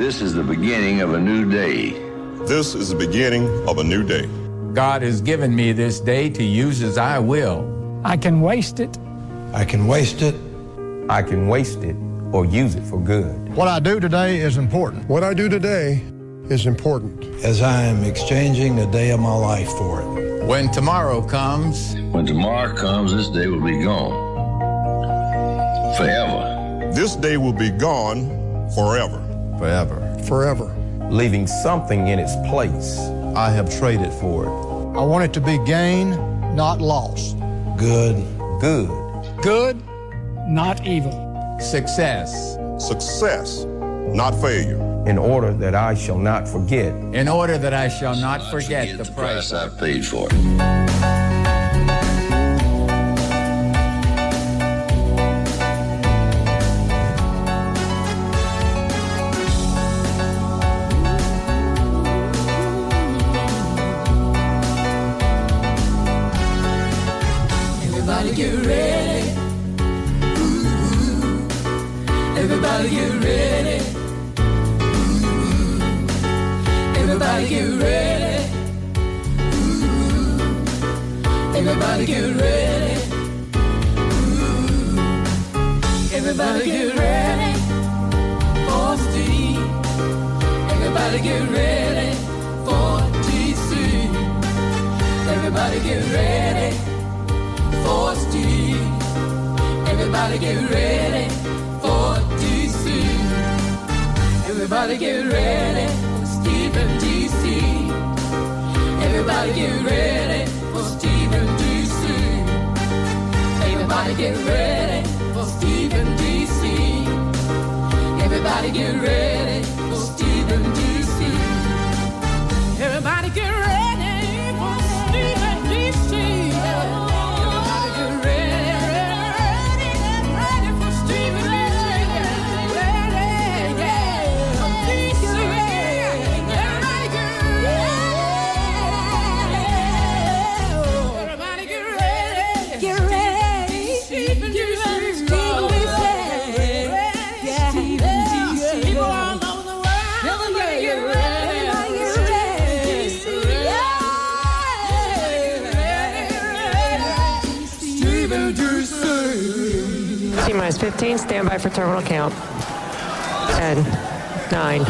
This is the beginning of a new day. This is the beginning of a new day. God has given me this day to use as I will. I can waste it. I can waste it. I can waste it or use it for good. What I do today is important. What I do today is important. As I am exchanging the day of my life for it. When tomorrow comes, this day will be gone. Forever. This day will be gone forever. Forever. Forever. Leaving something in its place. I have traded for it. I want it to be gain, not loss. Good. Good. Good, not evil. success. Success, not failure. In order that I shall not forget. In order that I shall not forget the price I paid for it. Everybody get ready. Ooh, everybody get ready. Ooh, everybody get ready. Ooh, everybody get ready. Ooh, everybody get ready for Steve. Everybody get ready for DC. Everybody get ready for Steve. Everybody get ready for DC. Everybody get ready for Steve and DC. Everybody get ready for Steve and DC. Everybody get ready for Steve and DC. Everybody get ready for Steve and DC. Everybody get ready for Steve and DC. T-minus 15, stand by for terminal count. 10, 9,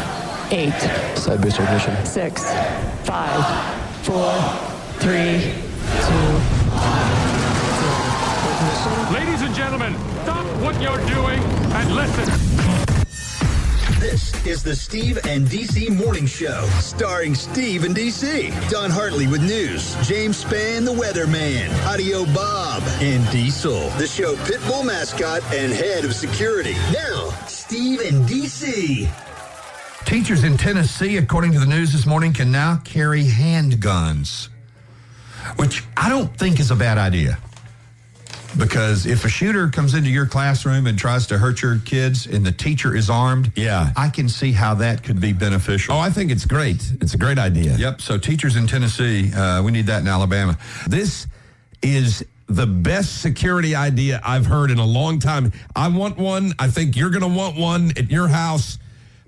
8. Side booster ignition. 6, 5, 4, 3, 2, 1. Ladies and gentlemen, stop what you're doing and listen. This is the Steve and DC Morning Show, starring Steve and DC, Don Hartley with news, James Spann, the weatherman, Audio Bob, and Diesel, the show pitbull mascot and head of security. Now, Steve and DC. Teachers in Tennessee, according to the news this morning, can now carry handguns, which I don't think is a bad idea. Because if a shooter comes into your classroom and tries to hurt your kids and the teacher is armed, I can see how that could be beneficial. Oh, I think it's great. It's a great idea. Yep. So teachers in Tennessee, we need that in Alabama. This is the best security idea I've heard in a long time. I want one. I think you're going to want one at your house.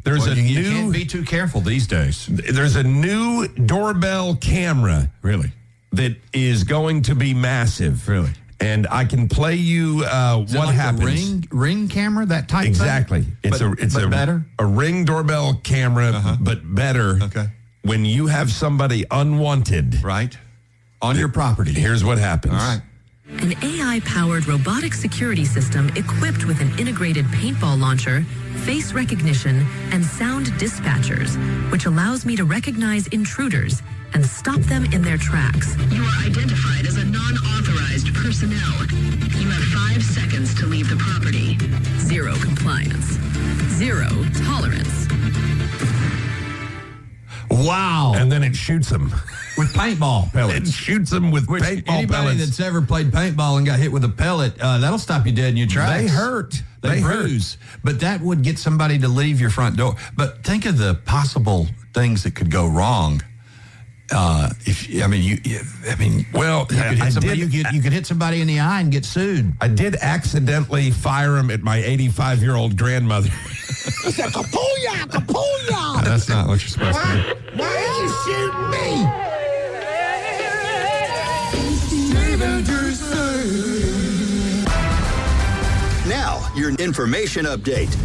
There's you can't be too careful these days. There's a new doorbell camera. Really? That is going to be massive. Really? And I can play you what happens. Ring camera, that type exactly. thing? It's better? A Ring doorbell camera, but better. Okay. When you have somebody unwanted. Right. On your property. Here's what happens. All right. An AI-powered robotic security system equipped with an integrated paintball launcher, face recognition, and sound dispatchers, which allows me to recognize intruders and stop them in their tracks. You are identified as a non-authorized personnel. You have 5 seconds to leave the property. Zero compliance. Zero tolerance. Wow. And then it shoots them. With paintball pellets. It shoots them with paintball anybody pellets. That's ever played paintball and got hit with a pellet, that'll stop you dead in your tracks. They hurt. They bruise. But that would get somebody to leave your front door. But think of the possible things that could go wrong. You could hit somebody in the eye and get sued. I did accidentally fire him at my 85-year-old grandmother. He said, "Kapooya, kapooya." That's not what you're supposed to do. Why are you shooting me? Now, your information update.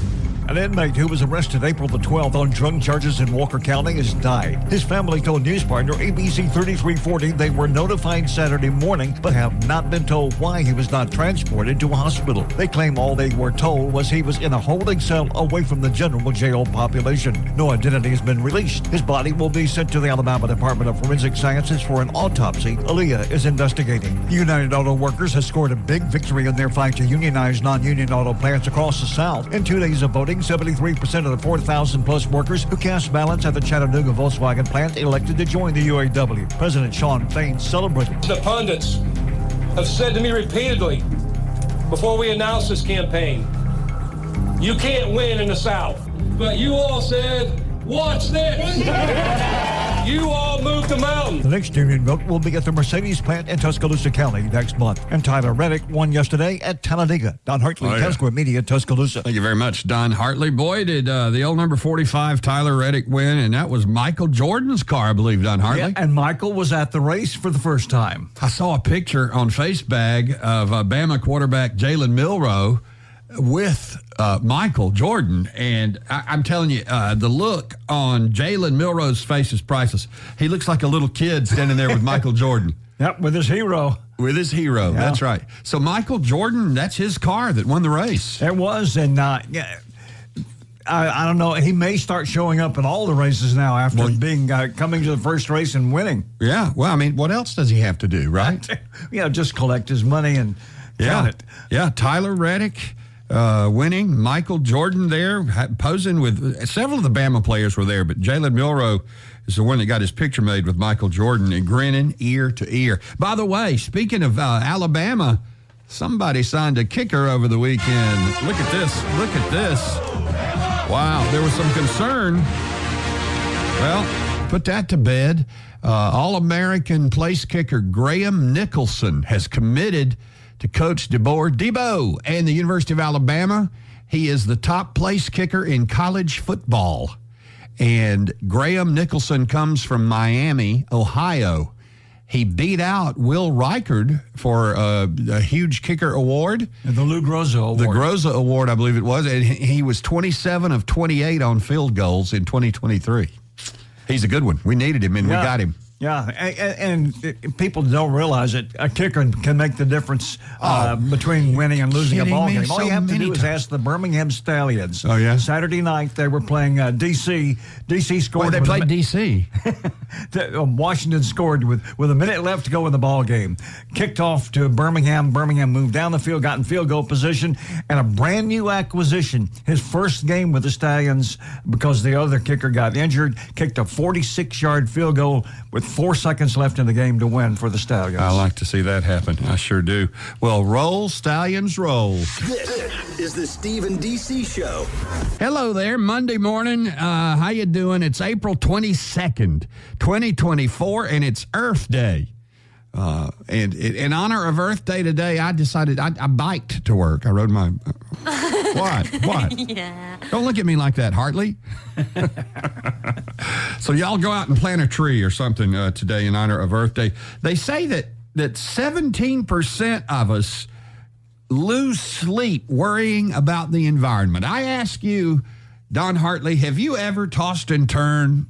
An inmate who was arrested April the 12th on drug charges in Walker County has died. His family told news partner ABC 3340 they were notified Saturday morning, but have not been told why he was not transported to a hospital. They claim all they were told was he was in a holding cell away from the general jail population. No identity has been released. His body will be sent to the Alabama Department of Forensic Sciences for an autopsy. Aaliyah is investigating. United Auto Workers has scored a big victory in their fight to unionize non-union auto plants across the South. In 2 days of voting, 73% of the 4,000 plus workers who cast ballots at the Chattanooga Volkswagen plant elected to join the UAW. President Shawn Fain celebrated. The pundits have said to me repeatedly before we announced this campaign, you can't win in the South. But you all said, watch this. You all moved the mountain. The next union vote will be at the Mercedes plant in Tuscaloosa County next month. And Tyler Reddick won yesterday at Talladega. Don Hartley, Tuscaloosa Media, Tuscaloosa. Thank you very much, Don Hartley. Boy, did the old number 45 Tyler Reddick win, and that was Michael Jordan's car, I believe, Don Hartley. Yeah, and Michael was at the race for the first time. I saw a picture on Facebook of Bama quarterback Jalen Milroe with Michael Jordan, and I'm telling you, the look on Jalen Milroe's face is priceless. He looks like a little kid standing there with Michael Jordan. Yep, with his hero. With his hero, yeah. That's right. So Michael Jordan, that's his car that won the race. It was, and I don't know, he may start showing up in all the races now after coming to the first race and winning. Yeah, well, I mean, what else does he have to do, right? Just collect his money and count it. Yeah, Tyler Reddick winning. Michael Jordan there posing with several of the Bama players were there, but Jalen Milroe is the one that got his picture made with Michael Jordan and grinning ear to ear. By the way, speaking of Alabama, somebody signed a kicker over the weekend. Look at this. Look at this. Wow, there was some concern. Well, put that to bed. All-American place kicker Graham Nicholson has committed to Coach Debo and the University of Alabama. He is the top place kicker in college football. And Graham Nicholson comes from Miami, Ohio. He beat out Will Reichard for a huge kicker award. The Lou Groza Award. The Groza Award, I believe it was. And he was 27 of 28 on field goals in 2023. He's a good one. We needed him, and we got him. Yeah, and people don't realize it. A kicker can make the difference between winning and losing a ball game. All you have to do is ask the Birmingham Stallions. Oh, yeah? Saturday night, they were playing D.C. D.C. scored. They played D.C. Washington scored with a minute left to go in the ball game. Kicked off to Birmingham. Birmingham moved down the field, got in field goal position, and a brand new acquisition. His first game with the Stallions, because the other kicker got injured, kicked a 46-yard field goal with 4 seconds left in the game to win for the Stallions. I like to see that happen. I sure do. Well, roll, Stallions, roll. This is the Steve and DC Show. Hello there, Monday morning. How you doing? It's April 22nd, 2024, and it's Earth Day. And in honor of Earth Day today, I decided I biked to work. I rode my... What? Yeah. Don't look at me like that, Hartley. So y'all go out and plant a tree or something today in honor of Earth Day. They say that 17% of us lose sleep worrying about the environment. I ask you, Don Hartley, have you ever tossed and turned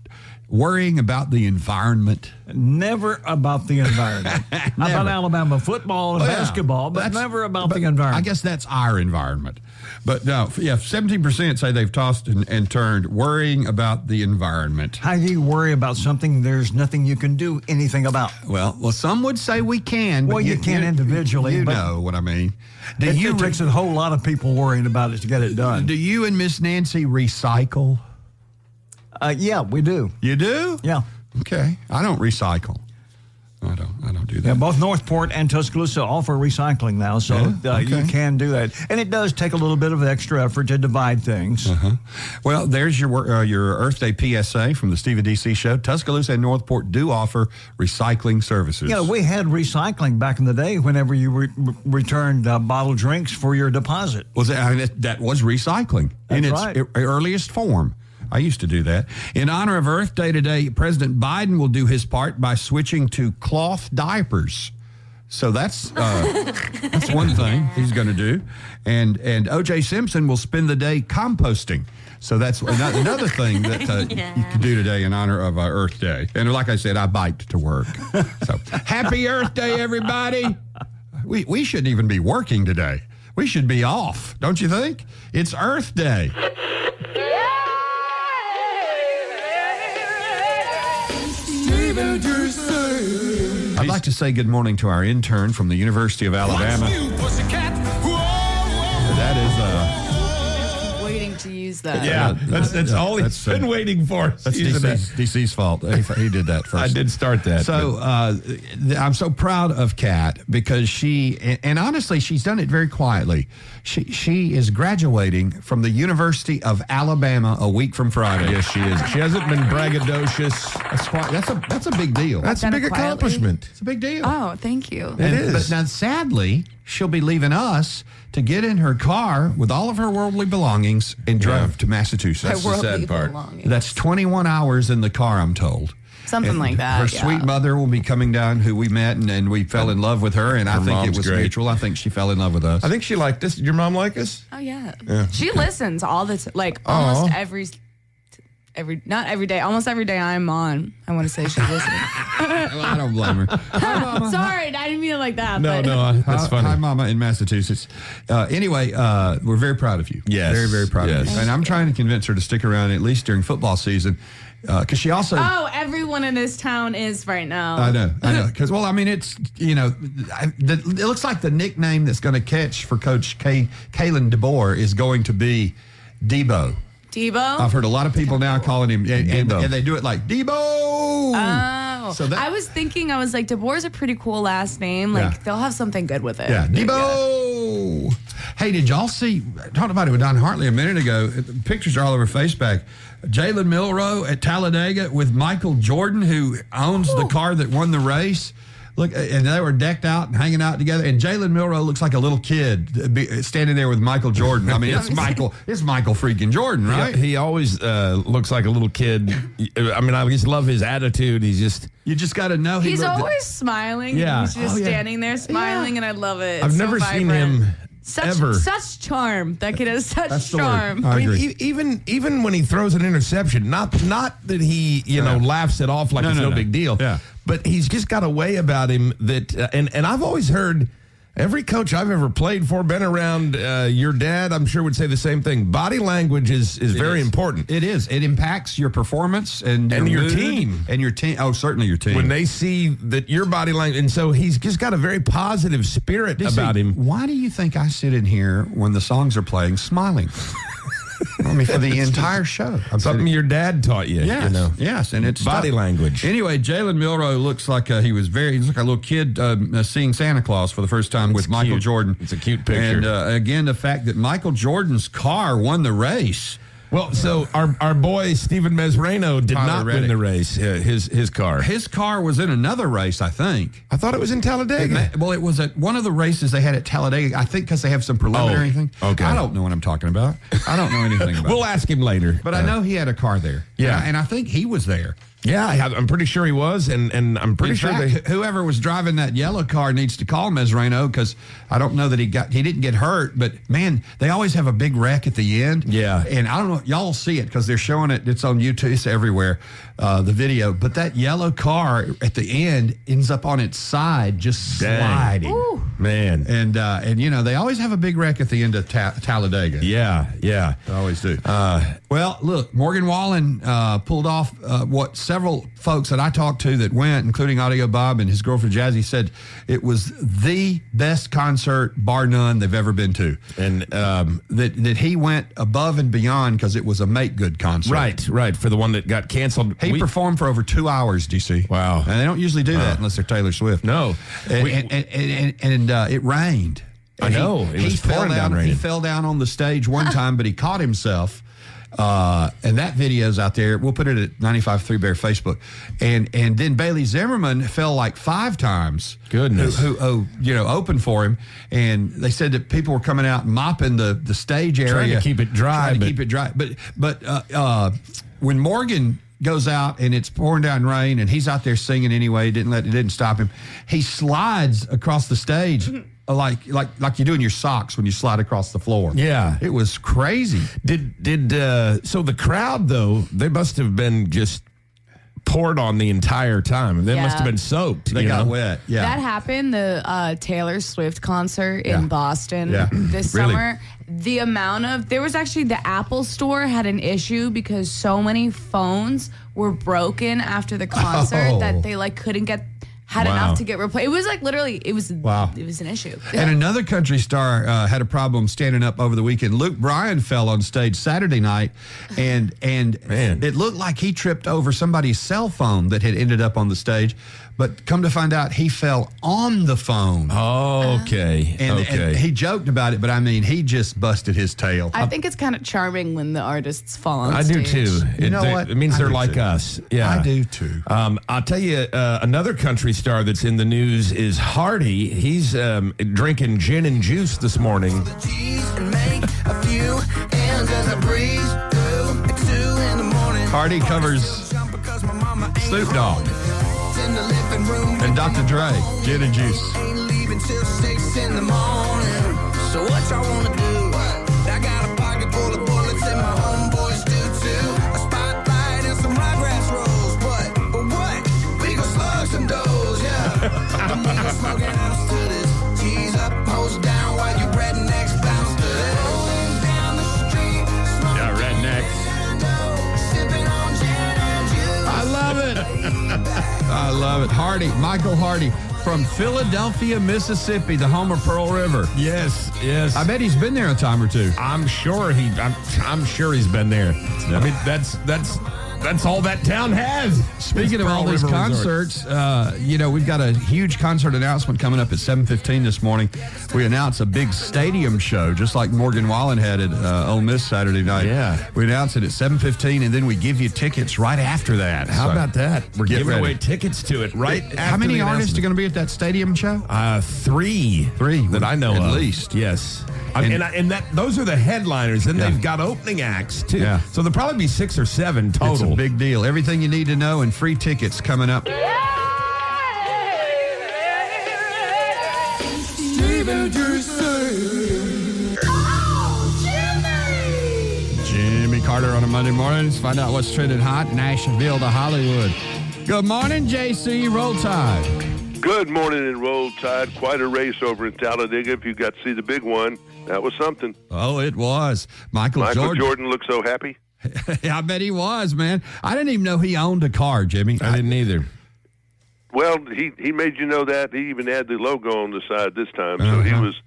worrying about the environment? Never about the environment. About Alabama football and basketball, but never about the environment. I guess that's our environment. But no, 17% say they've tossed and turned worrying about the environment. How do you worry about something there's nothing you can do anything about? Well, some would say we can. Well, you can individually. You know what I mean. It takes a whole lot of people worrying about it to get it done. Do you and Miss Nancy recycle? Yeah, we do. You do? Yeah. Okay. I don't recycle. I don't do that. Yeah, both Northport and Tuscaloosa offer recycling now, so you can do that. And it does take a little bit of extra effort to divide things. Well, there's your Earth Day PSA from the Steve and DC Show. Tuscaloosa and Northport do offer recycling services. Yeah, we had recycling back in the day whenever you returned bottled drinks for your deposit. That was recycling in its earliest form. I used to do that. In honor of Earth Day today, President Biden will do his part by switching to cloth diapers. So that's one thing he's going to do. And O.J. Simpson will spend the day composting. So that's another thing that you can do today in honor of Earth Day. And like I said, I bike to work. So happy Earth Day, everybody. We shouldn't even be working today. We should be off, don't you think? It's Earth Day. I'd like to say good morning to our intern from the University of Alabama. That is waiting to use that. Yeah, that's all he's been waiting for. That's DC's fault. He did that first. I did start that. So I'm so proud of Kat because she, and honestly, she's done it very quietly. She is graduating from the University of Alabama a week from Friday. Yes, she is. She hasn't been braggadocious. That's a big deal. That's a big accomplishment. It's a big deal. Oh, thank you. It is. But now, sadly, she'll be leaving us to get in her car with all of her worldly belongings and drive to Massachusetts. That's the sad part. Belongings. That's 21 hours in the car, I'm told. Something like that. Her sweet mother will be coming down, who we met, and we fell in love with her, and I think it was mutual. I think she fell in love with us. I think she liked us. Did your mom like us? Oh, yeah. She listens all the time, like almost not every day, almost every day I'm on. I want to say she's listening. Well, I don't blame her. Hi, Mama. Sorry, I didn't mean it like that. No, that's funny. Hi, Mama in Massachusetts. Anyway, we're very proud of you. Yes. Very, very proud of you. And I'm trying to convince her to stick around at least during football season. Because she also... Oh, everyone in this town is right now. I know. Because, well, I mean, it's, it looks like the nickname that's going to catch for Coach Kalen DeBoer is going to be Debo. Debo? I've heard a lot of people now calling him, and they do it like, Debo! Oh. So I was thinking, like, DeBoer's a pretty cool last name. Like, they'll have something good with it. Yeah, Debo! Hey, did y'all see, I talked about it with Don Hartley a minute ago, pictures are all over Facebook. Jalen Milroe at Talladega with Michael Jordan, who owns the car that won the race. Look, and they were decked out and hanging out together. And Jalen Milroe looks like a little kid standing there with Michael Jordan. I mean, it's Michael freaking Jordan, right? He always looks like a little kid. I mean, I just love his attitude. You just got to know. He's always smiling. Yeah. He's just standing there smiling, and I love it. I've never seen him ever. Such charm. That kid has such charm. I mean, even when he throws an interception, not that he laughs it off like it's no big deal. Yeah. But he's just got a way about him that, and I've always heard every coach I've ever played for, been around your dad, I'm sure would say the same thing. Body language is very important. It is. It impacts your performance and your mood team. And your team. Oh, certainly your team. When they see that your body language, and so he's just got a very positive spirit about him. Why do you think I sit in here when the songs are playing smiling? I mean, for the entire show. Something your dad taught you. Yes, yes, and it's body language. Anyway, Jalen Milroe looks like he looks like a little kid seeing Santa Claus for the first time with Michael Jordan. It's a cute picture. And again, the fact that Michael Jordan's car won the race. Well, so our boy Steven Mesrano did not win the race. His car. His car was in another race, I think. I thought it was in Talladega. Well, it was at one of the races they had at Talladega. I think because they have some preliminary thing. Okay. I don't know what I'm talking about. I don't know anything about. We'll ask him later. But I know he had a car there. Yeah, and I think he was there. Yeah, I'm pretty sure he was, and I'm pretty sure whoever was driving that yellow car needs to call Mesrano because I don't know that he didn't get hurt, but man, they always have a big wreck at the end. Yeah, and I don't know, y'all see it because they're showing it. It's on YouTube, it's everywhere, the video. But that yellow car at the end ends up on its side, just sliding. Ooh. Man, and they always have a big wreck at the end of Talladega. Yeah, they always do. Well, look, Morgan Wallen pulled off what several folks that I talked to that went, including Audio Bob and his girlfriend Jazzy, said it was the best concert, bar none, they've ever been to. And that he went above and beyond because it was a make good concert. Right. For the one that got canceled. He performed for over 2 hours, DC. Wow. And they don't usually do that unless they're Taylor Swift. No. And it rained. I know. It was pouring down rain. He fell down on the stage one time, but he caught himself. And that video's out there. We'll put it at 95.3 Bear Facebook. And then Bailey Zimmerman fell like 5 times. Goodness. Who opened for him. And they said that people were coming out mopping the stage area. Trying to keep it dry. But when Morgan goes out and it's pouring down rain and he's out there singing anyway, it didn't stop him. He slides across the stage like you do in your socks when you slide across the floor. Yeah. It was crazy. So the crowd, though, they must have been just poured on the entire time. They must have been soaked. They got wet. Yeah. That happened, the Taylor Swift concert in Boston this Really? summer. The amount there was actually the Apple store had an issue because so many phones were broken after the concert that they couldn't had enough to get replaced. It was literally, it was an issue. And another country star had a problem standing up over the weekend. Luke Bryan fell on stage Saturday night, and it looked like he tripped over somebody's cell phone that had ended up on the stage. But come to find out, he fell on the phone. Okay. And he joked about it, but I mean, he just busted his tail. I think it's kind of charming when the artists fall on I stage. do too. You know what? It means I they're do like too. us. Yeah, I do too. I'll tell you, another country star that's in the news is Hardy. He's drinking gin and juice this morning. Hardy covers Snoop Dogg and Dr. Dre, gin and juice. So what y'all wanna do? I got a pocket full of bullets and my homeboys do too. A spotlight and some ryegrass rolls. But what? We gon' slug some doughs, yeah. And we gon' smoke an ounce to this. G's up, hoes down while you rednecks bounce to this. Rolling down the street, Yeah, rednecks. sipping on gin and juice. I love it. I love it. Hardy, Michael Hardy from Philadelphia, Mississippi, the home of Pearl River. Yes. I bet he's been there a time or two. I'm sure he's been there. I mean, that's all that town has. Speaking of all these concerts, we've got a huge concert announcement coming up at 7:15 this morning. We announce a big stadium show, just like Morgan Wallen had at Ole Miss Saturday night. Yeah. We announce it at 7:15, and then we give you tickets right after that. How about that? We're get giving ready. away tickets to it right after How many the artists are announcement. going to be at that stadium show? 3 that I know at of. least. Yes. And those are the headliners, and they've got opening acts too. Yeah. So there'll probably be 6 or 7 total. It's a big deal. Everything you need to know and free tickets coming up. Jimmy Carter on a Monday morning. Let's find out what's trending hot. Nashville to Hollywood. Good morning, JC. Roll Tide. Good morning in Roll Tide. Quite a race over in Talladega. If you got to see the big one, that was something. Oh, it was. Michael Jordan looked so happy. I bet he was, man. I didn't even know he owned a car, Jimmy. I didn't either. Well, he made you know that. He even had the logo on the side this time. So he was,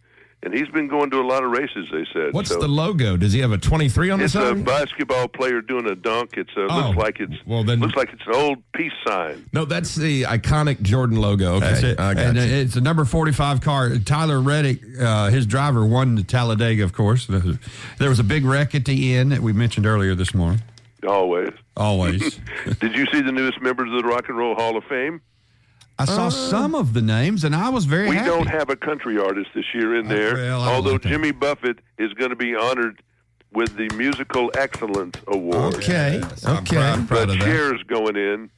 and he's been going to a lot of races, they said. What's the logo? Does he have a 23 on the It's side? a basketball player doing a dunk. It's looks like it's an old peace sign. No, that's the iconic Jordan logo. Okay, That's it. I got And you. it's a number 45 car. Tyler Reddick, his driver, won the Talladega, of course. There was a big wreck at the end that we mentioned earlier this morning. Always. Did you see the newest members of the Rock and Roll Hall of Fame? I saw some of the names, and I was very We happy. don't have a country artist this year in there, well, I although like that. Jimmy Buffett is going to be honored with the Musical Excellence Award. Okay. I'm proud But of that. Cher's going in.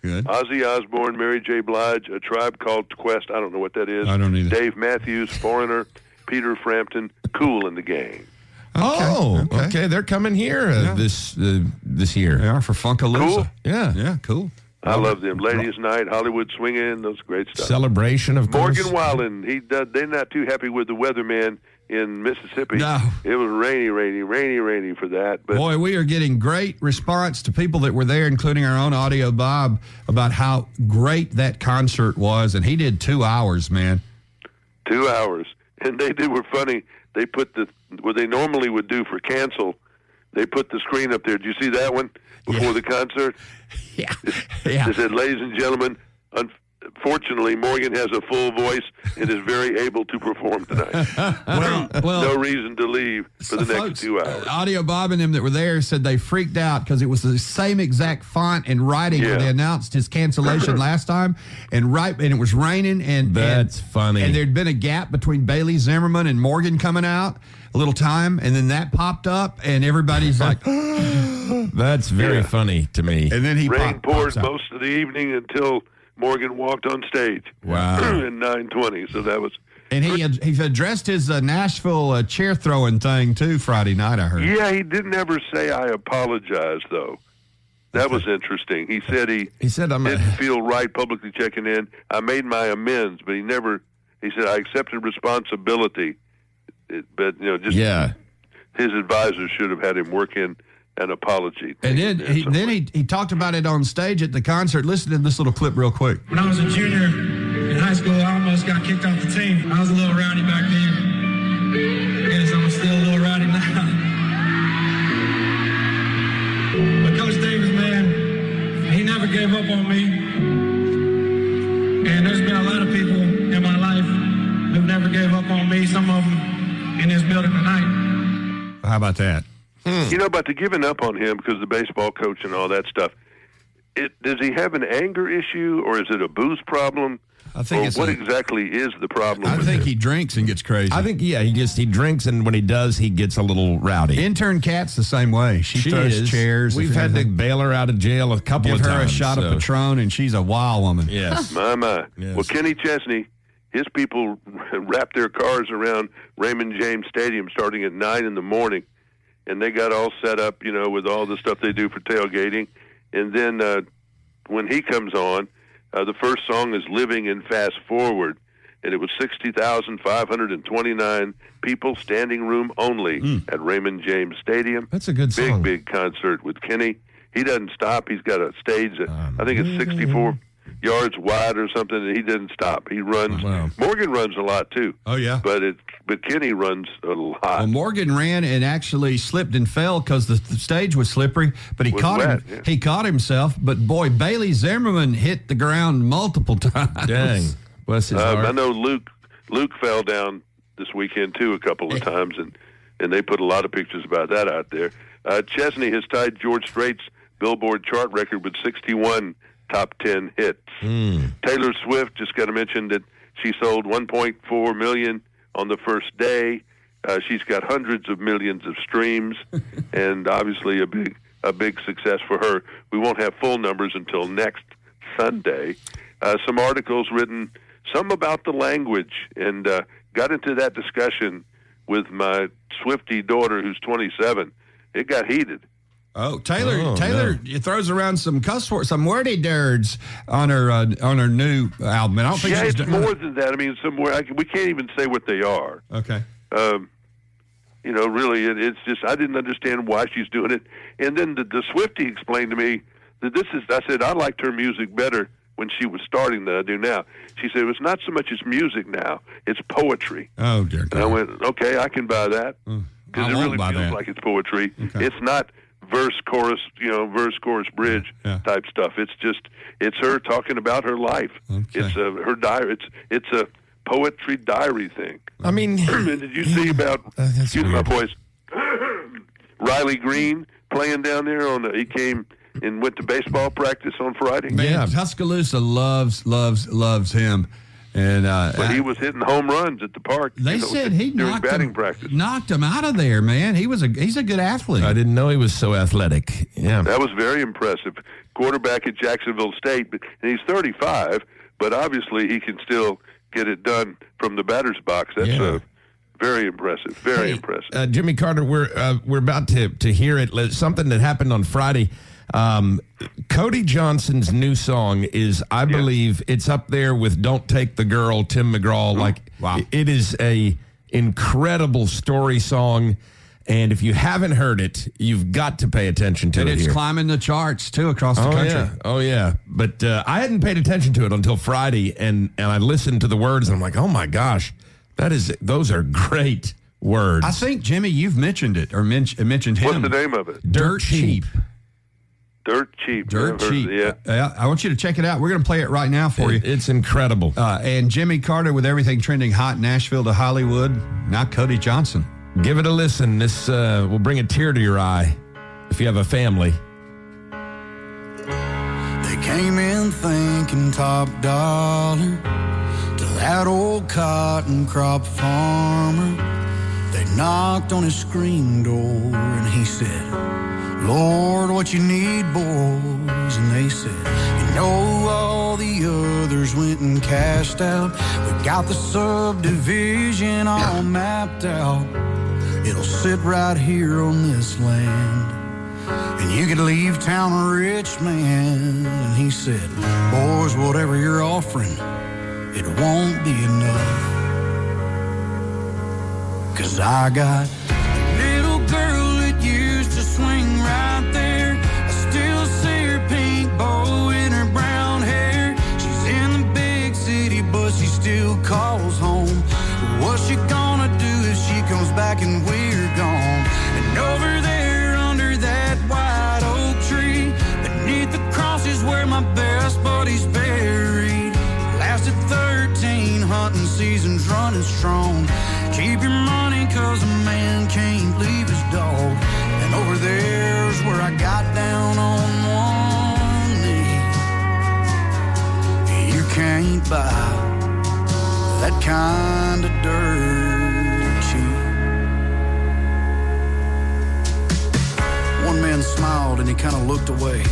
Good. Ozzy Osbourne, Mary J. Blige, A Tribe Called Quest. I don't know what that is. I don't either. Dave Matthews, Foreigner, Peter Frampton, Kool and the Gang. Okay. They're coming here this year. They are for Funkaloosa. Cool. Yeah. Cool. I love them. Ladies Night, Hollywood Swingin', those great stuff. Celebration, of course. Morgan Wallen, they're not too happy with the weatherman in Mississippi. No. It was rainy for that. But Boy, we are getting great response to people that were there, including our own Audio Bob, about how great that concert was. And he did 2 hours, man. 2 hours. And they were funny. They put what they normally would do for cancel, they put the screen up there. Did you see that one before the concert? Yeah. They said, ladies and gentlemen, fortunately, Morgan has a full voice and is very able to perform tonight. No reason to leave for the next 2 hours. Audio Bob and them that were there said they freaked out because it was the same exact font and writing when they announced his cancellation last time, and it was raining, and that's funny. And there'd been a gap between Bailey Zimmerman and Morgan coming out a little time, and then that popped up, and everybody's like, that's very funny to me. And then he rain poured most of the evening until Morgan walked on stage. Wow. In 9:20, so that was. And he addressed his Nashville chair throwing thing too Friday night, I heard. Yeah, he didn't ever say I apologize though. That was interesting. He said he didn't feel right publicly checking in. I made my amends, but he said I accepted responsibility. But his advisors should have had him work in an apology. And then he talked about it on stage at the concert. Listen to this little clip real quick. When I was a junior in high school, I almost got kicked off the team. I was a little rowdy back then. I guess I'm still a little rowdy now. But Coach Davis, man, he never gave up on me. And there's been a lot of people in my life who never gave up on me. Some of them in this building tonight. How about that? About the giving up on him because the baseball coach and all that stuff. Does he have an anger issue, or is it a booze problem? I think what exactly is the problem? I think he drinks and gets crazy. I think he drinks, and when he does, he gets a little rowdy. Intern Kat's the same way. She throws chairs. We've had to bail her out of jail a couple of times. Give her a shot of Patron, and she's a wild woman. Yes. My. Yes. Well, Kenny Chesney, his people wrapped their cars around Raymond James Stadium starting at 9 in the morning, and they got all set up, with all the stuff they do for tailgating. And then when he comes on, the first song is Living in Fast Forward, and it was 60,529 people, standing room only at Raymond James Stadium. That's a good song. Big concert with Kenny. He doesn't stop. He's got a stage that I think it's 64 yards wide or something, and he didn't stop. He runs. Wow. Morgan runs a lot too. Oh yeah, but Kenny runs a lot. Well, Morgan ran and actually slipped and fell because the stage was slippery. But he caught him. Yeah. He caught himself. But boy, Bailey Zimmerman hit the ground multiple times. Dang, bless his heart. I know Luke fell down this weekend too a couple of times, and they put a lot of pictures about that out there. Chesney has tied George Strait's Billboard chart record with 61 top 10 hits. Taylor Swift, just got to mention that she sold 1.4 million on the first day. She's got hundreds of millions of streams, and obviously a big success for her. We won't have full numbers until next Sunday. Some articles written, some about the language, and got into that discussion with my Swiftie daughter, who's 27. It got heated. Oh, Taylor throws around some cuss words, some wordy dirds on her new album. And I don't think she's it's more than that. I mean, we can't even say what they are. Okay. Really, it's just I didn't understand why she's doing it. And then the Swiftie explained to me that I said I liked her music better when she was starting than I do now. She said it's not so much as music now; it's poetry. Oh dear God. And I went, okay, I can buy that because it really feels like it's poetry. Okay. It's not verse chorus bridge type stuff. It's her talking about her life. Okay. It's her diary. It's a poetry diary thing. I mean, did you see about excuse my voice? Riley Green playing down there he came and went to baseball practice on Friday. Man, Tuscaloosa loves him. And but he was hitting home runs at the park. They said he during batting practice. Knocked him out of there, man. He's a good athlete. I didn't know he was so athletic. Yeah, that was very impressive. Quarterback at Jacksonville State, and he's 35, but obviously he can still get it done from the batter's box. That's very impressive. Very impressive. Jimmy Carter, we're about to hear it. Something that happened on Friday. Cody Johnson's new song is, I believe, it's up there with "Don't Take the Girl," Tim McGraw. Wow. It is a incredible story song, and if you haven't heard it, you've got to pay attention to it. And it's climbing the charts too across the country. Oh yeah, but I hadn't paid attention to it until Friday, and I listened to the words, and I'm like, oh my gosh, those are great words. I think Jimmy, you've mentioned it or mentioned him. What's the name of it? Dirt Cheap. Dirt Cheap. Dirt Cheap. Yeah. I want you to check it out. We're going to play it right now for you. It's incredible. And Jimmy Carter with everything trending hot, Nashville to Hollywood. Now Cody Johnson. Give it a listen. This will bring a tear to your eye if you have a family. They came in thinking top dollar to that old cotton crop farmer. They knocked on his screen door and he said, Lord, what you need, boys? And they said, you know, all the others went and cashed out. We got the subdivision all mapped out. It'll sit right here on this land. And you could leave town a rich man. And he said, boys, whatever you're offering, it won't be enough. 'Cause I got a little girl that used to swing right there. I still see her pink bow in her brown hair. She's in the big city, but she still calls home. What's she gonna do if she comes back and we're gone? And over there under that white oak tree, beneath the cross is where my best buddy's buried. Lasted 13 hunting seasons running strong. Keep your money 'cause a man can't leave his dog. And over there's where I got down on one knee. You can't buy that kind of dirt cheap. One man smiled and he kind of looked away.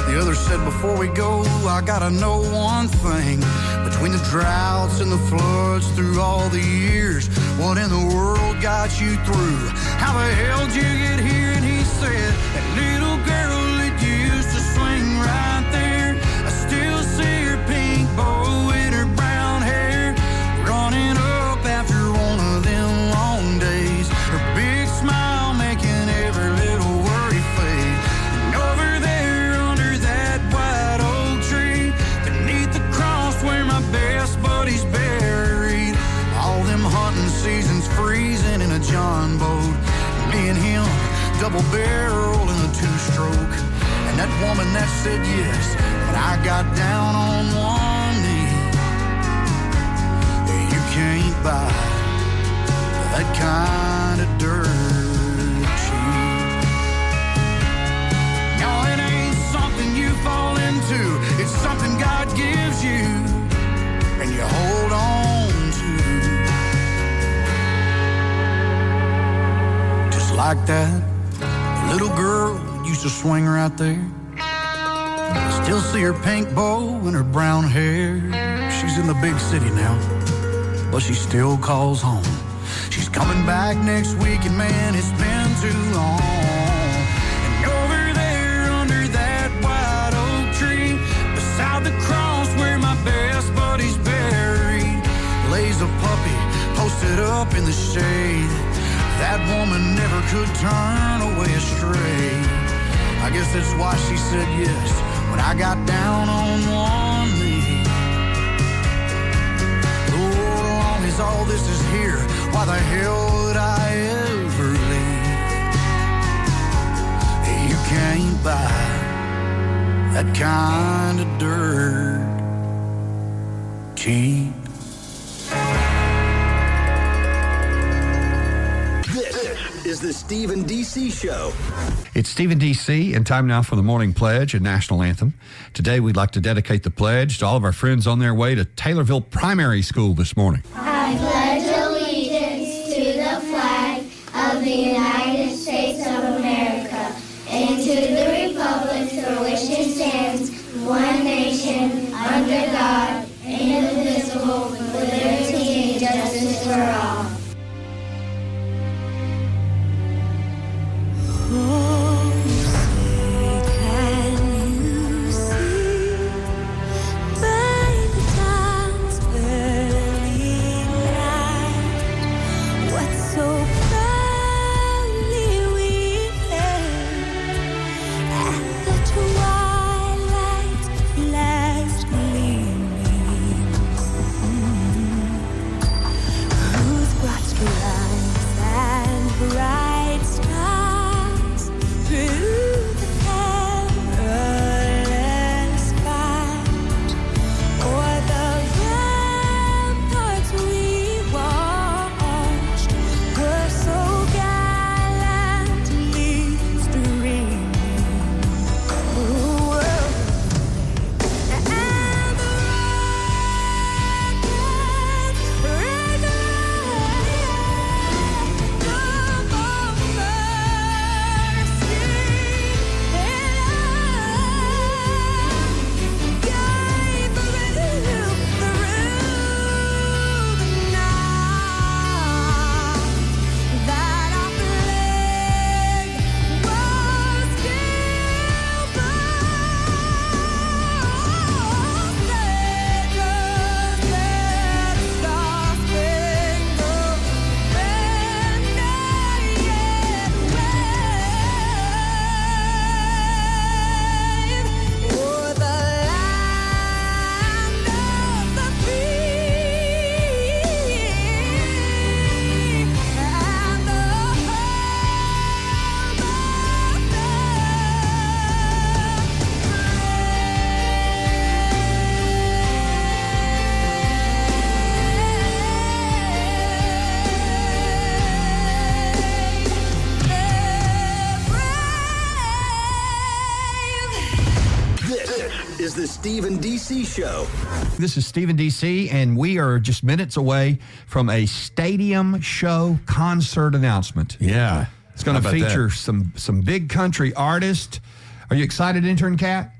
The other said, before we go, I gotta know one thing. Between the droughts and the floods through all the years, what in the world got you through? How the hell did you get here? And he said, that little girl that used to swing right there. I still see her pink bow in her brown hair, running up after one of them long days. Her big smile making every little worry fade. And over there under that white oak tree, beneath the cross where my best buddy's buried. All them hunting seasons freezing in a John boat. Me and him, double barrel in a two-stroke. And that woman that said yes, but I got down on one knee. You can't buy that kind of dirt cheap. No, it ain't something you fall into. It's something God gives you and you hold on to. Just like that little girl used to swing right there. Still see her pink bow and her brown hair. She's in the big city now, but she still calls home. She's coming back next week, and man, it's been too long. And over there under that white oak tree, beside the cross where my best buddy's buried, lays a puppy posted up in the shade. That woman never could turn away astray. I guess that's why she said yes when I got down on one knee. Lord, long as all this is here, why the hell would I ever leave? You can't buy that kind of dirt cheap. Is the Steve and DC Show. It's Steve and DC, and time now for the morning pledge and national anthem. Today, we'd like to dedicate the pledge to all of our friends on their way to Taylorville Primary School this morning. I pledge allegiance to the flag of the United States of America and to the republic for which it stands, one nation, under God, indivisible, with liberty and justice for all. By the dawn's early light. is the Steve and DC Show. This is Steve and DC, and we are just minutes away from a stadium show concert announcement. Yeah. It's going to feature some big country artists. Are you excited, Intern Kat?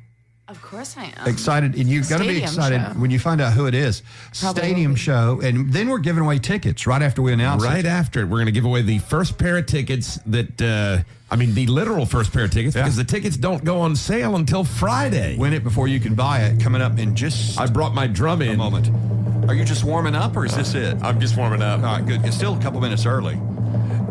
Of course I am. Excited, and you're going to be excited when you find out who it is. Probably Stadium show, and then we're giving away tickets right after we announce it. Right after it, we're going to give away the first pair of tickets that, the literal first pair of tickets, because the tickets don't go on sale until Friday. Win it before you can buy it, coming up in just I brought my drum in. a moment. Are you just warming up, or is this it? I'm just warming up. All right, good. It's still a couple minutes early.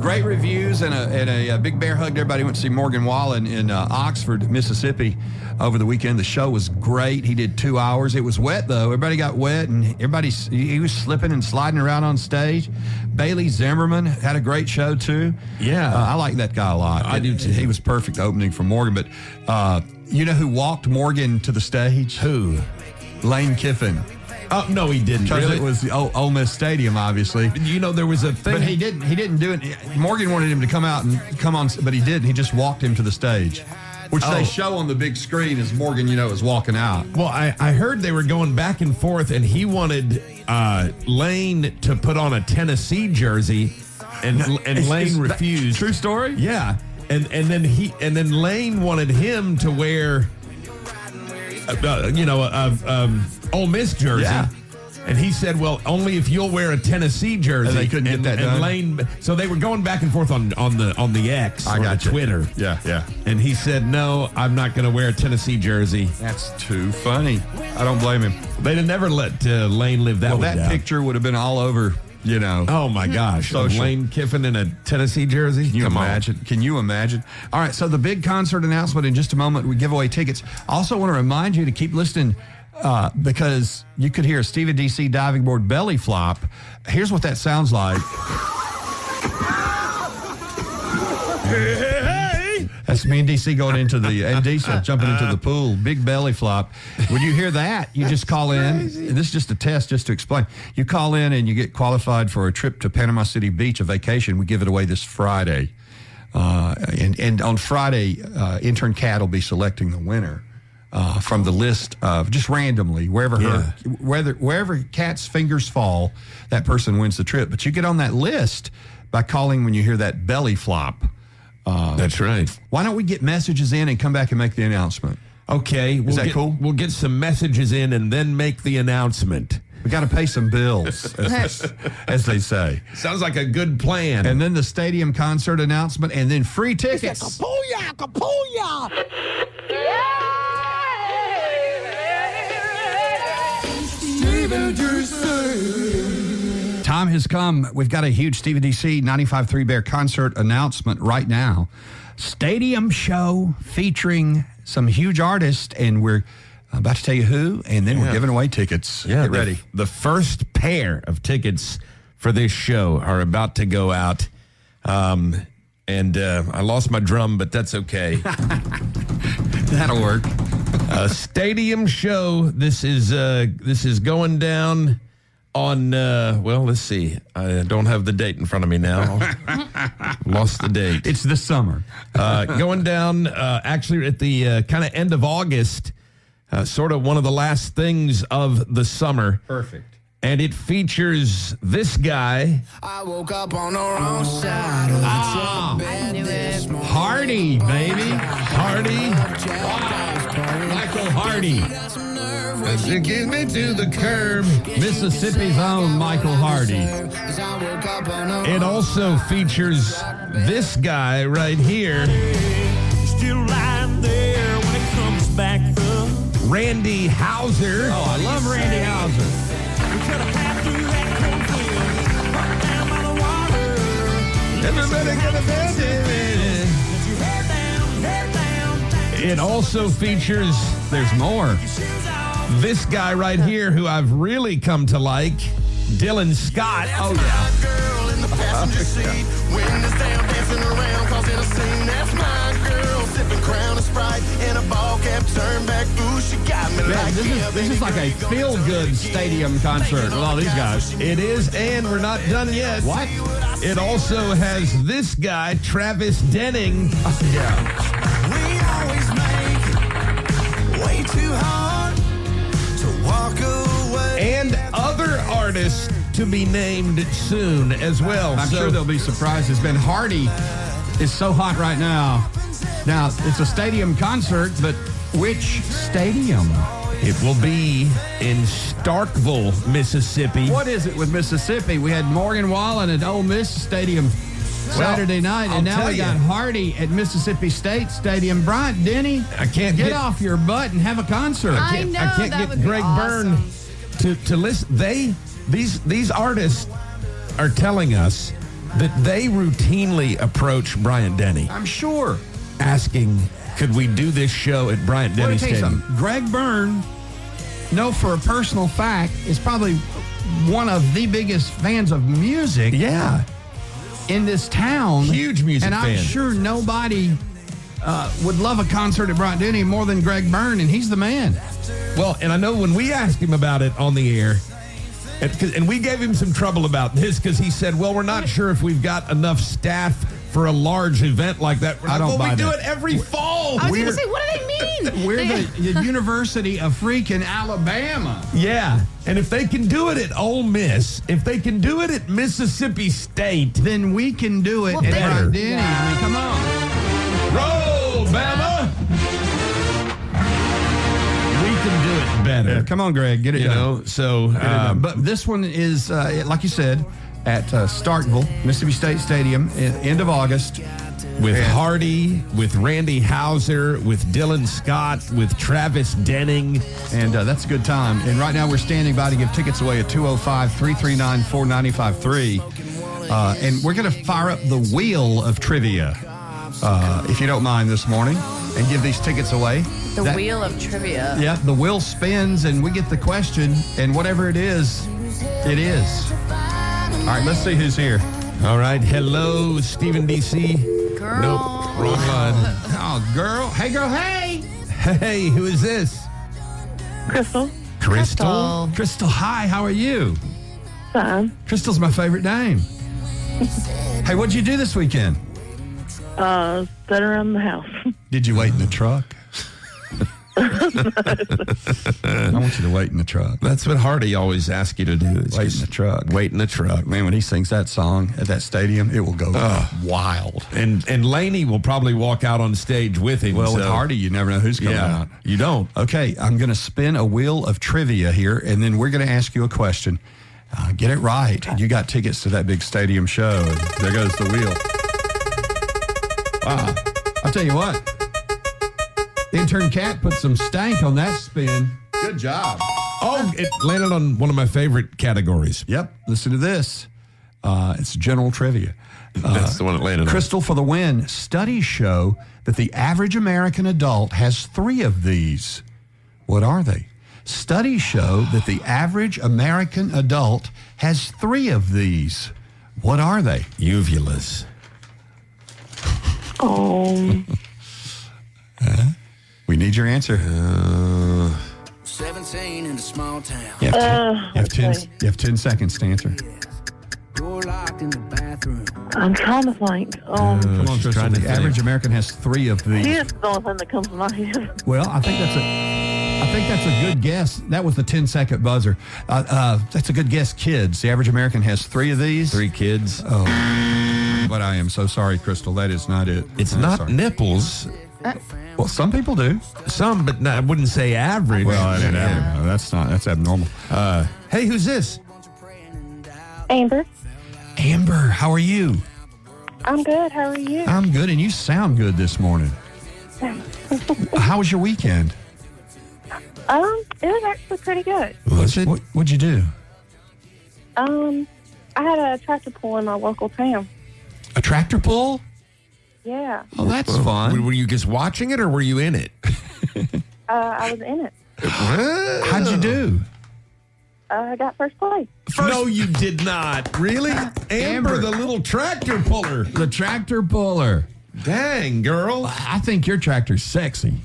Great reviews and a big bear hug to everybody who went to see Morgan Wallen in Oxford, Mississippi over the weekend. The show was great. He did 2 hours. It was wet, though. Everybody got wet, and he was slipping and sliding around on stage. Bailey Zimmerman had a great show, too. Yeah. I like that guy a lot. I do, too. He was perfect opening for Morgan. But you know who walked Morgan to the stage? Who? Lane Kiffin. Oh, no, he didn't. Because really? it was the Ole Miss Stadium, obviously. You know, there was a thing. But he didn't do it. Morgan wanted him to come out and come on, but he didn't. He just walked him to the stage, which they show on the big screen as Morgan, is walking out. Well, I heard they were going back and forth, and he wanted Lane to put on a Tennessee jersey, and Lane refused. True story? Yeah, and then Lane wanted him to wear, Ole Miss jersey. Yeah. And he said, well, only if you'll wear a Tennessee jersey. And they couldn't get that done. And Lane, so they were going back and forth on the X, I got Twitter. Yeah. And he said, no, I'm not going to wear a Tennessee jersey. That's too funny. I don't blame him. They'd have never let Lane live that way. That picture would have been all over, Oh, my gosh. Social. Lane Kiffin in a Tennessee jersey? Can you imagine? All right, so the big concert announcement in just a moment. We give away tickets. I also want to remind you to keep listening because you could hear a Steve and DC diving board belly flop. Here's what that sounds like. That's me and DC going into and DC jumping into the pool. Big belly flop. When you hear that, you just call in. This is just a test, just to explain. You call in and you get qualified for a trip to Panama City Beach, a vacation. We give it away this Friday. And on Friday, Intern Kat will be selecting the winner from the list of just randomly, wherever Kat's fingers fall, that person wins the trip. But you get on that list by calling when you hear that belly flop. That's right. Why don't we get messages in and come back and make the announcement? Okay. Is that cool? We'll get some messages in and then make the announcement. We got to pay some bills, as they say. Sounds like a good plan. And then the stadium concert announcement, and then free tickets. Kapooyah! Time has come. We've got a huge Steve and DC 95.3 Bear concert announcement right now. Stadium show featuring some huge artists, and we're about to tell you who, and then we're giving away tickets. Yeah, Get ready. The first pair of tickets for this show are about to go out. And I lost my drum, but that's okay. That'll work. Stadium show. This is going down on, let's see. I don't have the date in front of me now. Lost the date. It's this summer. Going down, actually, at the kind of end of August, sort of one of the last things of the summer. Perfect. And it features this guy. I woke up on the wrong side of the I knew it. Hardy, baby. Hardy. Michael Hardy. Get me to the curb. Mississippi's own Michael Hardy. It also features this guy right here. Still lying there when it comes back up. Randy Houser. Oh, I love Randy Houser. Everybody gonna bend it. It also features, there's more, this guy right here who I've really come to like, Dylan Scott. Oh, yeah. Girl in the passenger seat. Windows down, dancing around, causing a scene. That's my girl, sipping Crown and Sprite, and a ball cap turned back. Ooh, she got me like this is like a feel-good stadium concert with all these guys. It is, and we're not done yet. What? It also has this guy, Travis Denning. We always make way too hard. to be named soon as well. I'm sure they'll be surprises. Ben Hardy is so hot right now. Now, it's a stadium concert, but which stadium? It will be in Starkville, Mississippi. What is it with Mississippi? We had Morgan Wallen at Ole Miss Stadium Saturday night, and now we got Hardy at Mississippi State Stadium. Bryant Denny, I can't get off your butt and have a concert. I know, I can't that get would be Greg awesome. Byrne to listen. These artists are telling us that they routinely approach Bryant Denny. I'm sure. Asking, could we do this show at Bryant Denny Stadium? Greg Byrne, know for a personal fact, is probably one of the biggest fans of music. Yeah. In this town. Huge music fan. And I'm sure nobody would love a concert at Bryant Denny more than Greg Byrne, and he's the man. Well, and I know when we asked him about it on the air, and we gave him some trouble about this because he said, well, we're not sure if we've got enough staff for a large event like that. I don't buy we do that. it every fall. I was going to say, what do they mean? We're the University of freaking Alabama. Yeah. And if they can do it at Ole Miss, if they can do it at Mississippi State, then we can do it at Bryant Denny. I mean, come on. Roll, Bama! We can do it better. Yeah, come on, Greg. Get it done. So, but this one is, like you said, at Starkville, Mississippi State Stadium, end of August. With Hardy, with Randy Houser, with Dylan Scott, with Travis Denning. And that's a good time. And right now we're standing by to give tickets away at 205-339-4953. And we're going to fire up the wheel of trivia, if you don't mind, this morning, and give these tickets away. The wheel of trivia. Yeah, the wheel spins and we get the question, and whatever it is, it is. All right, let's see who's here. All right, hello, Stephen D.C. Girl. Nope, wrong one. Oh, girl. Hey, girl, hey. Hey, who is this? Crystal. Crystal? Crystal, hi, how are you? Fine. Crystal's my favorite name. Hey, what'd you do this weekend? Sit around the house. Did you wait in the truck? I want you to wait in the truck. That's what Hardy always asks you to do. Is Wait in the truck. Wait in the truck. Man, when he sings that song at that stadium, it will go wild. And Laney will probably walk out on stage with him. Well, with Hardy, you never know who's coming out. You don't. Okay, I'm going to spin a wheel of trivia here, and then we're going to ask you a question. Get it right. And you got tickets to that big stadium show. And there goes the wheel. Wow. I'll tell you what. Intern Cat put some stank on that spin. Good job. Oh, it landed on one of my favorite categories. Yep. Listen to this. It's general trivia. That's the one that landed Crystal for the win. Studies show that the average American adult has 3 of these. What are they? Studies show that the average American adult has 3 of these. What are they? Uvulas. We need your answer. 17 in a small town. You have 10 seconds to answer. Door locked in the bathroom. I'm trying to think. Come on, Crystal. The average American has 3 of these. Here's the only thing that comes to my head. Well, I think that's a good guess. That was the 10-second buzzer. That's a good guess, kids. The average American has 3 of these. 3 kids. Oh, but I am so sorry, Crystal. That is not it. It's not nipples. Well, some people do. Some, but I wouldn't say average. Well, I didn't that's abnormal. Hey, who's this? Amber. Amber, how are you? I'm good. How are you? I'm good, and you sound good this morning. How was your weekend? It was actually pretty good. What'd you do? I had a tractor pull in my local town. A tractor pull? Yeah. Oh, that's fun. Were you just watching it, or were you in it? I was in it. How'd you do? I got first place. No, you did not. Really? Amber, the little tractor puller. The tractor puller. Dang, girl. I think your tractor's sexy.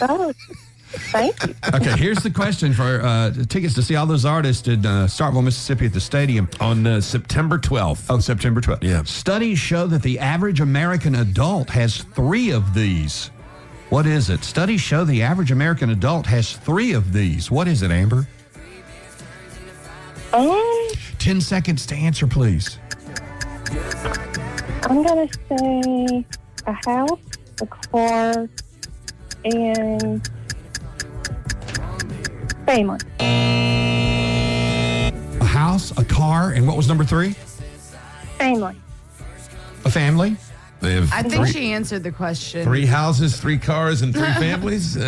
Oh, thank you. Okay, here's the question for tickets to see all those artists in Starkville, Mississippi at the stadium. On September 12th. Oh, September 12th. Yeah. Studies show that the average American adult has 3 of these. What is it? Studies show the average American adult has 3 of these. What is it, Amber? 10 seconds to answer, please. I'm going to say a house, a car, and family. A house, a car, and what was number 3? Family. A family? They have I think she answered the question. 3 houses, 3 cars, and 3 families.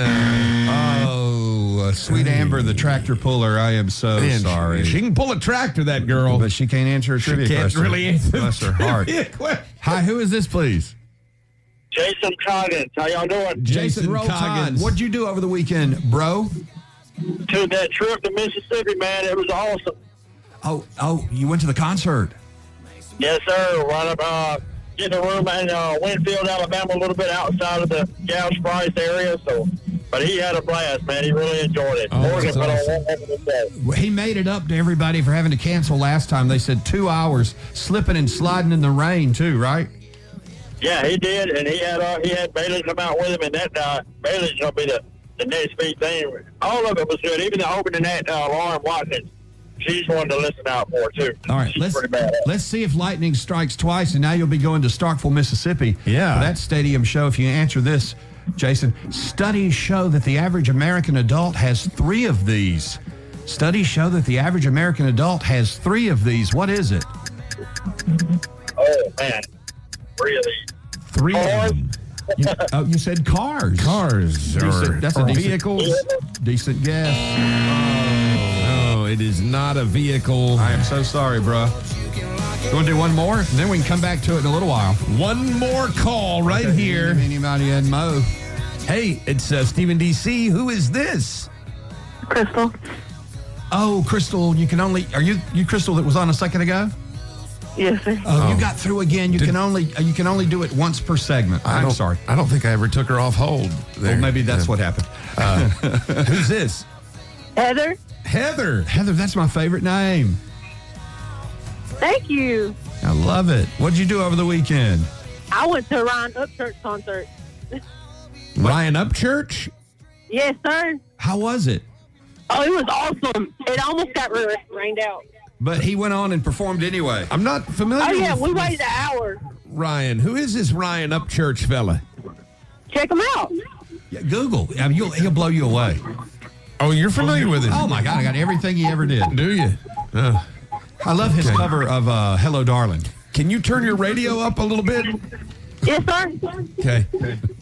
Sweet Amber, the tractor puller. I am so sorry. She can pull a tractor, that girl. But she can't answer a trivia question. She can't really answer. Bless her heart. Hi, who is this, please? Jason Coggins. How y'all doing? Jason Coggins. What'd you do over the weekend, bro? Took that trip to Mississippi, man. It was awesome. Oh, you went to the concert. Yes, sir. Right up, getting a room in Winfield, Alabama, a little bit outside of the Gouge Price area. But he had a blast, man. He really enjoyed it. Morgan put on one heck of a day. He made it up to everybody for having to cancel last time. They said 2 hours, slipping and sliding in the rain too, right? Yeah, he did, and he had Bailey come out with him, and that Bailey's gonna be the next big thing. All of it was good, even the opening that Lauren Watkins. She's one to listen out for too. All right, let's see if lightning strikes twice, and now you'll be going to Starkville, Mississippi. Yeah, for that stadium show. If you answer this, Jason, studies show that the average American adult has 3 of these. Studies show that the average American adult has 3 of these. What is it? Oh man, 3 of these. 3 of them. You said cars. Cars. That's a vehicle. Decent guess. No, it is not a vehicle. I am so sorry, bro. You want to do one more? And then we can come back to it in a little while. One more call right here. Anybody and Mo. Hey, it's Stephen DC. Who is this? Crystal. Oh, Crystal, you can only... Are you Crystal that was on a second ago? Yes, sir. You got through again. You can only do it once per segment. I'm sorry. I don't think I ever took her off hold. Well, maybe that's what happened. Who's this? Heather. Heather, that's my favorite name. Thank you. I love it. What'd you do over the weekend? I went to a Ryan Upchurch concert. Ryan Upchurch? Yes, sir. How was it? Oh, it was awesome. It almost got rained out. But he went on and performed anyway. I'm not familiar Oh, yeah, with we waited an hour. Ryan. Who is this Ryan Upchurch fella? Check him out. Yeah, Google. I mean, he'll blow you away. Oh, you're familiar with him? Oh, my God. I got everything he ever did. Do you? I love his cover of Hello, Darling. Can you turn your radio up a little bit? Yes, sir. Okay.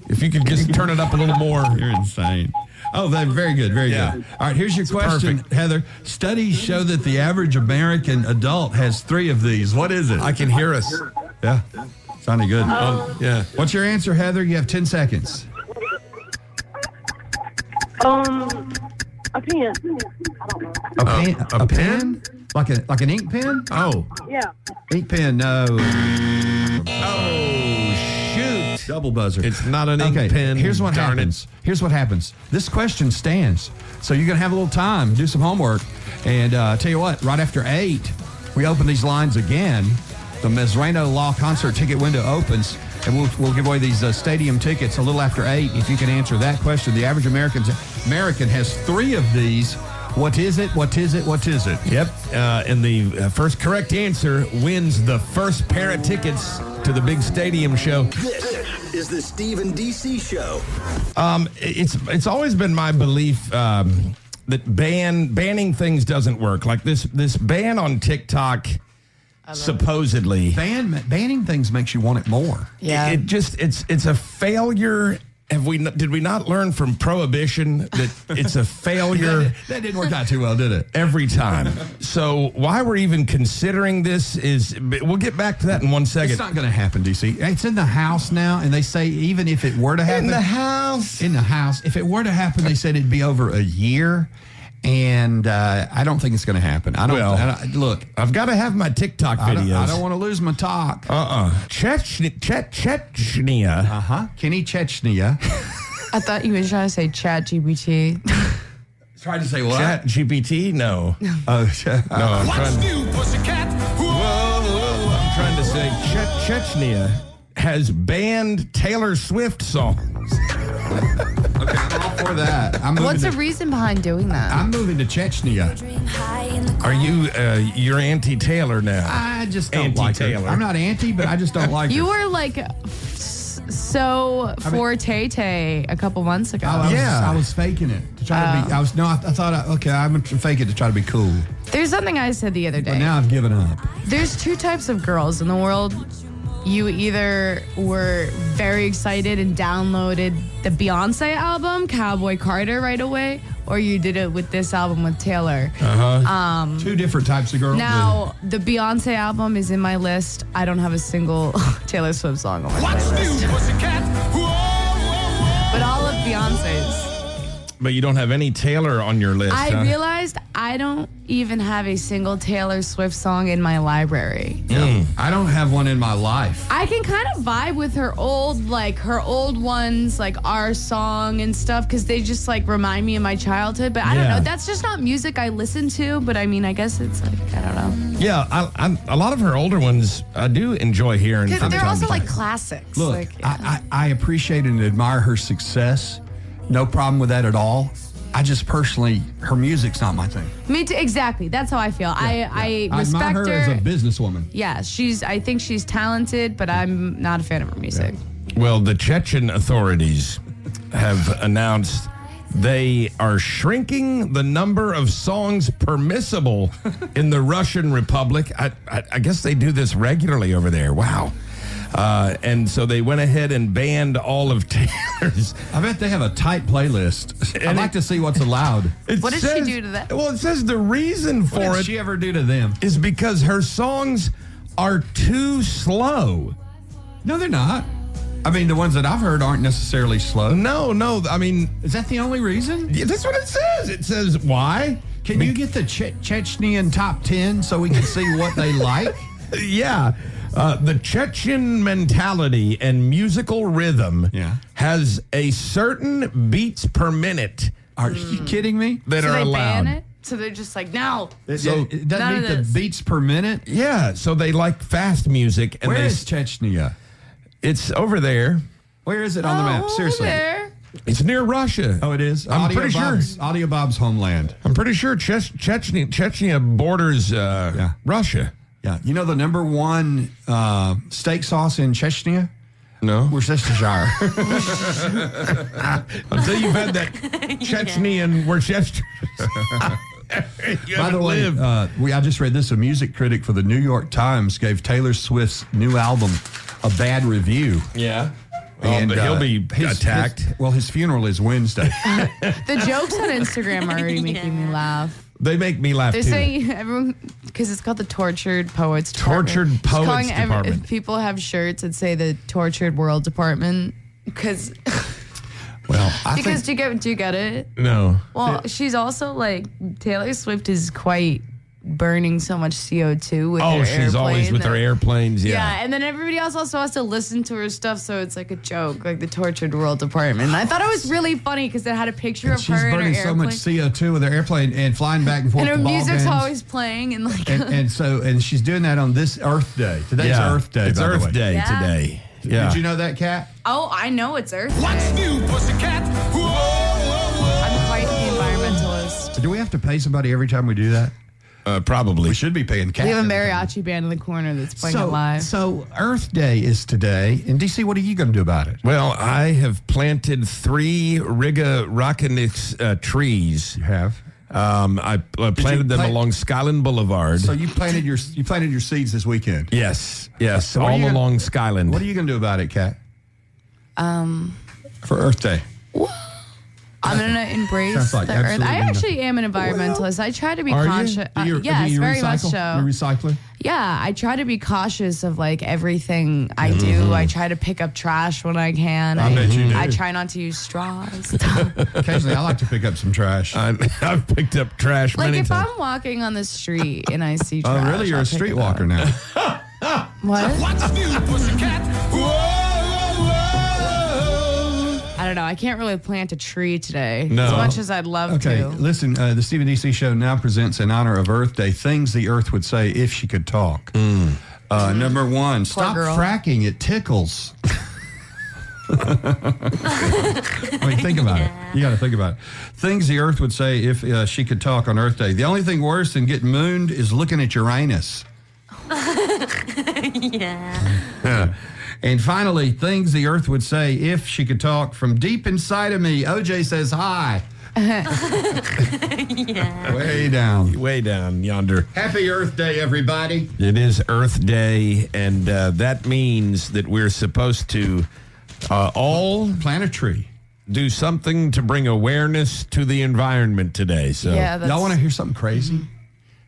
If you could just turn it up a little more. You're insane. Oh, very good, very good. All right, here's your question, perfect. Heather. Studies show that the average American adult has 3 of these. What is it? I can hear us. Yeah, sounding good. Yeah. What's your answer, Heather? You have 10 seconds. A pen. I don't know. A pen? Like an ink pen? Oh. Yeah. Ink pen, no. Oh, shoot. Double buzzer. It's not an ink pen. Here's what darn happens. Here's what happens. This question stands. So you're going to have a little time, do some homework. And tell you what, right after 8, we open these lines again. The Mesrano Law concert ticket window opens, and we'll give away these stadium tickets a little after 8. If you can answer that question, the average American has 3 of these. What is it? What is it? What is it? Yep. And the first correct answer wins the first pair of tickets to the big stadium show. This is the Steve and DC Show. It's always been my belief that banning things doesn't work. Like this ban on TikTok, supposedly banning things makes you want it more. Yeah. It's a failure. Did we not learn from Prohibition that it's a failure? That didn't work out too well, did it? Every time. So why we're even considering this is, we'll get back to that in 1 second. It's not going to happen, DC. It's in the House now, and they say even if it were to happen. In the House. If it were to happen, they said it'd be over a year. And I don't think it's going to happen. Look, I've got to have my TikTok videos. I don't want to lose my talk. Chechnya. Kenny Chechnya. I thought you were trying to say Chat GPT. Tried to say what? Chat GPT? No. No, I'm trying to say Chechnya has banned Taylor Swift songs. Okay, I'm all for that. What's the reason behind doing that? I'm moving to Chechnya. Are you, you're anti-Taylor now? I just don't like her. I'm not anti, but I just don't like her. You were like for Tay-Tay a couple months ago. I was faking it to try to be. I thought, I'm going to fake it to try to be cool. There's something I said the other day. But now I've given up. There's two types of girls in the world. You either were very excited and downloaded the Beyonce album, Cowboy Carter, right away, or you did it with this album with Taylor. Two different types of girls. Now, the Beyonce album is in my list. I don't have a single Taylor Swift song on my playlist. But all of Beyonce's. But you don't have any Taylor on your list, I realized I don't even have a single Taylor Swift song in my library. I don't have one in my life. I can kind of vibe with her old ones, like Our Song and stuff, because they just like remind me of my childhood. But I don't know. That's just not music I listen to. But I mean, I guess it's like, I don't know. Yeah, a lot of her older ones I do enjoy hearing. Because they're also like classics. Look, like, I appreciate and admire her success. No problem with that at all. I just personally, her music's not my thing. Me too, exactly. That's how I feel. I respect admire her as a businesswoman. Yeah, I think she's talented, but I'm not a fan of her music. Well, the Chechen authorities have announced they are shrinking the number of songs permissible in the Russian Republic. I guess they do this regularly over there. Wow. And so they went ahead and banned all of Taylor's. I bet they have a tight playlist. I'd like to see what's allowed. What did she do to that? Well, it says the reason for What did she ever do to them? is because her songs are too slow. No, they're not. I mean, the ones that I've heard aren't necessarily slow. No. I mean, is that the only reason? Yeah, that's what it says. It says why? Can you get the Chechnyan top 10 so we can see what they like? Yeah. The Chechen mentality and musical rhythm has a certain beats per minute. Are you kidding me? That so are they allowed. ban it? So they're just like, no. So it doesn't meet the beats per minute? Yeah, so they like fast music. And Where is Chechnya? It's over there. Where is it on the map? Seriously. There. It's near Russia. Oh, it is? I'm pretty sure. Audio Bob's homeland. I'm pretty sure Chechnya borders Russia. Yeah. You know the number one steak sauce in Chechnya? No. Worcestershire. Until you've had that Chechnyan Worcestershire. By the way, I just read this. A music critic for the New York Times gave Taylor Swift's new album a bad review. Yeah. And but he'll be attacked. His funeral is Wednesday. The jokes on Instagram are already making me laugh. They make me laugh, They're too. saying everyone, because it's called the Tortured Poets Tortured Department. Poets Department. People have shirts that say the Tortured World Department. Because do you get it? No. Well, she's also like, Taylor Swift is quite burning so much CO2 with her airplane. Oh, she's always with her airplanes, Yeah, and then everybody else also has to listen to her stuff, so it's like a joke, like the Tortured World Department. And I thought it was really funny because it had a picture of her in her airplane. She's burning so much CO2 with her airplane and flying back and forth. And her to ball music's games. always playing. And she's doing that on this Earth Day. Today's Earth Day, It's by the Earth way. Day today. Yeah. Did you know that, Kat? Oh, I know it's Earth Day. What's new, pussycat? I'm quite the environmentalist. Do we have to pay somebody every time we do that? Probably. We should be paying Kat. We have a mariachi band in the corner that's playing it live. So Earth Day is today. And DC, what are you going to do about it? Well, I have planted 3 Riga Rockinix trees. You have? I planted them along Skyland Boulevard. So you planted your seeds this weekend? Yes, So all along Skyland. What are you going to do about it, Kat? For Earth Day. I'm going to embrace like the Earth. I absolutely actually am an environmentalist. I try to be Are conscious. you? Yes, do you very recycle? much so. You're a recycler? Yeah, I try to be cautious of like everything I do. I try to pick up trash when I can. I bet you do. I try not to use straws. Occasionally, I like to pick up some trash. I've picked up trash Like many if times. I'm walking on the street and I see trash. Oh, really? You're I'll a pick it streetwalker up. now. What? What's new, pussycat? I don't know. I can't really plant a tree today No. as much as I'd love Okay, to. listen, the Stephen DC Show now presents, in honor of Earth Day, things the Earth would say if she could talk. Number 1, stop girl. fracking. It tickles. I mean, think about it. You got to think about it. Things the Earth would say if she could talk on Earth Day. The only thing worse than getting mooned is looking at Uranus. Yeah. And finally, things the Earth would say if she could talk from deep inside of me. OJ says hi. Yeah. Way down yonder. Happy Earth Day, everybody. It is Earth Day, and that means that we're supposed to all plant a tree. Do something to bring awareness to the environment today. So, y'all want to hear something crazy?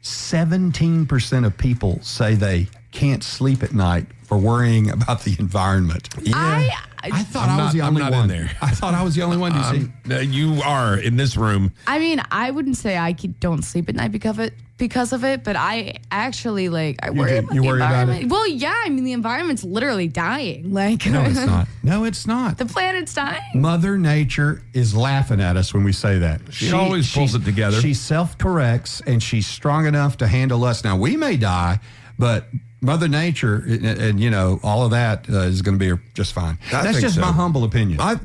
17% of people say they can't sleep at night for worrying about the environment. Yeah. I thought I was the only one. in there. I thought I was the only one. Do you see? You are in this room. I mean, I wouldn't say I don't sleep at night because of it, but I actually I worry about you the worry about environment. it? Well, yeah, I mean the environment's literally dying. No, it's not. No, it's not. The planet's dying. Mother Nature is laughing at us when we say that. She always pulls it together. She self-corrects, and she's strong enough to handle us. Now, we may die, but Mother Nature and all of that is going to be just fine. That's just my humble opinion. I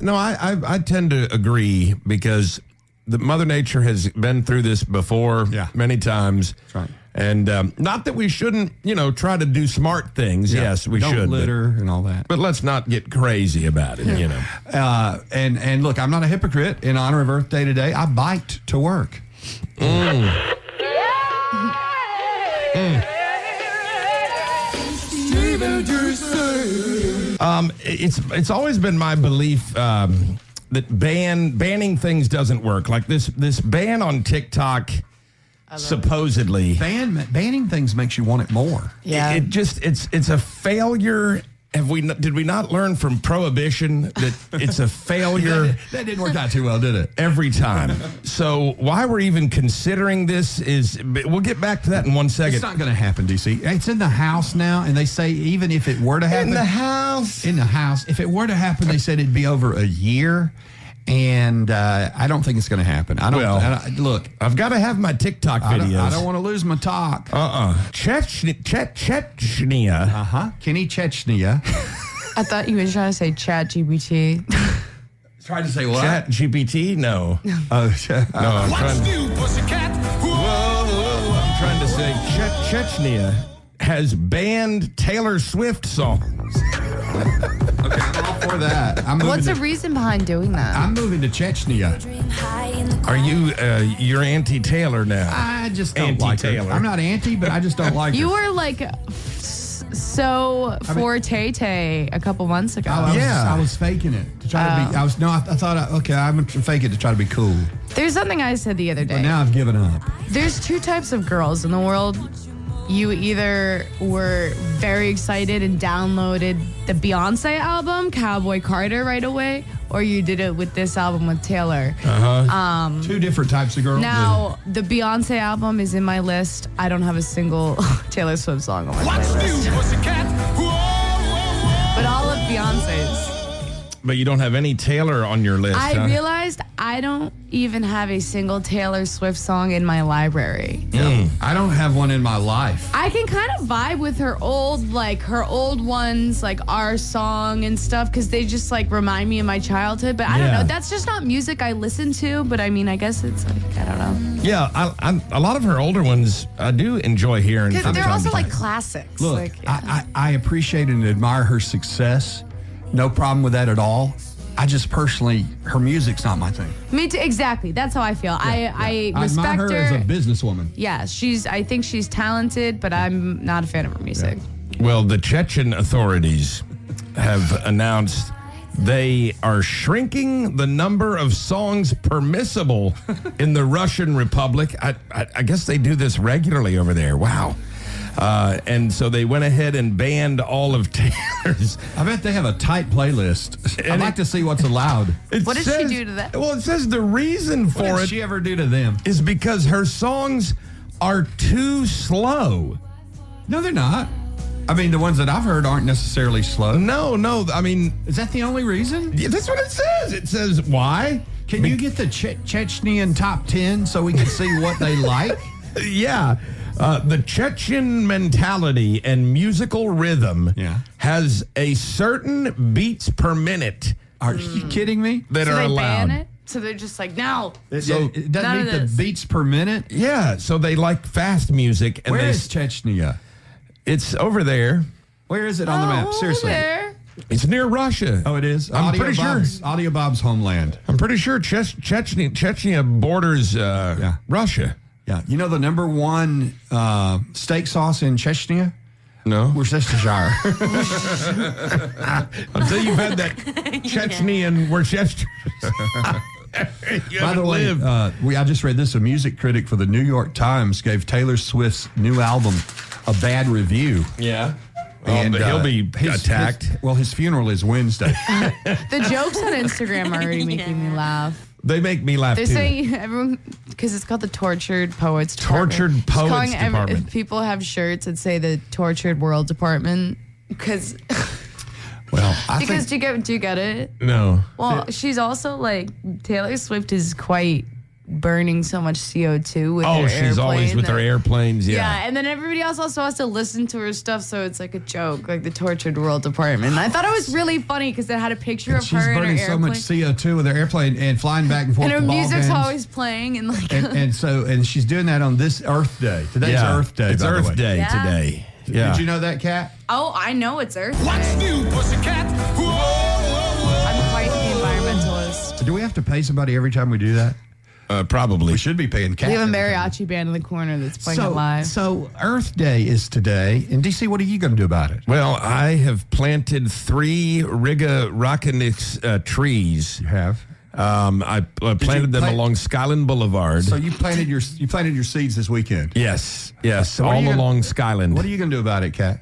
tend to agree because the Mother Nature has been through this before many times. That's right. And not that we shouldn't, try to do smart things. Yeah. Yes, we Don't should. litter and all that. But let's not get crazy about it, And look, I'm not a hypocrite. In honor of Earth Day today, I biked to work. It's always been my belief that banning things doesn't work. Like this ban on TikTok, supposedly banning things makes you want it more. Yeah, it's a failure. Did we not learn from Prohibition that it's a failure? that didn't work out too well, did it? Every time. So why we're even considering this we'll get back to that in 1 second. It's not going to happen, DC. It's in the House now, and they say even if it were to happen. In the House. If it were to happen, they said it'd be over a year. And I don't think it's going to happen. Look, I've got to have my TikTok videos. I don't want to lose my talk. Chechnya. Kenny Chechnya. I thought you were trying to say Chat GPT. Trying to say what? Chat GPT? No. No, I'm trying to say Chechnya has banned Taylor Swift songs. Okay, I'm all for that. What's the reason behind doing that? I'm moving to Chechnya. Are you, you're anti-Taylor now? I just don't like her. I'm not anti, but I just don't like her. You were for Tay-Tay a couple months ago. I was faking it to try to be. I thought, I'm going to fake it to try to be cool. There's something I said the other day. But now I've given up. There's two types of girls in the world. You either were very excited and downloaded the Beyonce album, Cowboy Carter, right away, or you did it with this album with Taylor. Two different types of girls. Now, the Beyonce album is in my list. I don't have a single Taylor Swift song on my playlist. But all of Beyonce's. But you don't have any Taylor on your list, I realized I don't even have a single Taylor Swift song in my library. I don't have one in my life. I can kind of vibe with her old ones, like Our Song and stuff, because they just remind me of my childhood. But I don't know. That's just not music I listen to. But I mean, I guess it's I don't know. Yeah, a lot of her older ones I do enjoy hearing. Because they're also classics. Look, I appreciate and admire her success. No problem with that at all. I just personally, her music's not my thing. Me too. Exactly. That's how I feel. I respect admire her as a businesswoman. Yeah, I think she's talented, but I'm not a fan of her music. Yeah. Well, the Chechen authorities have announced they are shrinking the number of songs permissible in the Russian Republic. I guess they do this regularly over there. Wow. And so they went ahead and banned all of Taylor's. I bet they have a tight playlist. I'd like to see what's allowed. What did she do to that? Well, it says the reason for what did she ever do to them? Is because her songs are too slow. No, they're not. I mean, the ones that I've heard aren't necessarily slow. No. I mean, is that the only reason? Yeah, that's what it says. It says why. Can you get the Chechnyan top 10 so we can see what they like? Yeah. The Chechen mentality and musical rhythm has a certain beats per minute Are you kidding me? That so are they allowed. ban it? So they're just like, no. So it doesn't none meet of the this. beats per minute? Yeah, so they like fast music. And Where they, is Chechnya? It's over there. Where is it on the map? Seriously. There. It's near Russia. Oh, it is? I'm pretty sure. Audio Bob's homeland. I'm pretty sure Chechnya borders Russia. Yeah. You know the number one steak sauce in Chechnya? No. Worcestershire. Until you've had that Chechnya and Worcester. By the way, I just read this. A music critic for the New York Times gave Taylor Swift's new album a bad review. Yeah. And but he'll be attacked. His funeral is Wednesday. The jokes on Instagram are already making me laugh. They make me laugh They're too. saying everyone, because it's called the Tortured Poets Department. Tortured Just calling Poets Department. people have shirts that say the Tortured World Department. Because Well, do you get it? No. Well, she's also like, Taylor Swift is quite burning so much CO2 with her Oh, she's always with her airplanes. Yeah, and then everybody else also has to listen to her stuff, so it's like a joke, like the Tortured World Department. And I thought it was really funny because it had a picture of she's her in her burning so airplane. much CO2 with her airplane and flying back and forth. And her to ball music's games. always playing, and like, and she's doing that on this Earth Day. Today's Earth Day. It's by the Earth way. Day Yeah. today. Yeah. Did you know that, Kat? oh, I know it's Earth. What's new, pussycat? Whoa, whoa, whoa. I'm quite the environmentalist. Do we have to pay somebody every time we do that? Probably. We should be paying Kat. We have a every time. mariachi band in the corner that's playing it live. So Earth Day is today. In DC, what are you going to do about it? Well, I have planted 3 Riga Rockinix trees. You have? I planted them along Skyland Boulevard. So you planted your seeds this weekend? Yes, So what are all you along Skyland. What are you going to do about it, Kat?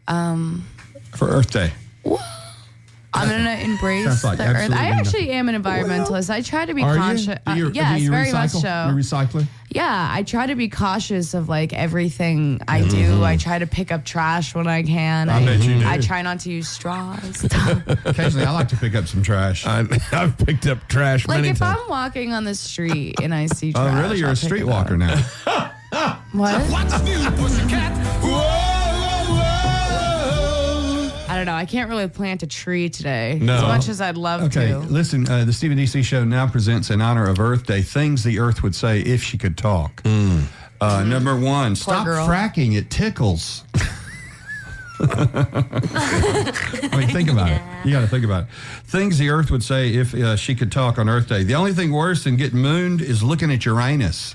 For Earth Day. I'm going to embrace Sounds like the Earth. absolutely I actually am an environmentalist. I try to be Are you? conscious. Do you- Yes, do you very much recycle? so. You're recycling? Yeah, I try to be cautious of like everything I do. I try to pick up trash when I can. I bet you do. I try not to use straws. Occasionally, I like to pick up some trash. I've picked up trash Like many if times. I'm walking on the street and I see Oh, trash. really? You're I'll a pick it streetwalker up. now. What? What's new, pussycat? Whoa, whoa, whoa. I don't know. I can't really plant a tree today No. as much as I'd love Okay, to. listen, the Stephen DC Show now presents, in honor of Earth Day, things the Earth would say if she could talk. Number 1, stop girl. fracking. It tickles. I mean, think about it. You got to think about it. Things the Earth would say if she could talk on Earth Day. The only thing worse than getting mooned is looking at Uranus.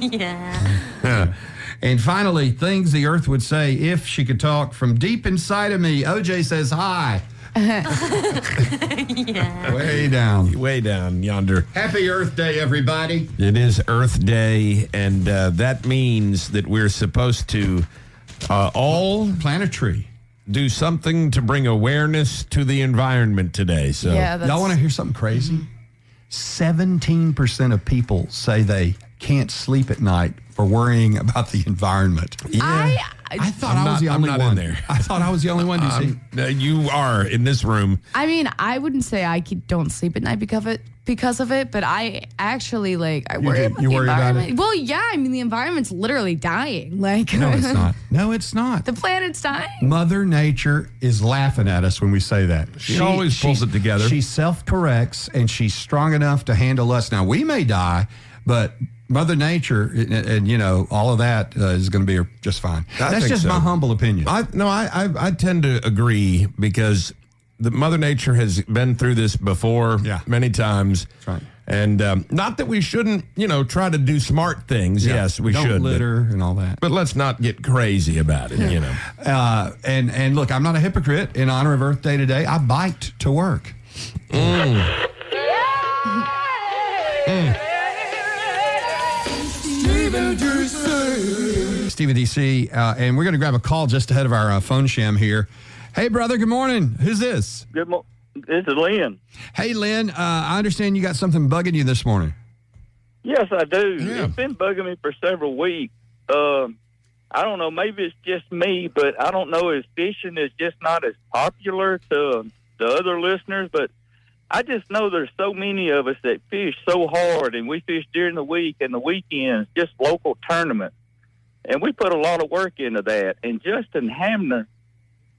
Yeah. And finally, things the Earth would say if she could talk. From deep inside of me, OJ says hi. Yeah. Way down. Way down yonder. Happy Earth Day, everybody. It is Earth Day, and that means that we're supposed to all plant a tree. Do something to bring awareness to the environment today. So, Yeah, that's- Y'all want to hear something crazy? 17% of people say they can't sleep at night for worrying about the environment. yeah. I thought I was the only I'm one. not in there. I thought I was the only one. Do you see? You are in this room. I mean, I wouldn't say I don't sleep at night because of it, but I actually I worry about you the worry about environment. it? Well, yeah, I mean the environment's literally dying. Like No, it's not. No, it's not. The planet's dying. Mother Nature is laughing at us when we say that. She always pulls it together. She self-corrects, and she's strong enough to handle us. Now, we may die, but Mother Nature and all of that is going to be just fine. That's just my humble opinion. I tend to agree because the Mother Nature has been through this before many times. That's right. And not that we shouldn't, try to do smart things. Yeah. Yes, we Don't should. litter and all that. But let's not get crazy about it, And look, I'm not a hypocrite. In honor of Earth Day today, I biked to work. Stephen DC, and we're going to grab a call just ahead of our phone sham here. Hey, brother, good morning. Who's this? Good morning. This is Lynn. Hey, Lynn, I understand you got something bugging you this morning. Yes, I do. Yeah. It's been bugging me for several weeks. I don't know. Maybe it's just me, but I don't know if fishing is just not as popular to the other listeners. But I just know there's so many of us that fish so hard, and we fish during the week and the weekends, just local tournaments. And we put a lot of work into that. And Justin Hamner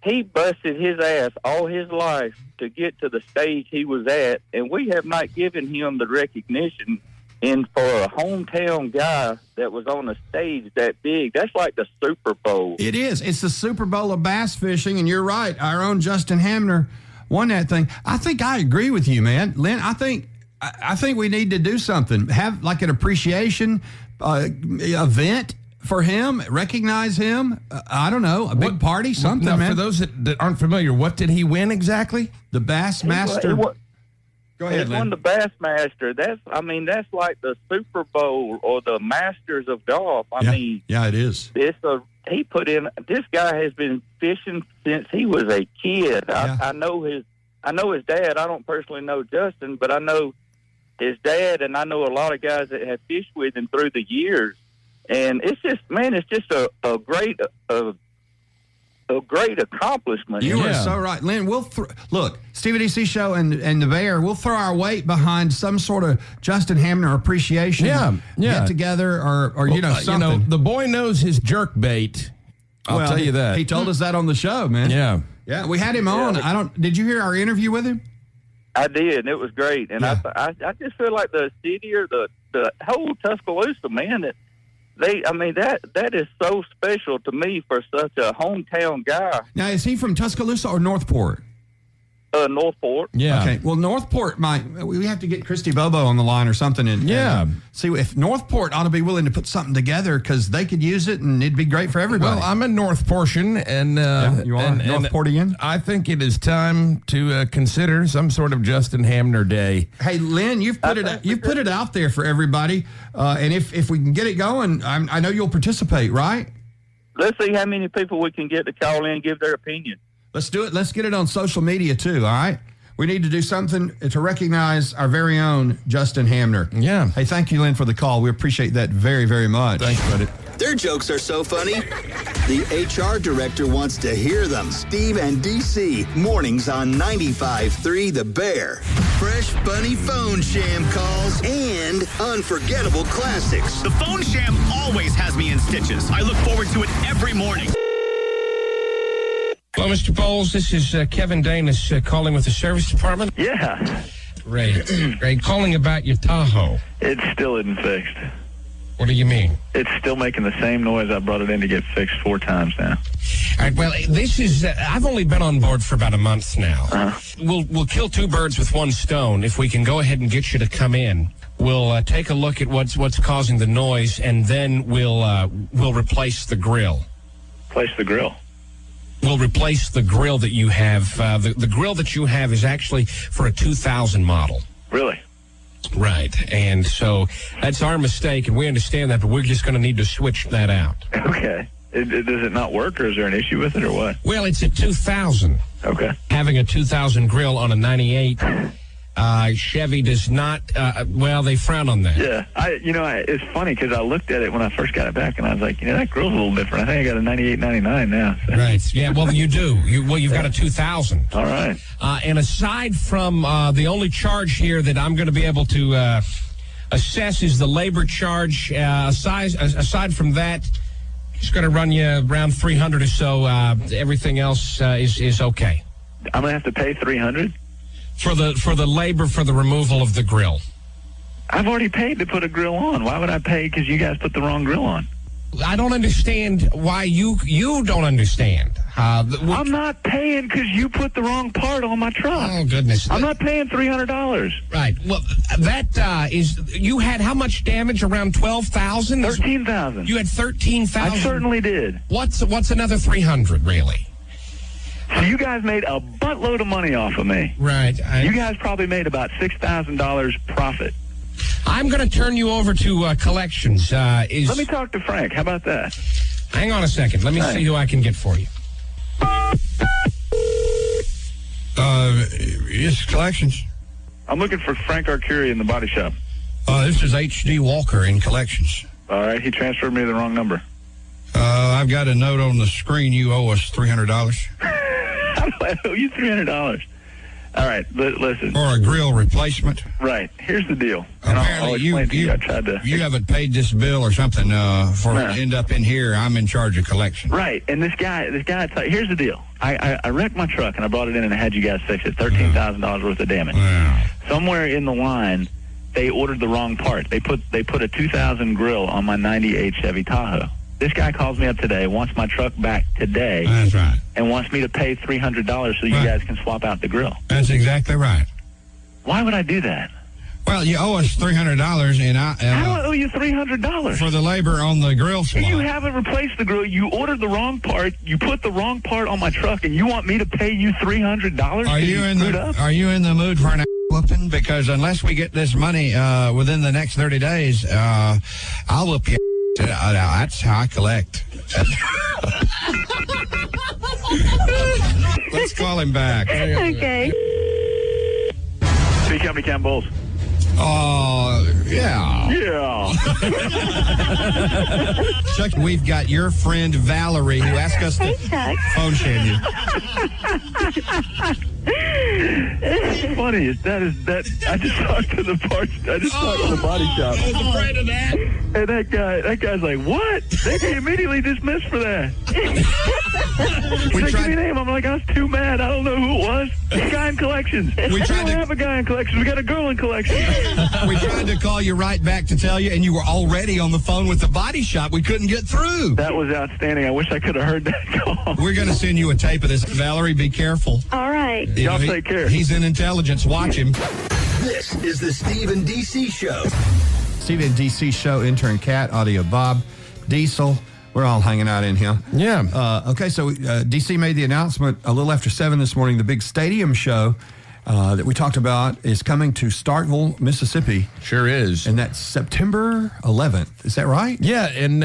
he busted his ass all his life to get to the stage he was at, and we have not given him the recognition. And for a hometown guy that was on a stage that big, that's like the Super Bowl. It is. It's the Super Bowl of bass fishing, and you're right. Our own Justin Hamner won that thing. I think I agree with you, man. Lynn, I think we need to do something. Have like an appreciation event for him, recognize him. I don't know, a big party, something, now, man. For those that aren't familiar, what did he win exactly? The Bassmaster. Go ahead, He won the Bassmaster. That's like the Super Bowl or the Masters of golf. I mean, it is. This guy has been fishing since he was a kid. Yeah. I know his dad. I don't personally know Justin, but I know his dad, and I know a lot of guys that have fished with him through the years. And it's just a great accomplishment. You are so right, Lynn. Look, Stevie DC Show and the Bear. We'll throw our weight behind some sort of Justin Hamner appreciation. Get together, or something. The boy knows his jerk bait. I'll tell you that. He told us that on the show, man. Yeah. We had him on. Did you hear our interview with him? I did, and it was great. And I just feel like the city or the whole Tuscaloosa, man, that is so special to me for such a hometown guy. Now, is he from Tuscaloosa or Northport? Northport. Yeah. Okay. Well, Northport we have to get Christy Bobo on the line or something and see if Northport ought to be willing to put something together because they could use it and it'd be great for everybody. Well, I'm a North Portion and you are Northportian. I think it is time to consider some sort of Justin Hamner Day. Hey, Lynn, you've put it out there for everybody, and if we can get it going, I know you'll participate, right? Let's see how many people we can get to call in and give their opinion. Let's do it. Let's get it on social media, too, all right? We need to do something to recognize our very own Justin Hamner. Yeah. Hey, thank you, Lynn, for the call. We appreciate that very, very much. Thanks, buddy. Their jokes are so funny, the HR director wants to hear them. Steve and DC, mornings on 95.3 The Bear. Fresh, funny phone sham calls and unforgettable classics. The phone sham always has me in stitches. I look forward to it every morning. Hello, Mr. Bowles. This is Kevin Danis calling with the service department. Yeah. Great. Calling about your Tahoe. It still isn't fixed. What do you mean? It's still making the same noise. I brought it in to get fixed 4 times now. All right, well, this is, I've only been on board for about a month now. Uh-huh. We'll kill 2 birds with 1 stone if we can go ahead and get you to come in. We'll take a look at what's causing the noise, and then we'll replace the grill. Replace the grill? We'll replace the grill that you have. The grill that you have is actually for a 2000 model. Really? Right. And so that's our mistake, and we understand that, but we're just going to need to switch that out. Okay. Does it not work, or is there an issue with it, or what? Well, it's a 2000. Okay. Having a 2000 grill on a 98 Chevy does not, they frown on that. Yeah. It's funny because I looked at it when I first got it back, and I was like, that grill's a little different. I think I got a 98, 99 now. So. Right. Yeah, well, you do. You've got a 2000. All right. And aside from the only charge here that I'm going to be able to assess is the labor charge. Aside from that, it's going to run you around 300 or so. Everything else is okay. I'm going to have to pay 300 for the labor for the removal of the grill. I've already paid to put a grill on. Why would I pay because you guys put the wrong grill on? I don't understand why you don't understand. I'm not paying because you put the wrong part on my truck. Oh, goodness. I'm not paying $300. Right. Well, that is, you had how much damage? Around 12,000? 13,000. You had 13,000? I certainly did. What's another 300, really? So you guys made a buttload of money off of me. Right. You guys probably made about $6,000 profit. I'm going to turn you over to collections. Let me talk to Frank. How about that? Hang on a second. Let me see who I can get for you. Yes, collections. I'm looking for Frank Arcuri in the body shop. This is H.D. Walker in collections. All right. He transferred me to the wrong number. I've got a note on the screen. You owe us $300. How do I owe you $300? All right, listen. Or a grill replacement. Right. Here's the deal. And Apparently, I'll explain to you. I tried to. You haven't paid this bill or something for it to end up in here. I'm in charge of collection. Right. And this guy. Here's the deal. I wrecked my truck and I brought it in and I had you guys fix it. $13,000 worth of damage. Wow. Somewhere in the line, they ordered the wrong part. They put a 2000 grill on my 98 Chevy Tahoe. This guy calls me up today, wants my truck back today. That's right. And wants me to pay $300 so you guys can swap out the grill. That's exactly right. Why would I do that? Well, you owe us $300, and How do I owe you $300? For the labor on the grill swap. You haven't replaced the grill. You ordered the wrong part. You put the wrong part on my truck, and you want me to pay you $300? Are you in the mood for an whooping? Because unless we get this money within the next 30 days, I'll whoop you. That's how I collect. Let's call him back. Okay. Three Company Cam Bulls. Yeah. Yeah. Chuck, we've got your friend Valerie who asked us to phone share you. What's funny is that I just talked to the body shop. I was afraid of that. And that guy's like, what? They get immediately dismissed for that. Give me a name. I'm like, I was too mad. I don't know who it was. The guy in collections. We don't have a guy in collections. We got a girl in collections. We tried to call you right back to tell you, and you were already on the phone with the body shop. We couldn't get through. That was outstanding. I wish I could have heard that call. We're going to send you a tape of this. Valerie, be careful. All right. Y'all take care. He's in intelligence. Watch him. This is the Steve and DC Show. Steve and DC Show, intern Cat, audio Bob, Diesel. We're all hanging out in here. Yeah. Okay, so DC made the announcement a little after 7 this morning. The big stadium show that we talked about is coming to Starkville, Mississippi. Sure is. And that's September 11th. Is that right? Yeah, and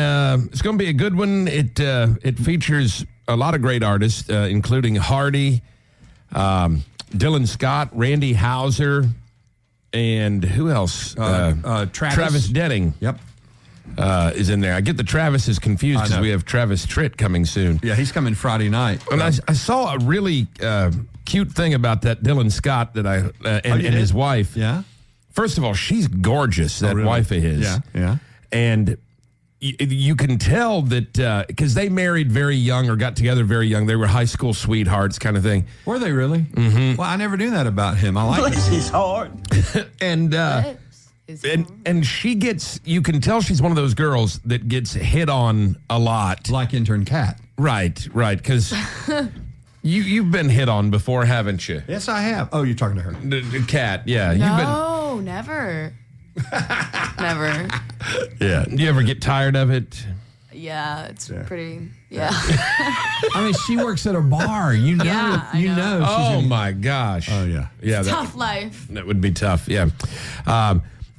it's going to be a good one. It features a lot of great artists, including Hardy, Dylan Scott, Randy Houser, and who else? Travis Denning. Yep. Is in there. I get the Travises confused because we have Travis Tritt coming soon. Yeah, he's coming Friday night. And I saw a really cute thing about that Dylan Scott that and his wife. Yeah. First of all, she's gorgeous, that wife of his. Yeah, yeah. And you can tell that because they married very young or got together very young. They were high school sweethearts kind of thing. Were they really? Mm-hmm. Well, I never knew that about him. I like This is hard. And she gets, you can tell she's one of those girls that gets hit on a lot. Like intern Cat. Right, because you've been hit on before, haven't you? Yes, I have. Oh, you're talking to her. The Cat, yeah. No, never. Never. Yeah. Do you ever get tired of it? Yeah, it's pretty, yeah. I mean, she works at a bar. You know. Yeah, I know. Oh, my gosh. Oh, yeah. Yeah. Tough life. That would be tough, yeah.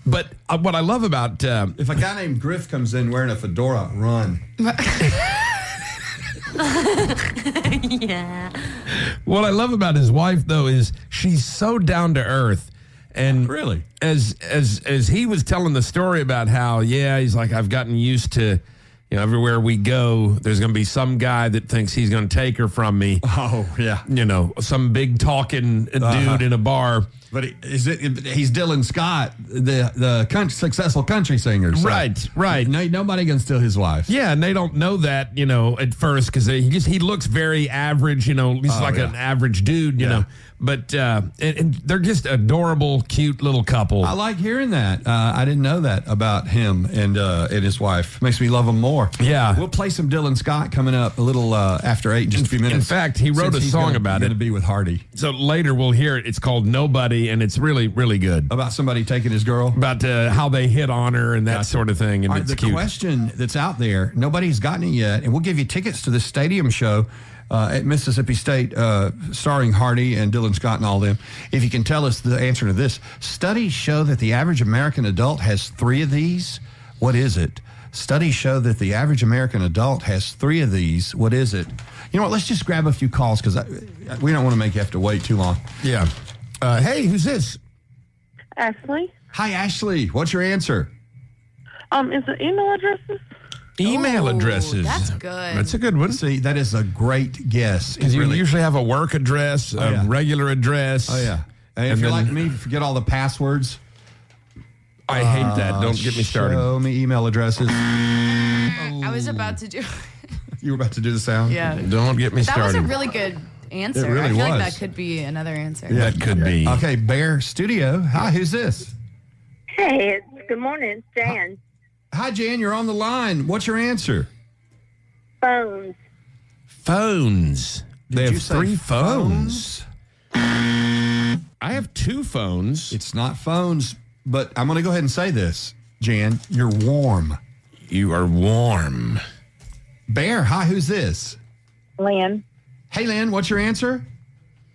But what I love about... if a guy named Griff comes in wearing a fedora, run. Yeah. What I love about his wife, though, is she's so down to earth. And really, as he was telling the story about how, he's like, I've gotten used to, everywhere we go, there's going to be some guy that thinks he's going to take her from me. Oh, yeah. Some big talking dude in a bar. But he's Dylan Scott, the successful country singer. So Right. Nobody can steal his wife. Yeah, and they don't know that, at first because he looks very average, he's like an average dude, you know. But and they're just adorable, cute little couple. I like hearing that. I didn't know that about him and his wife. Makes me love him more. Yeah. We'll play some Dylan Scott coming up a little after 8 in just a few minutes. In fact, he wrote a song about it. Going to be with Hardy. So later we'll hear it. It's called Nobody, and it's really, really good. About somebody taking his girl? About how they hit on her and that sort of thing. And it's cute. The question that's out there, nobody's gotten it yet, and we'll give you tickets to this stadium show at Mississippi State, starring Hardy and Dylan Scott and all them. If you can tell us the answer to this. Studies show that the average American adult has 3 of these. What is it? Studies show that the average American adult has 3 of these. What is it? You know what? Let's just grab a few calls because we don't want to make you have to wait too long. Yeah. Hey, who's this? Ashley. Hi, Ashley. What's your answer? Is the email addresses? Email addresses. That's good. That's a good one. See, that is a great guess. Because you usually have a work address, a regular address. Oh, yeah. And if you're like me, forget all the passwords. I hate that. Don't get me started. Show me email addresses. I was about to do. You were about to do the sound? Yeah. Don't get me That started. was a really good answer. It really I feel like was. that could be another answer. Yeah. That could be. Okay, Bear Studio. Hi, who's this? Hey, good morning. It's Jan. Hi, Jan. You're on the line. What's your answer? Phones. Phones. They Did you have say 3 phones. I have 2 phones. It's not phones, but I'm going to go ahead and say this, Jan. You're warm. You are warm. Bear, hi, who's this? Lynn. Hey, Lynn, what's your answer?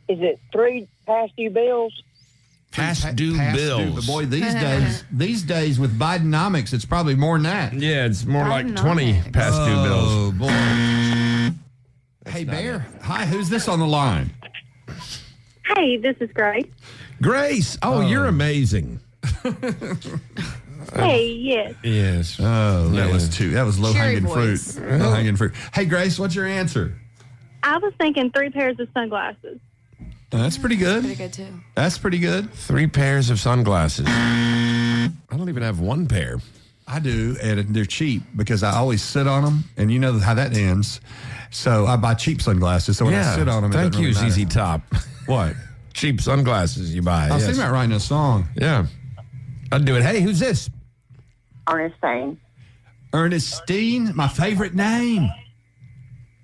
Is it 3 past due bills? Past due bills. But boy, these days with Bidenomics, it's probably more than that. Yeah, it's more like 20 past due bills. Oh, boy. Hey, Bear. Hi, who's this on the line? Hey, this is Grace. Grace. Oh, you're amazing. Hey, yes. Yes. Oh, that was low-hanging fruit. voice. Low-hanging fruit. Hey, Grace, what's your answer? I was thinking 3 pairs of sunglasses. That's pretty good. Pretty good, too. That's pretty good. 3 pairs of sunglasses. I don't even have 1 pair. I do, and they're cheap because I always sit on them, and you know how that ends. So I buy cheap sunglasses. So when I sit on them, thank you, really ZZ Top. What? Cheap sunglasses you buy. I was thinking about writing a song. Yeah. I'd do it. Hey, who's this? Ernestine. Ernestine, my favorite name.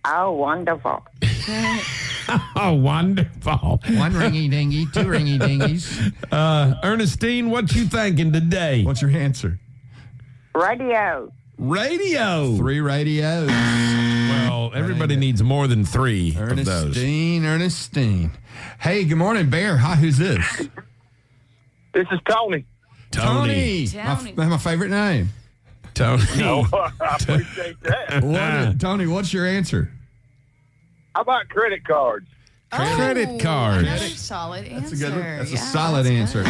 Oh, wonderful. Oh, wonderful. 1 ringy dingy, 2 ringy dingies. Ernestine, what you thinking today? What's your answer? Radio. Radio. 3 radios. Well, everybody needs more than 3 of those. Ernestine. Hey, good morning, Bear. Hi, who's this? This is Tony. Tony. My favorite name. Tony. No, I appreciate that. Tony, what's your answer? How about credit cards? Credit cards. Another solid answer. That's a good one. That's a Yeah, solid that's answer.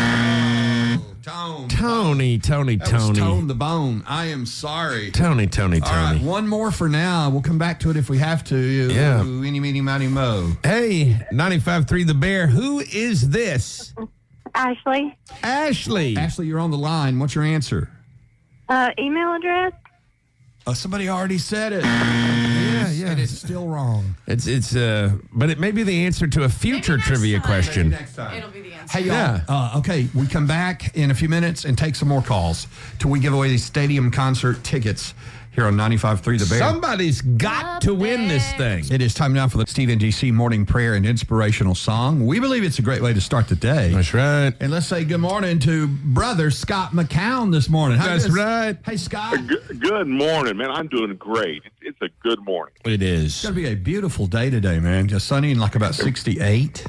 Tony. That was Tone the Bone. I am sorry. Tony. All right, one more for now. We'll come back to it if we have to. Yeah. Eeny, meeny, miny, mo. Hey, 95.3 The Bear. Who is this? Ashley. Ashley. Ashley, you're on the line. What's your answer? Email address? Somebody already said it. Yeah. And it's still wrong. It's but it may be the answer to a future trivia question. Maybe next time. It'll be the answer. Hey, y'all. Okay, we come back in a few minutes and take some more calls till we give away these stadium concert tickets here on 95.3 The Bear. Somebody's got to win this thing. It is time now for the Steve and DC morning prayer and inspirational song. We believe it's a great way to start the day. That's right. And let's say good morning to brother Scott McCown this morning. That's right. Hey, Scott. Good morning, man. I'm doing great. It's a good morning. It is. It's going to be a beautiful day today, man. Just sunny and like about 68.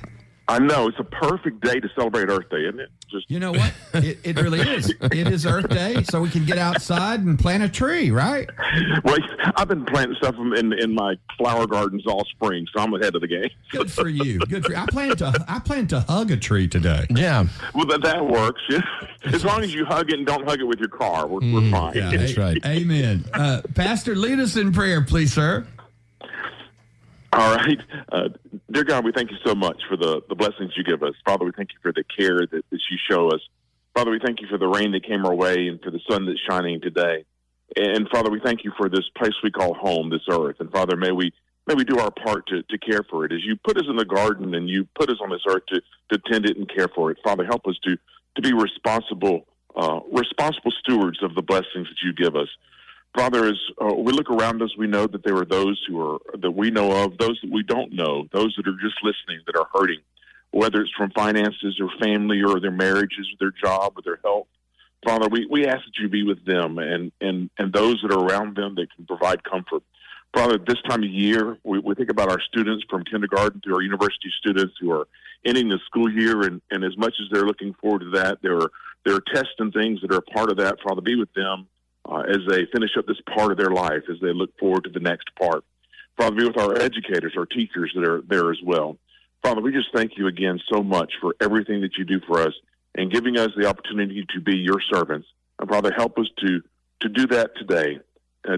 I know. It's a perfect day to celebrate Earth Day, isn't it? You know what? It really is. It is Earth Day, so we can get outside and plant a tree, right? Well, I've been planting stuff in my flower gardens all spring, so I'm ahead of the game. Good for you. Good for you. I plan to hug a tree today. Yeah. Well, that works. As long as you hug it and don't hug it with your car, we're fine. Yeah, that's right. Amen. Pastor, lead us in prayer, please, sir. All right. Dear God, we thank you so much for the blessings you give us. Father, we thank you for the care that you show us. Father, we thank you for the rain that came our way and for the sun that's shining today. And Father, we thank you for this place we call home, this earth. And Father, may we do our part to care for it. As you put us in the garden and you put us on this earth to tend it and care for it. Father, help us to be responsible stewards of the blessings that you give us. Father, as we look around us, we know that there are those that we know of, those that we don't know, those that are just listening, that are hurting, whether it's from finances or family or their marriages or their job or their health. Father, we ask that you be with them and those that are around them that can provide comfort. Father, this time of year, we think about our students from kindergarten to our university students who are ending the school year, and as much as they're looking forward to that, there are tests and things that are a part of that. Father, be with them as they finish up this part of their life, as they look forward to the next part. Father, be with our educators, our teachers that are there as well. Father, we just thank you again so much for everything that you do for us and giving us the opportunity to be your servants. And Father, help us to do that today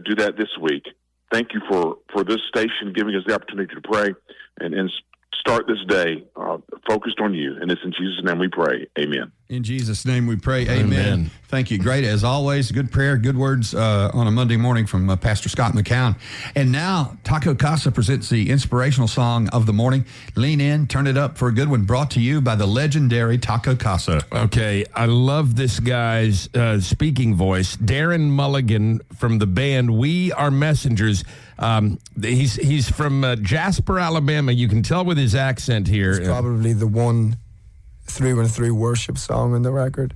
do that this week. Thank you for this station giving us the opportunity to pray and start this day focused on you. And it's in Jesus' name we pray. Amen. In Jesus' name we pray. Amen. Thank you. Great, as always. Good prayer, good words on a Monday morning from Pastor Scott McCown. And now, Taco Casa presents the inspirational song of the morning. Lean in, turn it up for a good one, brought to you by the legendary Taco Casa. Okay, I love this guy's speaking voice. Darren Mulligan from the band We Are Messengers. He's from Jasper, Alabama. You can tell with his accent here. It's probably the one through and through worship song on the record.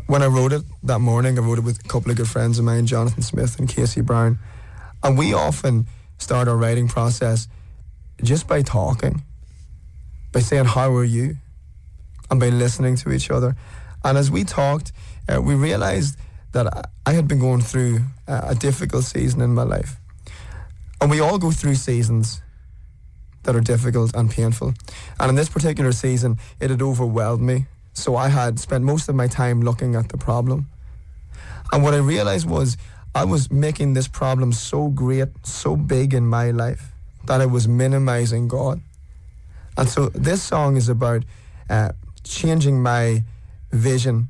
When I wrote it that morning, I wrote it with a couple of good friends of mine, Jonathan Smith and Casey Brown. And we often start our writing process just by talking, by saying, how are you? And by listening to each other. And as we talked, we realized that I had been going through a difficult season in my life. And we all go through seasons that are difficult and painful. And in this particular season, it had overwhelmed me. So I had spent most of my time looking at the problem. And what I realized was I was making this problem so great, so big in my life, that I was minimizing God. And so this song is about changing my vision.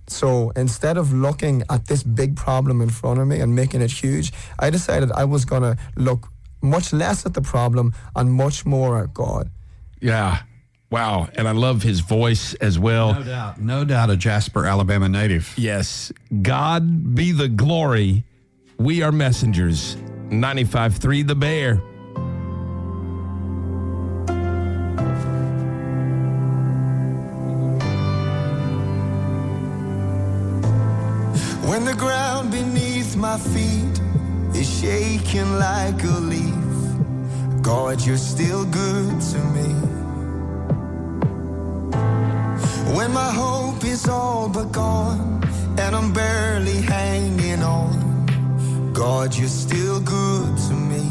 So instead of looking at this big problem in front of me and making it huge, I decided I was going to look much less at the problem and much more at God. Yeah. Wow. And I love his voice as well. No doubt. No doubt a Jasper, Alabama native. Yes. God be the glory. We are messengers. 95.3 The Bear. When the ground beneath my feet is shaking like a leaf, God, you're still good to me. When my hope is all but gone and I'm barely hanging on, God, you're still good to me.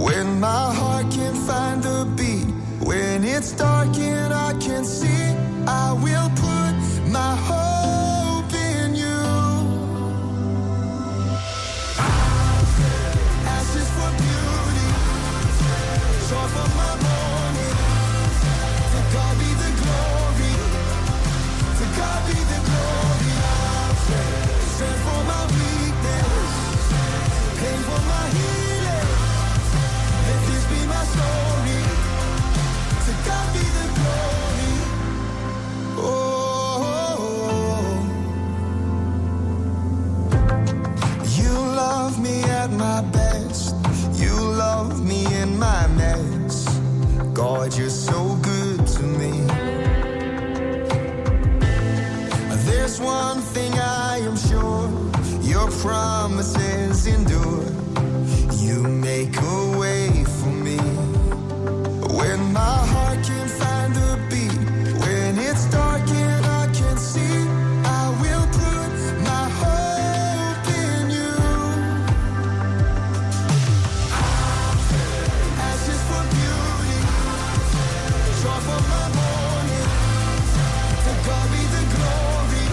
When my heart can't find the beat, when it's dark and I can't see, I will put my hope in you. Ashes for beauty, joy for my morning. To God be the glory. To God be the glory. Strength for my weakness, pain for my healing. Let this be my story. To God be the glory. You love me at my best. You love me in my mess. God, you're so good to me. There's one thing I am sure, your promises endure. You make a way for me. When my heart can't find the beat, when it's dark and I can't see, I will put my hope in you. Ashes for beauty, joy for my morning. To God be the glory.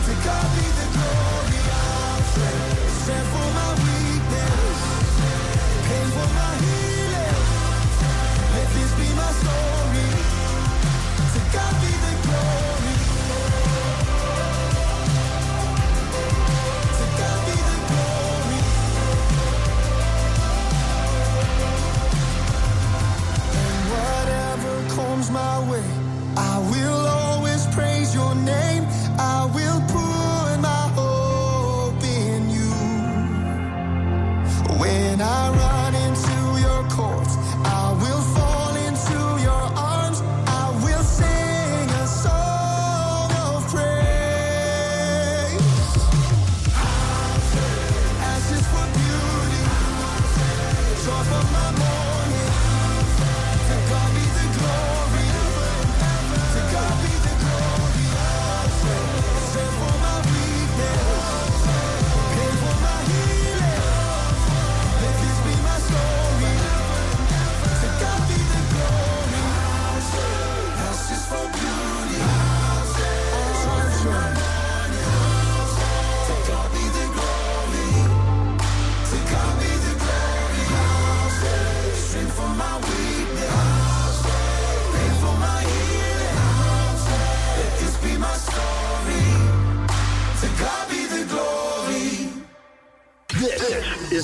To God be the glory. Strength for my weakness,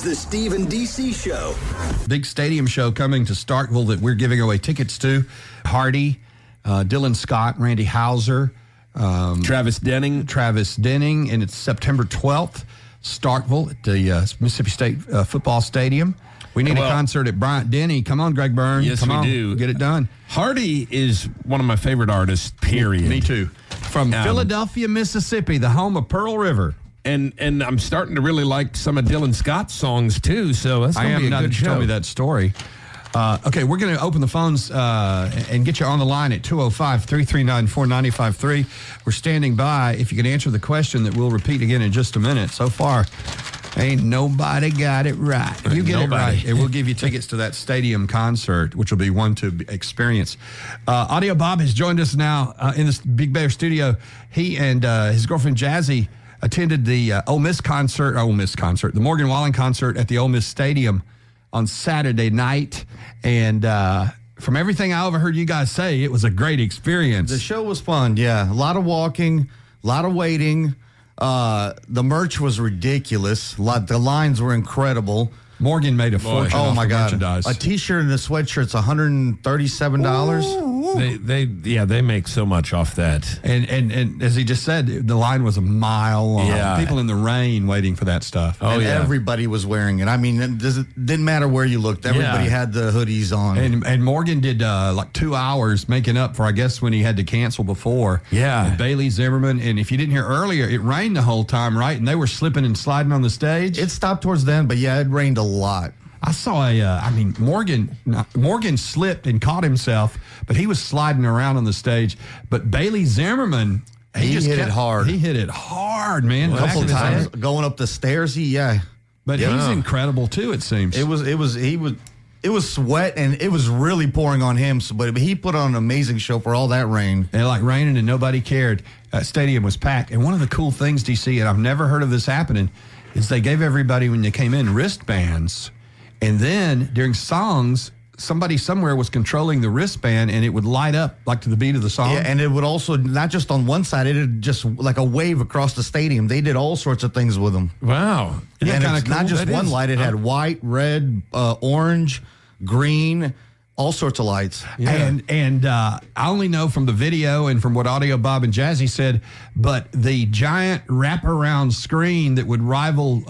is the Steve and DC Show. Big stadium show coming to Starkville that we're giving away tickets to. Hardy, Dylan Scott, Randy Hauser, Travis Denning, and it's September 12th, Starkville at the Mississippi State football stadium. We need a concert at Bryant Denny. Come on, Greg Byrne. Yes, Come on. do. Get it done. Hardy is one of my favorite artists, period. Me too. From Philadelphia, Mississippi, the home of Pearl River. And I'm starting to really like some of Dylan Scott's songs, too, so that's going to be a good show. Tell me that story. Okay, we're going to open the phones and get you on the line at 205-339-4953. We're standing by. If you can answer the question that we'll repeat again in just a minute. So far, ain't nobody got it right. You get it right, and we'll give you tickets to that stadium concert, which will be one to experience. Audio Bob has joined us now in this Big Bear studio. He and his girlfriend Jazzy attended the the Morgan Wallen concert at the Ole Miss Stadium on Saturday night. And from everything I overheard you guys say, it was a great experience. The show was fun, yeah. A lot of walking, a lot of waiting. The merch was ridiculous. The lines were incredible. Morgan made a fortune. Oh my God! Merchandise. A T-shirt and a sweatshirt's $137. They make so much off that. And as he just said, the line was a mile long. Yeah. People in the rain waiting for that stuff. Everybody was wearing it. I mean, it didn't matter where you looked. Everybody had the hoodies on. And Morgan did like 2 hours making up for, I guess, when he had to cancel before. Yeah. And Bailey Zimmerman. And if you didn't hear earlier, it rained the whole time, right? And they were slipping and sliding on the stage. It stopped towards the end, but yeah, it rained a lot. I saw Morgan slipped and caught himself, but he was sliding around on the stage. But Bailey Zimmerman, he hit it hard. He hit it hard, man. A couple times going up the stairs. But he's incredible too. It seems it was sweat and it was really pouring on him. But he put on an amazing show for all that rain. And like raining and nobody cared. Stadium was packed. And one of the cool things, DC, and I've never heard of this happening, is they gave everybody when they came in wristbands. And then during songs, somebody somewhere was controlling the wristband and it would light up like to the beat of the song. Yeah, and it would also, not just on one side, it would just like a wave across the stadium. They did all sorts of things with them. Wow. And it's not just one light. It had white, red, orange, green, all sorts of lights. Yeah. And I only know from the video and from what Audio Bob and Jazzy said, but the giant wraparound screen that would rival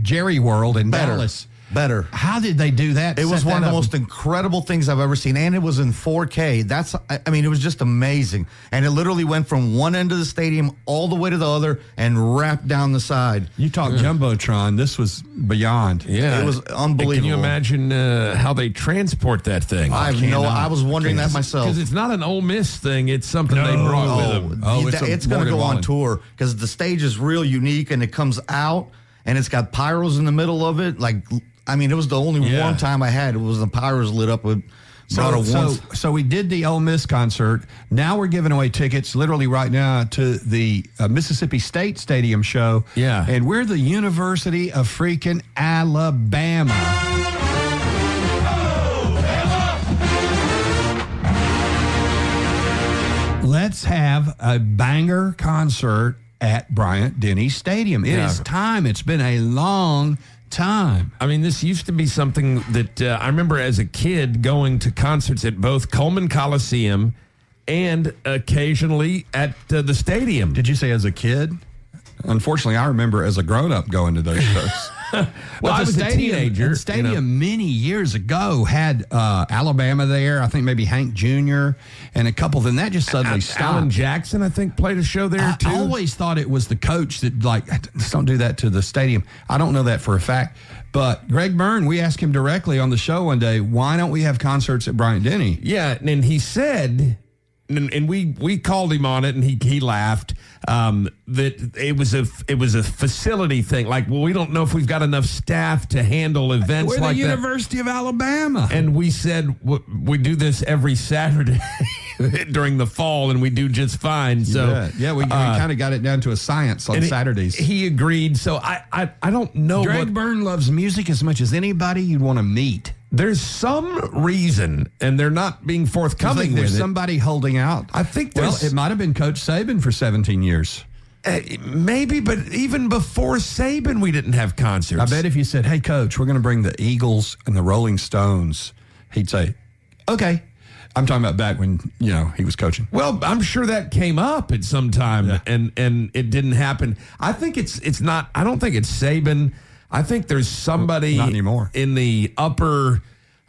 Jerry World in Dallas. Better. How did they do that? It was one of the most incredible things I've ever seen, and it was in 4K. It was just amazing. And it literally went from one end of the stadium all the way to the other and wrapped down the side. You talk Jumbotron. This was beyond. Yeah. It was unbelievable. Can you imagine how they transport that thing? I was wondering that myself. Because it's not an Ole Miss thing. It's something they brought with them. It's going to go on tour because the stage is real unique, and it comes out, and it's got pyros in the middle of it. It was the only warm time I had. It was the pyros lit up with. So we did the Ole Miss concert. Now we're giving away tickets literally right now to the Mississippi State Stadium show. Yeah. And we're the University of freaking Alabama. Let's have a banger concert at Bryant Denny Stadium. It is time. It's been a long time. I mean, this used to be something that I remember as a kid going to concerts at both Coleman Coliseum and occasionally at the stadium. Did you say as a kid? Unfortunately, I remember as a grown-up going to those shows. Well, I was a teenager. The stadium many years ago had Alabama there. I think maybe Hank Jr. and a couple. Then that just suddenly stopped. Alan Jackson, I think, played a show there too. I always thought it was the coach that just don't do that to the stadium. I don't know that for a fact. But Greg Byrne, we asked him directly on the show one day, why don't we have concerts at Bryant Denny? Yeah, and he said, and we called him on it, and he laughed. That it was a facility thing. Like, well, we don't know if we've got enough staff to handle events like that. We're the University of Alabama. And we said, we do this every Saturday during the fall, and we do just fine. So we kind of got it down to a science on Saturdays. He agreed. So I don't know. Greg Byrne loves music as much as anybody you'd want to meet. There's some reason, and they're not being forthcoming with it. There's somebody holding out. I think it might have been Coach Saban for 17 years. Maybe, but even before Saban, we didn't have concerts. I bet if you said, hey, Coach, we're going to bring the Eagles and the Rolling Stones, he'd say, okay. I'm talking about back when, he was coaching. Well, I'm sure that came up at some time, and it didn't happen. I think it's not, I don't think it's Saban. I think there's somebody not anymore. In the upper...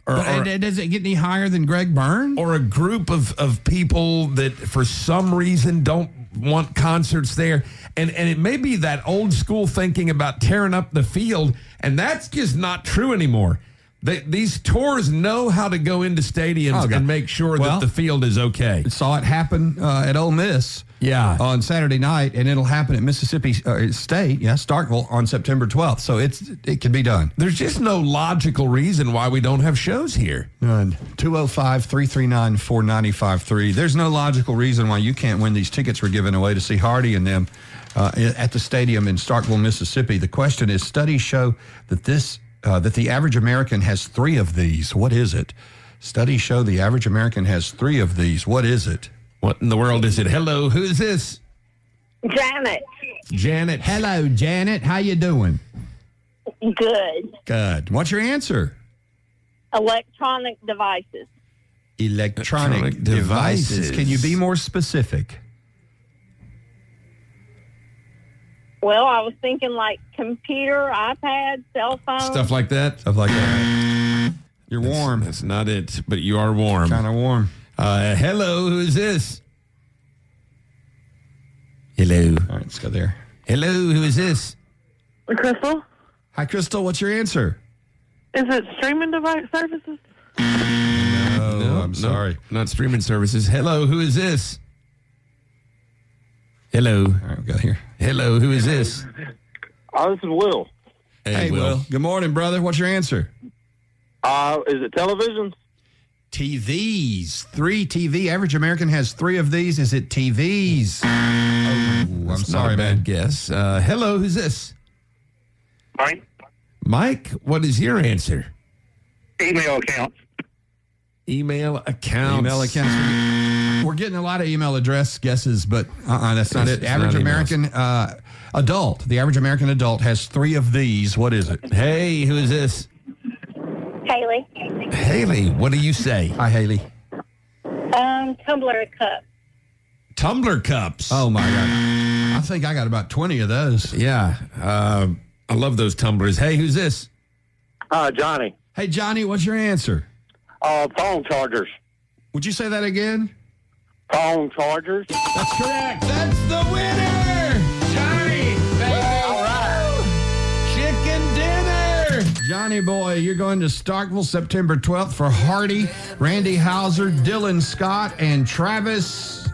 does it get any higher than Greg Byrne? Or a group of people that for some reason don't want concerts there. And it may be that old school thinking about tearing up the field, and that's just not true anymore. These tours know how to go into stadiums and make sure that the field is okay. Saw it happen at Ole Miss on Saturday night, and it'll happen at Mississippi State, Starkville, on September 12th. So it can be done. There's just no logical reason why we don't have shows here. 205-339-4953. There's no logical reason why you can't win these tickets we're giving away to see Hardy and them at the stadium in Starkville, Mississippi. The question is, studies show that that the average American has 3 of these. What is it? Studies show the average American has 3 of these. What is it? What in the world is it? Hello, who's this? Janet. Janet. Hello, Janet. How you doing? Good. Good. What's your answer? Electronic devices. Electronic devices. Can you be more specific? Well, I was thinking like computer, iPad, cell phone. Stuff like that? Stuff like that. You're warm. That's not it, but you are warm. Kind of warm. Hello, who is this? Hello. All right, let's go there. Hello, who is this? Crystal? Hi, Crystal. What's your answer? Is it streaming device services? No, I'm sorry. Not streaming services. Hello, who is this? Hello. All right, we got here. Hello, who is this? Oh, this is Will. Hey, Will. Good morning, brother. What's your answer? Is it televisions? TVs. 3 TV. Average American has 3 of these. Is it TVs? I'm sorry, bad guess. Hello, who's this? Mike. Mike, what is your answer? Email accounts. Email accounts. Email accounts. We're getting a lot of email address guesses, but that's not it. Average American adult. The average American adult has 3 of these. What is it? Hey, who is this? Haley. Haley, what do you say? Hi, Haley. Tumbler cup. Tumbler cups. Oh, my God. I think I got about 20 of those. Yeah. I love those tumblers. Hey, who's this? Johnny. Hey, Johnny, what's your answer? Phone chargers. Would you say that again? Phone chargers. That's correct. That's the winner. Johnny, baby. All right. Chicken dinner. Johnny boy, you're going to Starkville September 12th for Hardy, Randy Houser, Dylan Scott, and Travis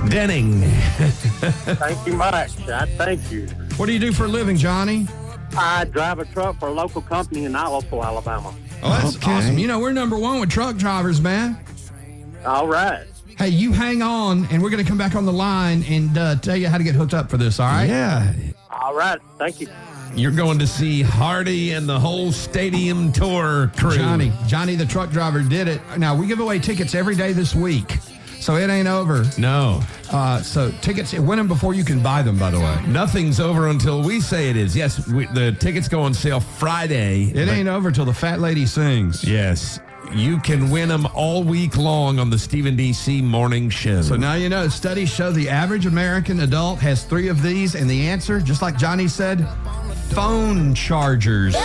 Denning. Thank you much. Thank you. What do you do for a living, Johnny? I drive a truck for a local company in Islesville, Alabama. Oh, that's awesome. We're number 1 with truck drivers, man. All right. Hey, you hang on, and we're going to come back on the line and tell you how to get hooked up for this, all right? Yeah. All right. Thank you. You're going to see Hardy and the whole stadium tour crew. Johnny the truck driver did it. Now, we give away tickets every day this week, so it ain't over. No. So tickets, win them before you can buy them, by the way. Nothing's over until we say it is. Yes, the tickets go on sale Friday. It ain't over till the fat lady sings. Yes. You can win them all week long on the Steve and DC Morning Show. So now you know, studies show the average American adult has 3 of these, and the answer, just like Johnny said, phone chargers.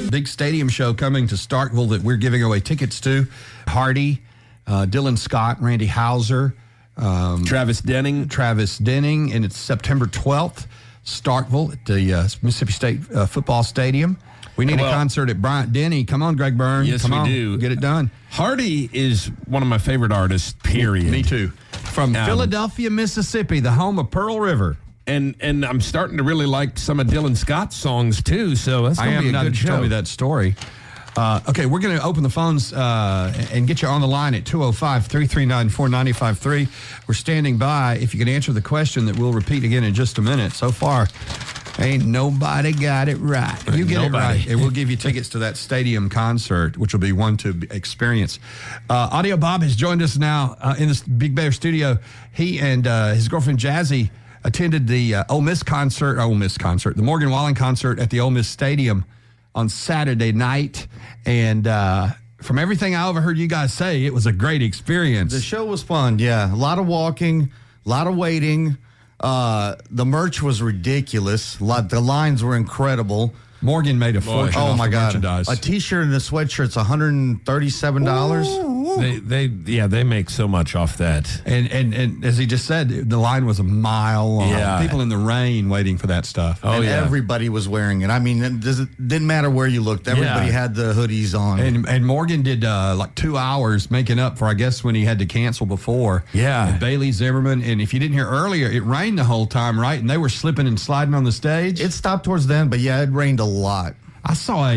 Big stadium show coming to Starkville that we're giving away tickets to. Hardy, Dylan Scott, Randy Houser, Travis Denning, and it's September 12th. Starkville at the Mississippi State football stadium. We need a concert at Bryant Denny. Come on, Greg Byrne. Yes, Come on. do. Get it done. Hardy is one of my favorite artists, period. Me too. From Philadelphia, Mississippi, the home of Pearl River. And I'm starting to really like some of Dylan Scott's songs, too, so that's going to be a good show. Tell me that story. Okay, we're going to open the phones and get you on the line at 205-339-4953. We're standing by if you can answer the question that we'll repeat again in just a minute. So far, Ain't nobody got it right. You get it right, and we'll give you tickets to that stadium concert, which will be one to experience. Audio Bob has joined us now in this Big Bear studio. He and his girlfriend Jazzy attended the the Morgan Wallen concert at the Ole Miss Stadium on Saturday night, and from everything I overheard you guys say, it was a great experience. The show was fun, yeah. A lot of walking, a lot of waiting. The merch was ridiculous. The lines were incredible. Morgan made a fortune off my the God. merchandise. A T-shirt and a sweatshirt's $137. They make so much off that. And as he just said, the line was a mile long. Yeah. People in the rain waiting for that stuff. Everybody was wearing it. I mean, it didn't matter where you looked. Everybody had the hoodies on. And Morgan did like 2 hours making up for, I guess, when he had to cancel before. Yeah. And Bailey Zimmerman. And if you didn't hear earlier, it rained the whole time, right? And they were slipping and sliding on the stage. It stopped towards then, but yeah, it rained a lot. I saw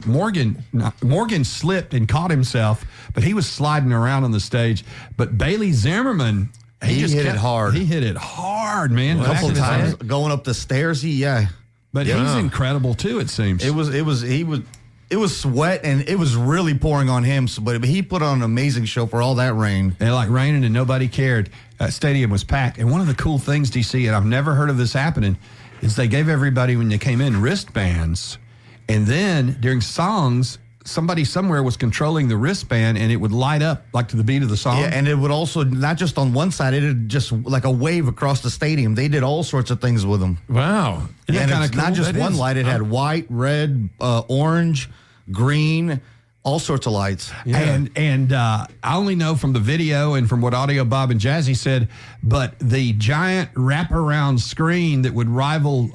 Morgan slipped and caught himself, but he was sliding around on the stage. But Bailey Zimmerman, he hit it hard. He hit it hard, man. A couple of times going up the stairs. But he's incredible too. It seems it was sweat and it was really pouring on him. But he put on an amazing show for all that rain. It like raining and nobody cared. Stadium was packed. And one of the cool things, DC, and I've never heard of this happening, is they gave everybody when they came in wristbands. And then during songs, somebody somewhere was controlling the wristband and it would light up like to the beat of the song. Yeah, and it would also, not just on one side, it would just like a wave across the stadium. They did all sorts of things with them. Wow. And it's not just one light. It had white, red, orange, green, all sorts of lights. Yeah. And I only know from the video and from what Audio Bob and Jazzy said, but the giant wraparound screen that would rival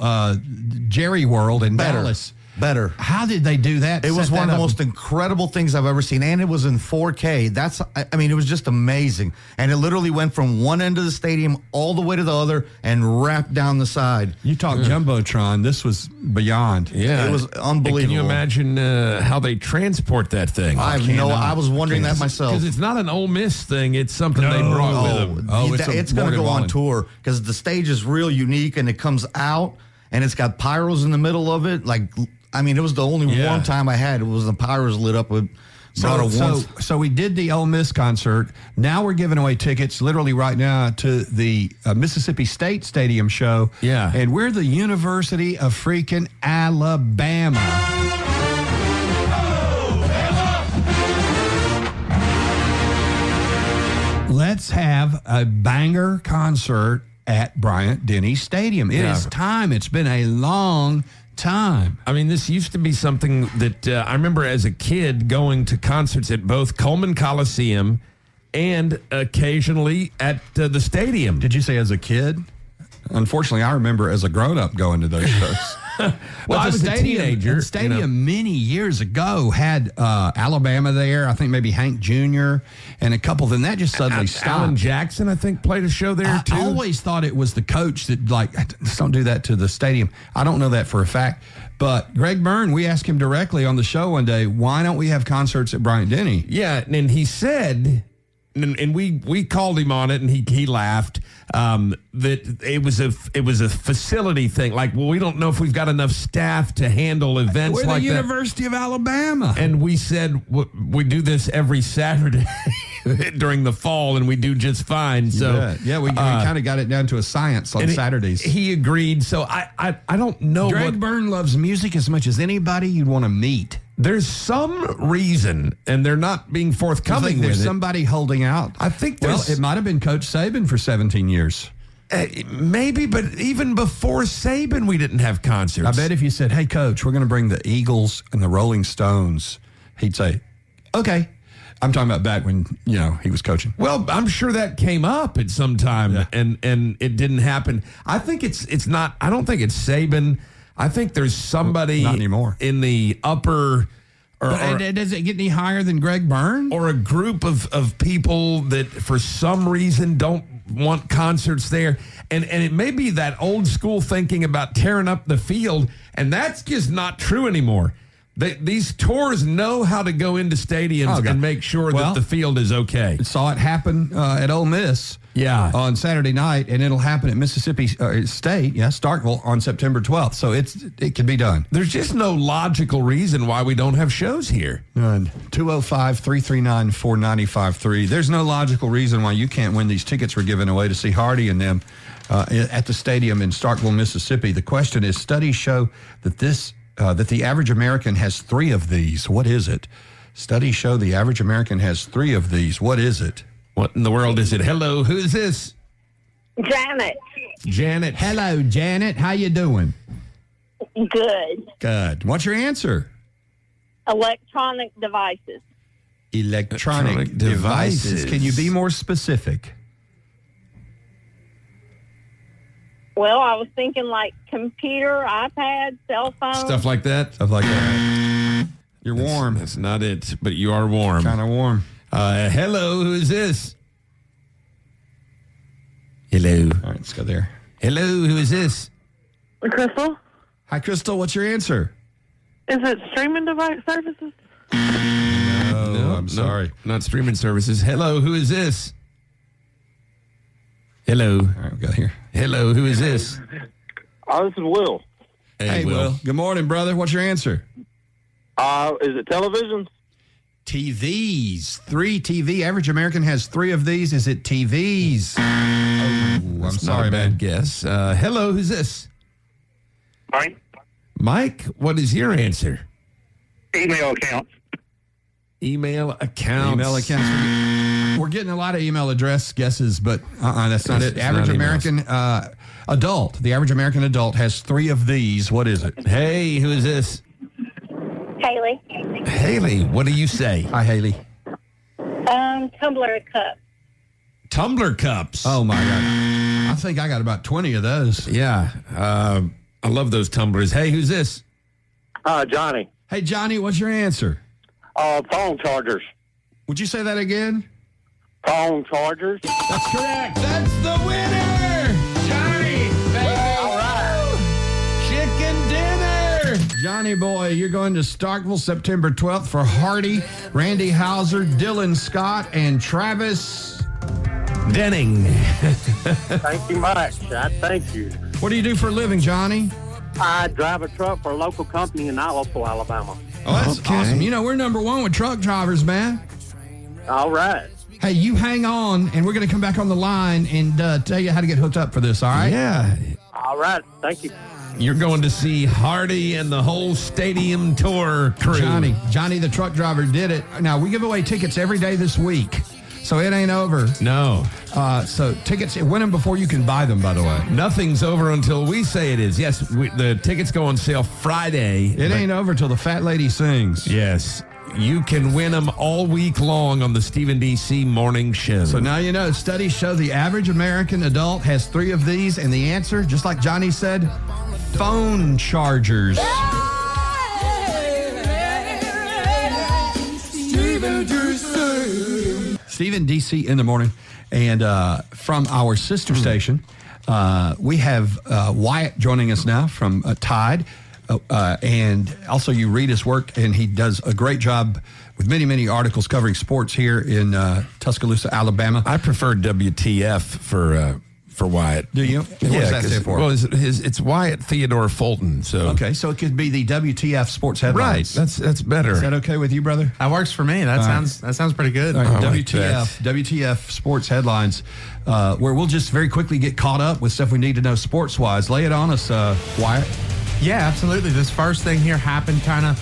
Jerry World in Dallas. Better. How did they do that? It was one of the most incredible things I've ever seen, and it was in 4K. It was just amazing. And it literally went from one end of the stadium all the way to the other and wrapped down the side. You talk Jumbotron. This was beyond. Yeah. It was unbelievable. Can you imagine how they transport that thing? I was wondering that myself. Because it's not an Ole Miss thing. It's something they brought with them. It's going to go on tour because the stage is real unique, and it comes out, and it's got pyros in the middle of it. It was the only warm time I had. It was the pyros lit up with. So we did the Ole Miss concert. Now we're giving away tickets literally right now to the Mississippi State Stadium show. Yeah. And we're the University of freaking Alabama. Let's have a banger concert at Bryant-Denny Stadium. It is time. It's been a long time. I mean, this used to be something that I remember as a kid going to concerts at both Coleman Coliseum and occasionally at the stadium. Did you say as a kid? Unfortunately, I remember as a grown-up going to those shows. Well, I was a teenager. The stadium many years ago had Alabama there. I think maybe Hank Jr. and a couple. Then that just suddenly stopped. Alan Jackson, I think, played a show there too. I always thought it was the coach that just don't do that to the stadium. I don't know that for a fact. But Greg Byrne, we asked him directly on the show one day, why don't we have concerts at Bryant-Denny? Yeah, and he said, and we called him on it, and he laughed. That it was a facility thing. Like, well, we don't know if we've got enough staff to handle events like that. We're the University of Alabama. And we said, we do this every Saturday during the fall, and we do just fine. So we kind of got it down to a science on Saturdays. He agreed. So I don't know. Greg Byrne loves music as much as anybody you'd want to meet. There's some reason, and they're not being forthcoming with it. There's somebody holding out. I think it might have been Coach Saban for 17 years. Maybe, but even before Saban, we didn't have concerts. I bet if you said, hey, Coach, we're going to bring the Eagles and the Rolling Stones, he'd say, okay. I'm talking about back when, he was coaching. Well, I'm sure that came up at some time, and it didn't happen. I think it's not, I don't think it's Saban. I think there's somebody not anymore in the upper. Or does it get any higher than Greg Byrne? Or a group of people that for some reason don't want concerts there. And it may be that old school thinking about tearing up the field, and that's just not true anymore. These tours know how to go into stadiums and make sure that the field is okay. Saw it happen at Ole Miss. Yeah. On Saturday night, and it'll happen at Mississippi State, Starkville, on September 12th. So it can be done. There's just no logical reason why we don't have shows here. None. 205-339-4953. There's no logical reason why you can't win these tickets we're giving away to see Hardy and them at the stadium in Starkville, Mississippi. The question is, studies show that that the average American has 3 of these. What is it? Studies show the average American has 3 of these. What is it? What in the world is it? Hello, who is this? Janet. Janet. Hello, Janet. How you doing? Good. Good. What's your answer? Electronic devices. Electronic devices. Can you be more specific? Well, I was thinking like computer, iPad, cell phone. Stuff like that? Stuff like that. You're warm. That's not it, but you are warm. Kind of warm. Hello, who is this? Hello. All right, let's go there. Hello, who is this? Crystal? Hi, Crystal. What's your answer? Is it streaming device services? No, I'm sorry. Not streaming services. Hello, who is this? Hello. All right, we got here. Hello, who is this? This is Will. Hey, Will. Good morning, brother. What's your answer? Is it televisions? TVs. 3 TV. Average American has 3 of these. Is it TVs? Oh, I'm sorry, man. Bad guess. Hello, who's this? Mike. Mike, what is your answer? Email accounts. Email accounts. Email accounts. We're getting a lot of email address guesses, but that's not it. Average American adult. The average American adult has 3 of these. What is it? Hey, who is this? Haley. Haley, what do you say? Hi, Haley. Tumbler cup. Tumbler cups. Oh, my God. I think I got about 20 of those. Yeah. I love those tumblers. Hey, who's this? Johnny. Hey, Johnny, what's your answer? Phone chargers. Would you say that again? Phone chargers. That's correct. That's the winner. Johnny, baby. All right. Chicken dinner. Johnny boy, you're going to Starkville September 12th for Hardy, Randy Hauser, Dylan Scott, and Travis Denning. Thank you much. Thank you. What do you do for a living, Johnny? I drive a truck for a local company in Iowa, Alabama. Oh, that's awesome. You know, we're number 1 with truck drivers, man. All right. Hey, you hang on, and we're going to come back on the line and tell you how to get hooked up for this, all right? Yeah. All right. Thank you. You're going to see Hardy and the whole stadium tour crew. Johnny, the truck driver, did it. Now, we give away tickets every day this week, so it ain't over. No. So tickets, win them before you can buy them, by the way. Nothing's over until we say it is. Yes, the tickets go on sale Friday. It ain't over till the fat lady sings. Yes. You can win them all week long on the Steve & DC Morning Show. So now you know, studies show the average American adult has 3 of these, and the answer, just like Johnny said, phone chargers. Steve & DC in the morning. And from our sister station, we have Wyatt joining us now from Tide. And also you read his work, and he does a great job with many, many articles covering sports here in Tuscaloosa, Alabama. I prefer WTF for Wyatt. Do you? What does that stand for? Well, it's Wyatt Theodore Fulton. So okay, so it could be the WTF sports headlines. Right, that's better. Is that okay with you, brother? That works for me. That sounds pretty good. Right, WTF sports headlines, where we'll just very quickly get caught up with stuff we need to know sports wise. Lay it on us, Wyatt. Yeah, absolutely. This first thing here happened kind of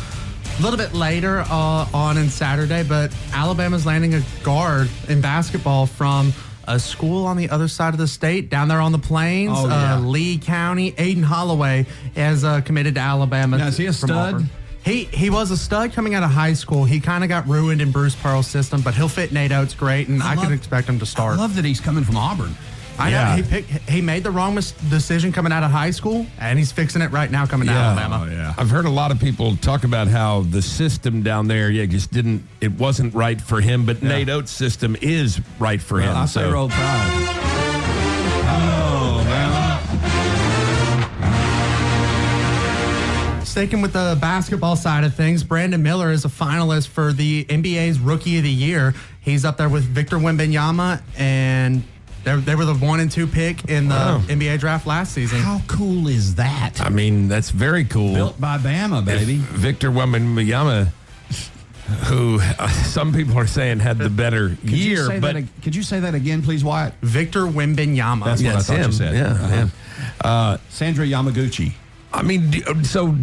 a little bit later on in Saturday, but Alabama's landing a guard in basketball from a school on the other side of the state, down there on the plains, Lee County. Aiden Holloway has committed to Alabama. Now, is he a stud? He was a stud coming out of high school. He kind of got ruined in Bruce Pearl's system, but he'll fit Nate Oates great, and I could expect him to start. I love that he's coming from Auburn. I know. He made the wrong decision coming out of high school, and he's fixing it right now coming to Alabama. Oh, yeah. I've heard a lot of people talk about how the system down there, it wasn't right for him, but Nate Oates' system is right for him. I say roll tide. Oh, man. Sticking with the basketball side of things, Brandon Miller is a finalist for the NBA's Rookie of the Year. He's up there with Victor Wembanyama, and they were the 1 and 2 pick in the NBA draft last season. How cool is that? I mean, that's very cool. Built by Bama, baby. Victor Wembanyama, who some people are saying had the better year. Could you say that again, please, Wyatt? Victor Wembanyama. That's what I thought him. you said. Yeah, Sandra Yamaguchi. I mean, do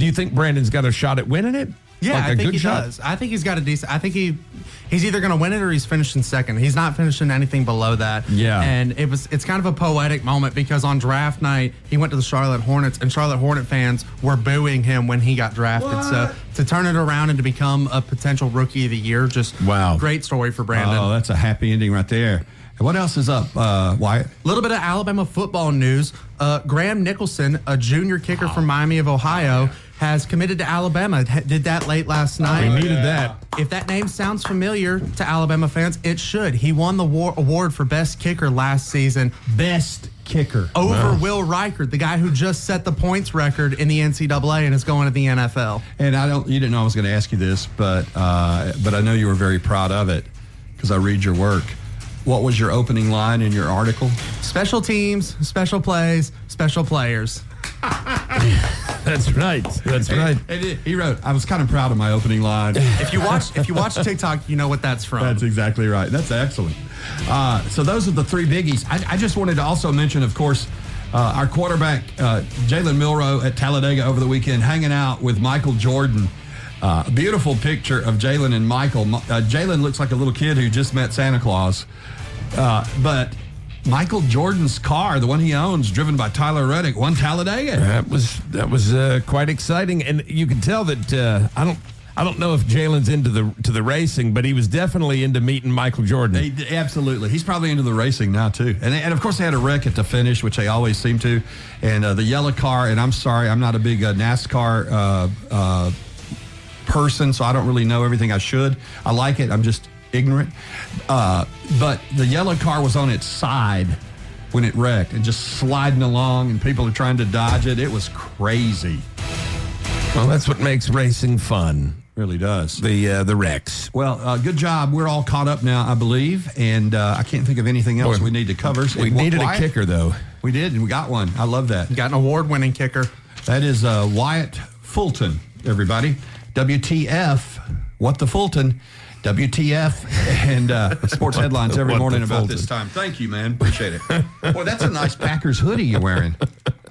you think Brandon's got a shot at winning it? Yeah, Like I think he does. I think he's got a decent. I think he's either going to win it or he's finishing second. He's not finishing anything below that. Yeah. And it's kind of a poetic moment because on draft night he went to the Charlotte Hornets and Charlotte Hornet fans were booing him when he got drafted. What? So to turn it around and to become a potential Rookie of the Year, just great story for Brandon. Oh, that's a happy ending right there. And what else is up, Wyatt? A little bit of Alabama football news. Graham Nicholson, a junior kicker from Miami of Ohio, has committed to Alabama. Did that late last night. We needed that. If that name sounds familiar to Alabama fans, it should. He won the award for best kicker last season. Best kicker. Over Will Reichert, the guy who just set the points record in the NCAA and is going to the NFL. And you didn't know I was going to ask you this, but I know you were very proud of it because I read your work. What was your opening line in your article? Special teams, special plays, special players. That's right. That's right. And he wrote, I was kind of proud of my opening line. If you watch TikTok, you know what that's from. That's exactly right. That's excellent. So those are the three biggies. I just wanted to also mention, of course, our quarterback, Jalen Milroe at Talladega over the weekend, hanging out with Michael Jordan. A beautiful picture of Jalen and Michael. Jalen looks like a little kid who just met Santa Claus. But Michael Jordan's car, the one he owns, driven by Tyler Reddick, won Talladega. That was quite exciting, and you can tell that I don't know if Jalen's into the racing, but he was definitely into meeting Michael Jordan. Absolutely, he's probably into the racing now too. And of course they had a wreck at the finish, which they always seem to. And the yellow car. And I'm sorry, I'm not a big NASCAR person, so I don't really know everything I should. I like it. I'm just ignorant. But the yellow car was on its side when it wrecked and just sliding along, and people are trying to dodge it. It was crazy. Well, that's what makes racing fun. Really does. The wrecks. Well, good job. We're all caught up now, I believe, and I can't think of anything else we need to cover. We needed a kicker, though. We did, and we got one. I love that. Got an award-winning kicker. That is Wyatt Fulton, everybody. WTF, what the Fulton, WTF, and sports headlines every morning about this time. Thank you, man. Appreciate it. Boy, that's a nice Packers hoodie you're wearing.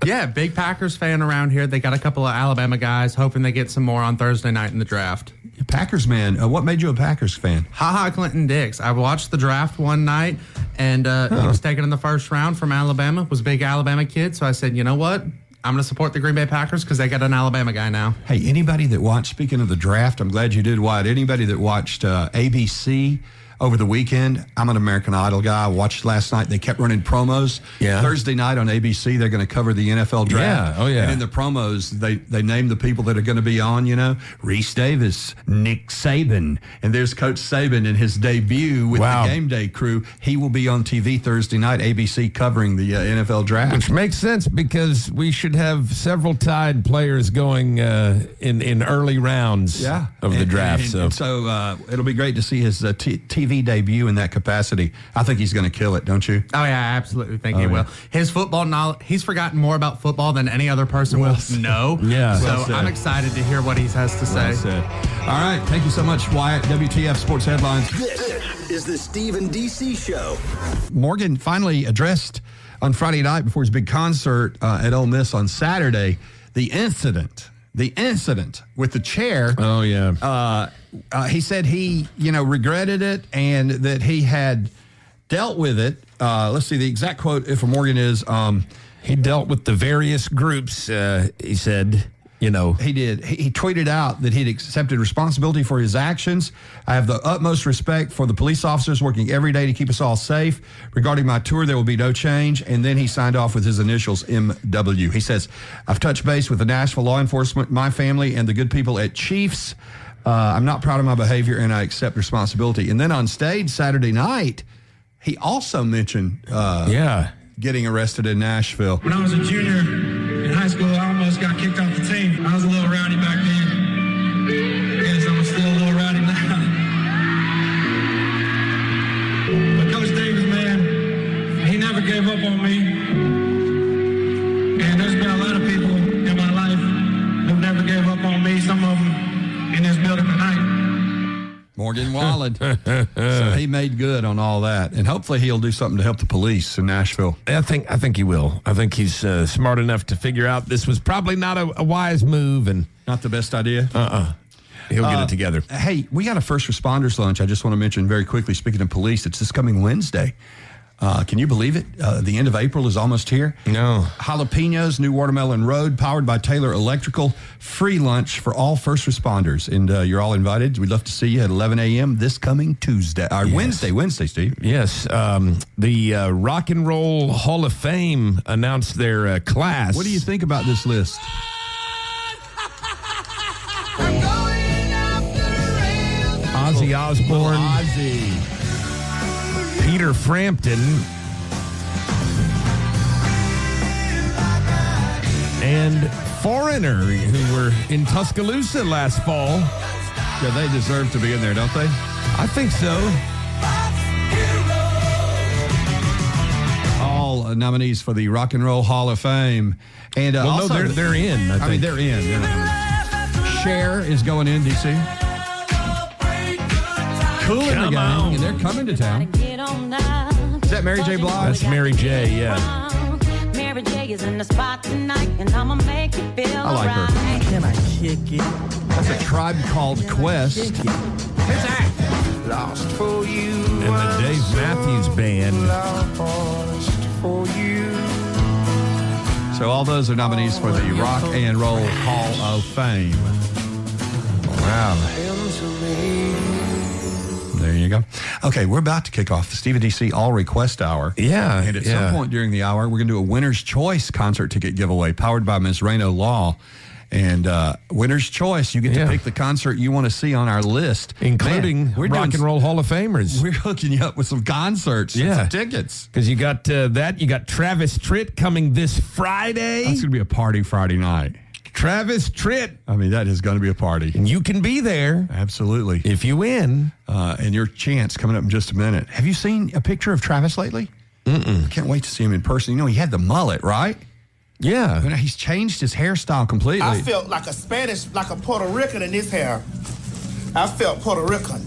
Yeah, big Packers fan around here. They got a couple of Alabama guys, hoping they get some more on Thursday night in the draft. Packers man. What made you a Packers fan? Clinton Dix. I watched the draft one night, and he was taken in the first round from Alabama. Was a big Alabama kid, so I said, you know what? I'm going to support the Green Bay Packers because they got an Alabama guy now. Hey, anybody that watched, speaking of the draft, I'm glad you did, Wyatt. Anybody that watched ABC over the weekend, I'm an American Idol guy. I watched last night. They kept running promos. Yeah. Thursday night on ABC, they're going to cover the NFL draft. Yeah. Oh, yeah. And in the promos, they name the people that are going to be on, Reese Davis, Nick Saban. And there's Coach Saban in his debut with the Game Day crew. He will be on TV Thursday night, ABC, covering the NFL draft. Which makes sense because we should have several Tide players going in early rounds of the draft. So it'll be great to see his TV debut in that capacity. I think he's going to kill it, don't you? Oh, yeah, I absolutely think he will. His football knowledge, he's forgotten more about football than any other person will know. Yeah. So I'm excited to hear what he has to say. All right. Thank you so much, Wyatt. WTF Sports Headlines. This is the Steve and DC Show. Morgan finally addressed on Friday night before his big concert at Ole Miss on Saturday the incident with the chair. Oh, yeah. He said he, regretted it and that he had dealt with it. Let's see, the exact quote from Morgan is, he dealt with the various groups, he said. He did. He tweeted out that he'd accepted responsibility for his actions. I have the utmost respect for the police officers working every day to keep us all safe. Regarding my tour, there will be no change. And then he signed off with his initials, MW. He says, I've touched base with the Nashville law enforcement, my family, and the good people at Chiefs. I'm not proud of my behavior, and I accept responsibility. And then on stage Saturday night, he also mentioned getting arrested in Nashville. When I was a junior in high school, I almost got kicked off the team. I was a little rowdy back never gave up on me. And there's been a lot of people in my life who never gave up on me. Some of them in this building tonight. Morgan Wallen. So he made good on all that. And hopefully he'll do something to help the police in Nashville. I think he will. I think he's smart enough to figure out this was probably not a wise move and not the best idea. He'll get it together. Hey, we got a first responders lunch. I just want to mention very quickly, speaking of police, it's this coming Wednesday. Can you believe it? The end of April is almost here. No. Jalapenos, New Watermelon Road, powered by Taylor Electrical. Free lunch for all first responders. And you're all invited. We'd love to see you at 11 a.m. this coming Tuesday. Wednesday, Steve. Yes. The Rock and Roll Hall of Fame announced their class. What do you think about this list? Ozzy Osbourne. Ozzy. Peter Frampton, and Foreigner, who were in Tuscaloosa last fall. Yeah, they deserve to be in there, don't they? I think so. All nominees for the Rock and Roll Hall of Fame. And also, no, they're in. I think they're in. Cher is going in, DC. Cool in the gang, and they're coming to town. Is that Mary J. Blige? That's Mary J., yeah. Mary J is in the spot tonight, and I'ma make you feel I like her. right. Can I kick it? That's a Tribe Called Quest. Who's that? Lost for you. And the Dave Matthews Band. Lost for you. So all those are nominees for the Rock and Roll Hall of Fame. Wow. There you go. Okay, we're about to kick off the Steve and DC All Request Hour. Yeah. And at some point during the hour, we're going to do a Winner's Choice concert ticket giveaway powered by Ms. Reno Law. And Winner's Choice, you get to pick the concert you want to see on our list. Including Rock and Roll Hall of Famers. We're hooking you up with some concerts and some tickets. Because you got that. You got Travis Tritt coming this Friday. That's going to be a party Friday night. Travis Tritt. I mean, that is going to be a party. And you can be there. Absolutely. If you win. And your chance coming up in just a minute. Have you seen a picture of Travis lately? Mm-mm. I can't wait to see him in person. You know, he had the mullet, right? Yeah. But he's changed his hairstyle completely. I felt like a Spanish, like a Puerto Rican in this hair. I felt Puerto Rican.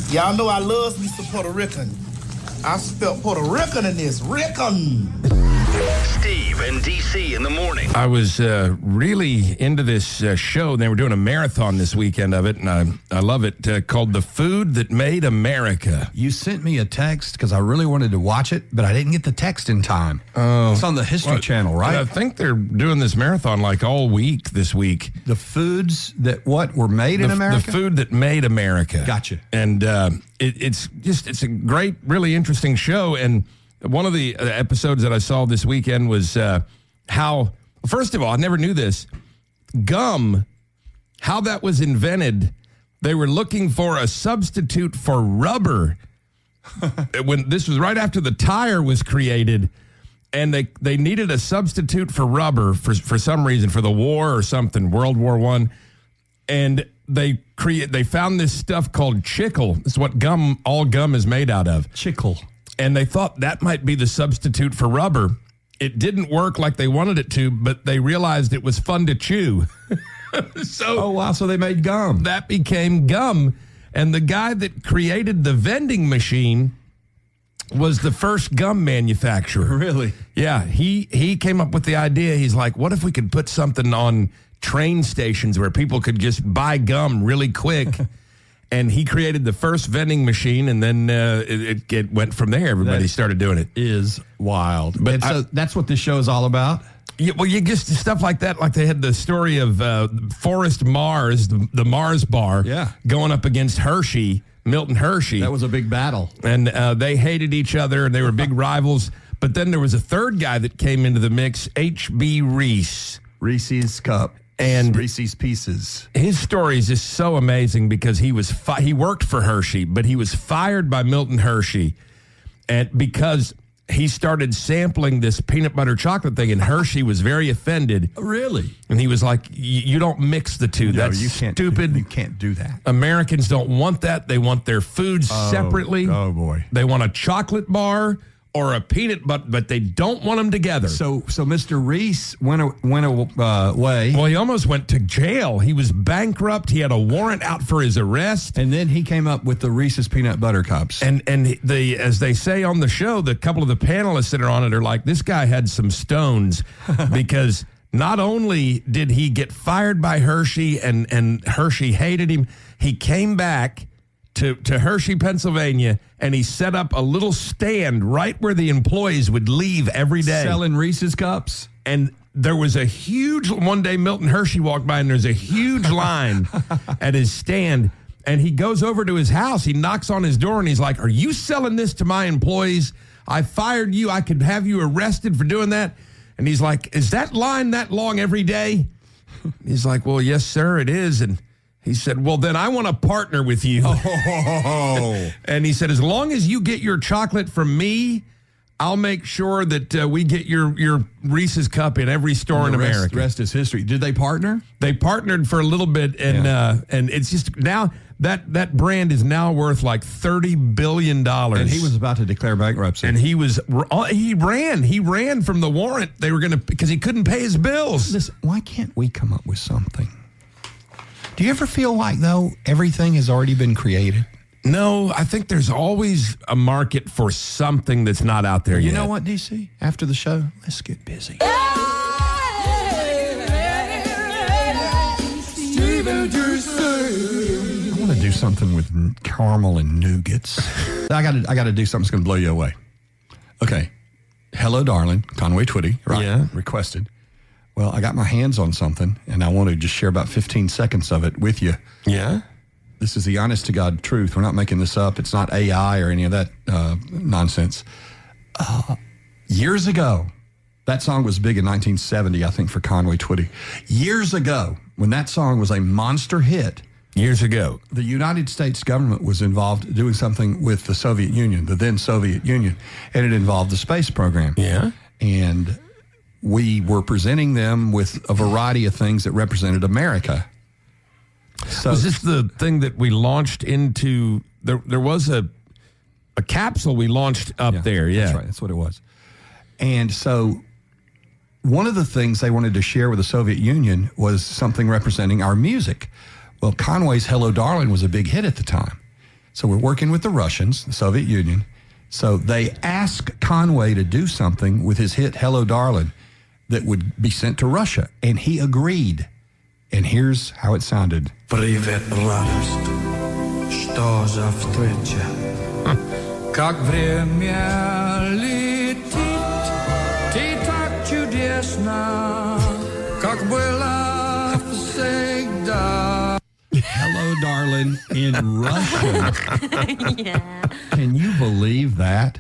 Y'all know I love me some Puerto Rican. I felt Puerto Rican in this. Rican. Steve and DC in the morning. I was really into this show. They were doing a marathon this weekend of it, and I love it, called The Food That Made America. You sent me a text because I really wanted to watch it, but I didn't get the text in time. Oh. It's on the History Channel, right? I think they're doing this marathon like all week this week. The foods that were made in America? The food that made America. Gotcha. And it's a great, really interesting show. And one of the episodes that I saw this weekend was how, first of all, I never knew this, gum, how that was invented. They were looking for a substitute for rubber. When this was right after the tire was created, and they needed a substitute for rubber for some reason, for the war or something, World War I. And they found this stuff called chicle. It's what all gum is made out of. Chicle. And they thought that might be the substitute for rubber. It didn't work like they wanted it to, but they realized it was fun to chew. So they made gum. That became gum. And the guy that created the vending machine was the first gum manufacturer. Really? Yeah. He came up with the idea. He's like, what if we could put something on train stations where people could just buy gum really quick? And he created the first vending machine, and then it went from there. Everybody started doing it. Is wild. But so that's what this show is all about? Yeah, well, you just stuff like that. Like they had the story of Forrest Mars, the Mars bar, going up against Hershey, Milton Hershey. That was a big battle. And they hated each other, and they were big rivals. But then there was a third guy that came into the mix, H.B. Reese. Reese's Cup. And Reese's Pieces. His story is just so amazing because he worked for Hershey, but he was fired by Milton Hershey, and because he started sampling this peanut butter chocolate thing, and Hershey was very offended. Really? And he was like, "You don't mix the two. That's stupid. You can't do that. Americans don't want that. They want their foods separately. Oh boy. They want a chocolate bar." or a peanut butter, but they don't want them together. So Mr. Reese went away. Well, he almost went to jail. He was bankrupt. He had a warrant out for his arrest. And then he came up with the Reese's Peanut Butter Cups. And as they say on the show, the couple of the panelists that are on it are like, this guy had some stones because not only did he get fired by Hershey and Hershey hated him, he came back to Hershey, Pennsylvania, and he set up a little stand right where the employees would leave every day. Selling Reese's Cups. And there was a huge, one day Milton Hershey walked by and there's a huge line at his stand. And he goes over to his house. He knocks on his door and he's like, are you selling this to my employees? I fired you. I could have you arrested for doing that. And he's like, is that line that long every day? He's like, well, yes, sir, it is. And he said, well, then I want to partner with you. Oh. And he said, as long as you get your chocolate from me, I'll make sure that we get your Reese's Cup in every store in America. The rest is history. Did they partner? They partnered for a little bit, and it's just now that brand is now worth like $30 billion. And he was about to declare bankruptcy. And he ran from the warrant. They were going to, because he couldn't pay his bills. Listen, why can't we come up with something? Do you ever feel like, though, everything has already been created? No, I think there's always a market for something that's not out there yet. You know what, DC? After the show, let's get busy. I want to do something with caramel and nougats. I got to do something that's going to blow you away. Okay. Hello, darling. Conway Twitty, right? Yeah. Requested. Well, I got my hands on something, and I want to just share about 15 seconds of it with you. Yeah? This is the honest-to-God truth. We're not making this up. It's not AI or any of that nonsense. Years ago, that song was big in 1970, I think, for Conway Twitty. Years ago, when that song was a monster hit, years ago, the United States government was involved doing something with the Soviet Union, the then Soviet Union, and it involved the space program. Yeah. And we were presenting them with a variety of things that represented America. So, was this the thing that we launched into? There was a capsule we launched up there. Yeah, that's right. That's what it was. And so one of the things they wanted to share with the Soviet Union was something representing our music. Well, Conway's Hello, Darling was a big hit at the time. So we're working with the Russians, the Soviet Union. So they asked Conway to do something with his hit Hello, Darling that would be sent to Russia. And he agreed. And here's how it sounded. Привет, радость, что за встреча? Как время летит, ты так чудесна, как была всегда. Hello, darling, in Russian. Yeah. Can you believe that?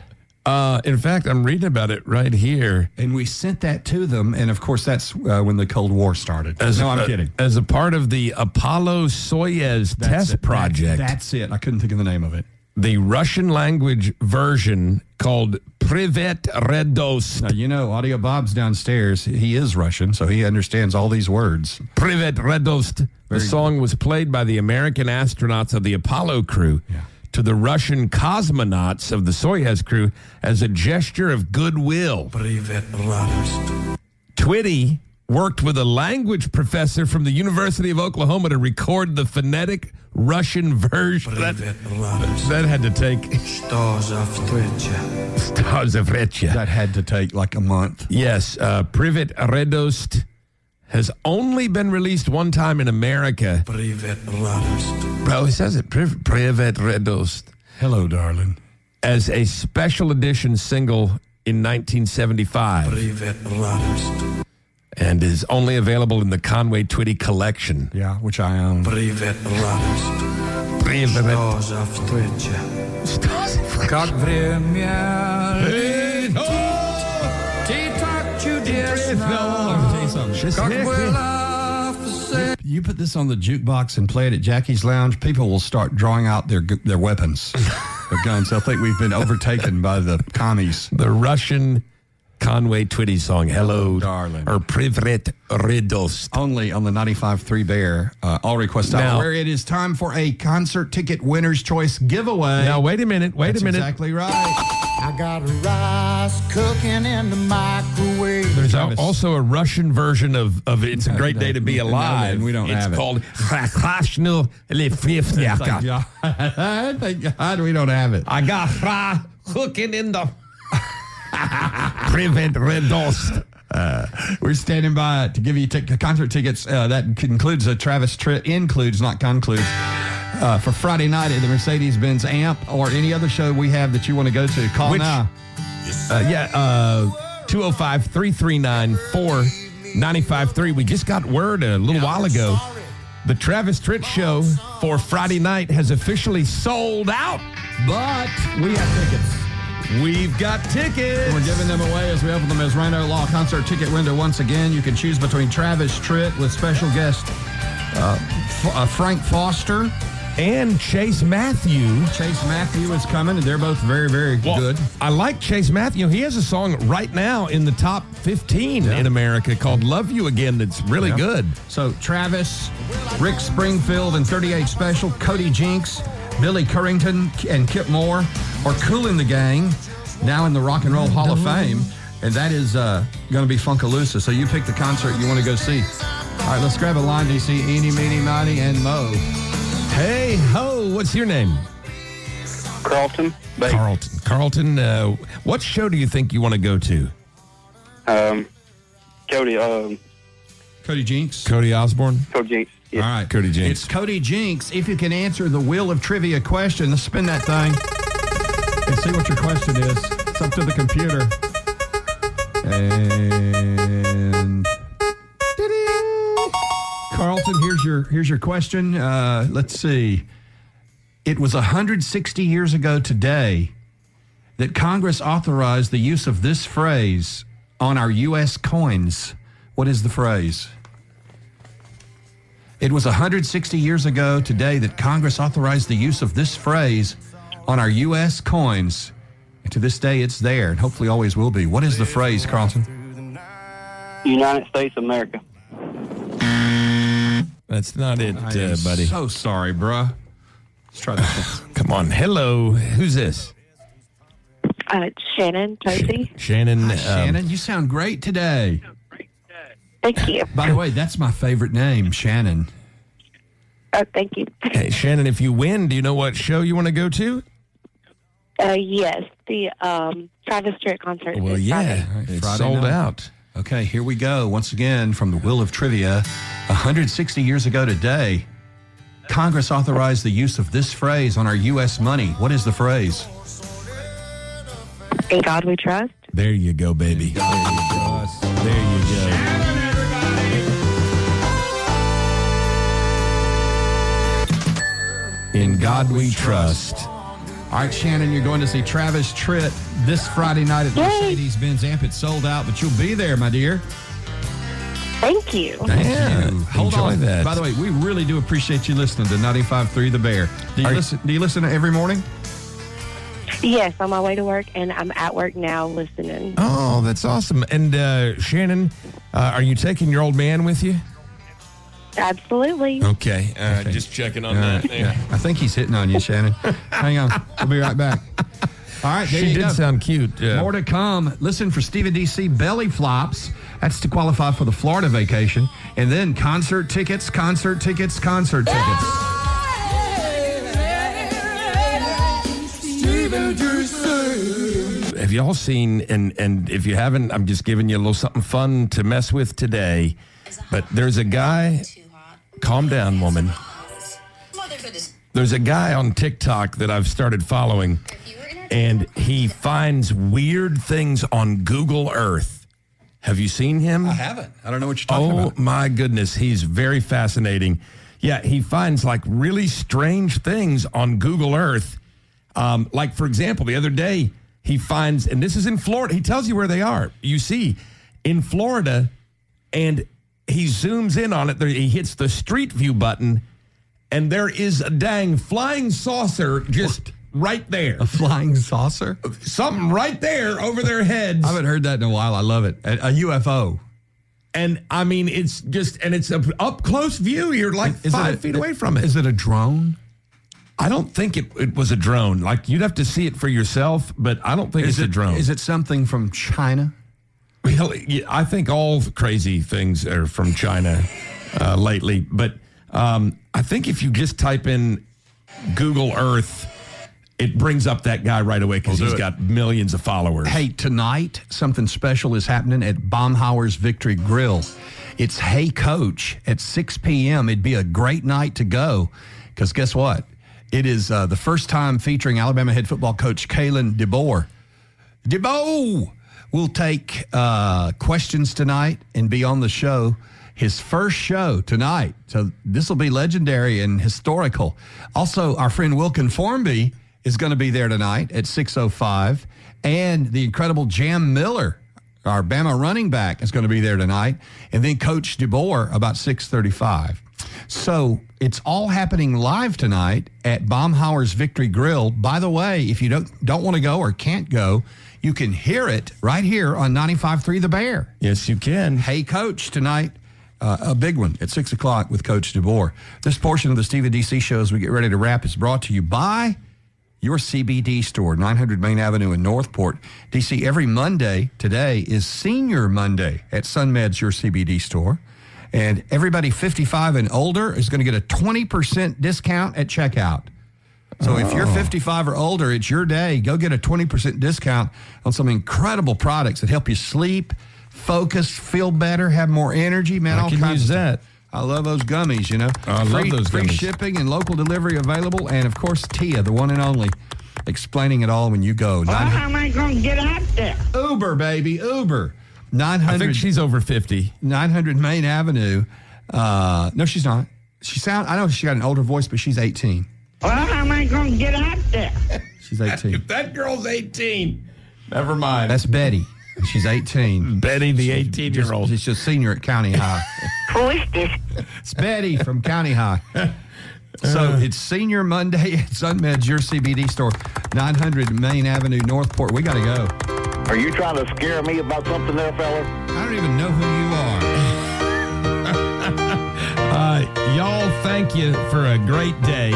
In fact, I'm reading about it right here. And we sent that to them, and of course, that's when the Cold War started. No, I'm kidding. As a part of the Apollo-Soyuz test project. That's it. I couldn't think of the name of it. The Russian language version called Privet Redost. Now, you know, Audio Bob's downstairs. He is Russian, so he understands all these words. Privet Redost. The song was played by the American astronauts of the Apollo crew to the Russian cosmonauts of the Soyuz crew as a gesture of goodwill. Twitty worked with a language professor from the University of Oklahoma to record the phonetic Russian version. That had to take... That had to take like a month. Yes. Privet Redost has only been released one time in America. Bro, he says it. Privet Redost. Hello, darling. As a special edition single in 1975. And is only available in the Conway Twitty collection. Yeah, which I own. Как время летит, ты так чудесно. You put this on the jukebox and play it at Jackie's Lounge, people will start drawing out their weapons, their guns. They'll think we've been overtaken by the commies. The Russian Conway Twitty song, Hello, darling. Or Privet Redost. Only on the 95.3 Bear All Request Hour, Now- where it is time for a concert ticket winner's choice giveaway. Now, wait a minute. That's exactly right. I got rice cooking in the microwave. There's also a Russian version of It's a Great Day to Be Alive. we don't have it. It's called Krasno Lefifniaka. Thank God we don't have it. I got fry cooking in the Prevent Redost. We're standing by to give you concert tickets. That includes a Travis Tritt, not concludes. For Friday night at the Mercedes-Benz Amp or any other show we have that you want to go to. Call now. 205-339-4953. We just got word a little while ago. The Travis Tritt show for Friday night has officially sold out. But we have tickets. We've got tickets. We're giving them away as we open the Rhino Law concert ticket window once again. You can choose between Travis Tritt with special guest Frank Foster and Chase Matthew. Chase Matthew is coming, and they're both very, very good. I like Chase Matthew. He has a song right now in the top 15 in America called Love You Again that's really good. So Travis, Rick Springfield and 38 Special, Cody Jinks, Billy Currington, and Kip Moore are cooling the gang now in the Rock and Roll Hall of Fame. And that is going to be Funkaloosa. So you pick the concert you want to go see. All right, let's grab a line, DC. Eeny, meeny, miny, and Mo. Hey, ho, what's your name? Carlton. Carlton, what show do you think you want to go to? Cody. Cody Jinks. Cody Osborne? Cody Jinks. All right. Cody Jinks. It's Cody Jinks. If you can answer the Wheel of Trivia question, let's spin that thing and see what your question is. It's up to the computer. And Carlton, here's your question. Let's see. It was 160 years ago today that Congress authorized the use of this phrase on our U.S. coins. What is the phrase? It was 160 years ago today that Congress authorized the use of this phrase on our U.S. coins. And to this day, it's there, and hopefully always will be. What is the phrase, Carlton? United States of America. That's not it, buddy. So sorry, bruh. Let's try this one. Come on. Hello. Who's this? Shannon, Toasty. Shannon. Hi, Shannon, you sound great today. Thank you. By the way, that's my favorite name, Shannon. Oh, thank you. Hey, Shannon, if you win, do you know what show you want to go to? Yes, the Travis Tritt concert. Well, yeah, it's Friday sold night. out. Okay, here we go. Once again, from the Wheel of Trivia, 160 years ago today, Congress authorized the use of this phrase on our U.S. money. What is the phrase? In God we trust. There you go, baby. There you go. In God we trust. All right, Shannon, you're going to see Travis Tritt this Friday night at the Mercedes-Benz Amp. It's sold out, but you'll be there, my dear. Thank you. Thank you. Hold enjoy on. that. By the way, we really do appreciate you listening to 95.3 The Bear. Do you listen every morning? Yes, on my way to work, and I'm at work now listening. Oh, that's awesome. And Shannon, are you taking your old man with you? Absolutely. Okay. Just checking on that. Yeah. I think he's hitting on you, Shannon. Hang on. We'll be right back. All right, there She you did go. sound cute. More to come. Listen for Steve and DC belly flops. That's to qualify for the Florida vacation. And then concert tickets. Have y'all seen, and if you haven't, I'm just giving you a little something fun to mess with today. But there's a guy, calm down, woman. There's a guy on TikTok that I've started following, and he finds weird things on Google Earth. Have you seen him? I haven't. I don't know what you're talking about. Oh, my goodness. He's very fascinating. Yeah, he finds like really strange things on Google Earth. Like, for example, the other day, he finds, and this is in Florida, he tells you where they are. You see, in Florida, and he zooms in on it. He hits the Street View button, and there is a dang flying saucer just right there. A flying saucer? Something right there over their heads. I haven't heard that in a while. I love it. A UFO. And I mean, it's an up close view. You're like 5 feet away from it. Is it a drone? I don't think it was a drone. Like, you'd have to see it for yourself, but I don't think it's a drone. Is it something from China? Well, I think all crazy things are from China lately. But I think if you just type in Google Earth, it brings up that guy right away because he's got millions of followers. Hey, tonight, something special is happening at Baumhauer's Victory Grill. It's Hey Coach at 6 p.m. It'd be a great night to go because guess what? It is the first time featuring Alabama head football coach Kalen DeBoer. DeBoer will take questions tonight and be on the show. His first show tonight. So this will be legendary and historical. Also, our friend Wilkin Formby is going to be there tonight at 6:05. And the incredible Jam Miller, our Bama running back, is going to be there tonight. And then Coach DeBoer about 6:35. So it's all happening live tonight at Baumhauer's Victory Grill. By the way, if you don't want to go or can't go, you can hear it right here on 95.3 The Bear. Yes, you can. Hey Coach tonight. A big one at 6 o'clock with Coach DeBoer. This portion of the Steve and DC show as we get ready to wrap is brought to you by your CBD store, 900 Main Avenue in Northport. DC, every Monday today is Senior Monday at SunMed's Your CBD store. And everybody 55 and older is going to get a 20% discount at checkout. So if you're 55 or older, it's your day. Go get a 20% discount on some incredible products that help you sleep, focus, feel better, have more energy. Man, I can use that. I love those gummies, you know. I love those free gummies. Shipping and local delivery available. And, of course, Tia, the one and only, explaining it all when you go. Well, how am I going to get out there? Uber, baby, Uber. 900. I think she's over 50. 900 Main Avenue. No, she's not. I know she got an older voice, but she's 18. Well, how am I going to get out there? She's 18. If that girl's 18, never mind. That's Betty. She's 18. Betty, the 18-year-old. She's just senior at County High. Who is this? It's Betty from County High. So it's Senior Monday at SunMed's Your CBD store, 900 Main Avenue, Northport. We got to go. Are you trying to scare me about something there, fella? I don't even know who you are. Y'all, thank you for a great day.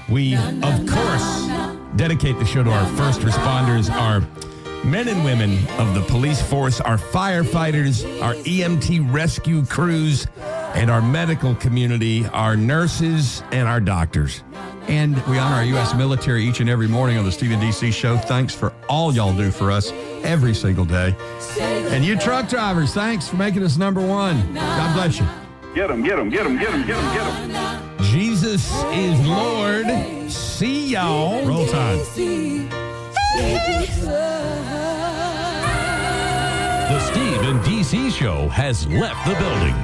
We, of course, dedicate the show to our first responders, our men and women of the police force, our firefighters, our EMT rescue crews, and our medical community, our nurses, and our doctors. And we honor our U.S. military each and every morning on the Steve and DC show. Thanks for all y'all do for us every single day. And you truck drivers, thanks for making us number one. God bless you. Get him, get him, get him, get him, get him, get him. Jesus is Lord. See y'all. Roll Tide. The Steve and DC show has left the building.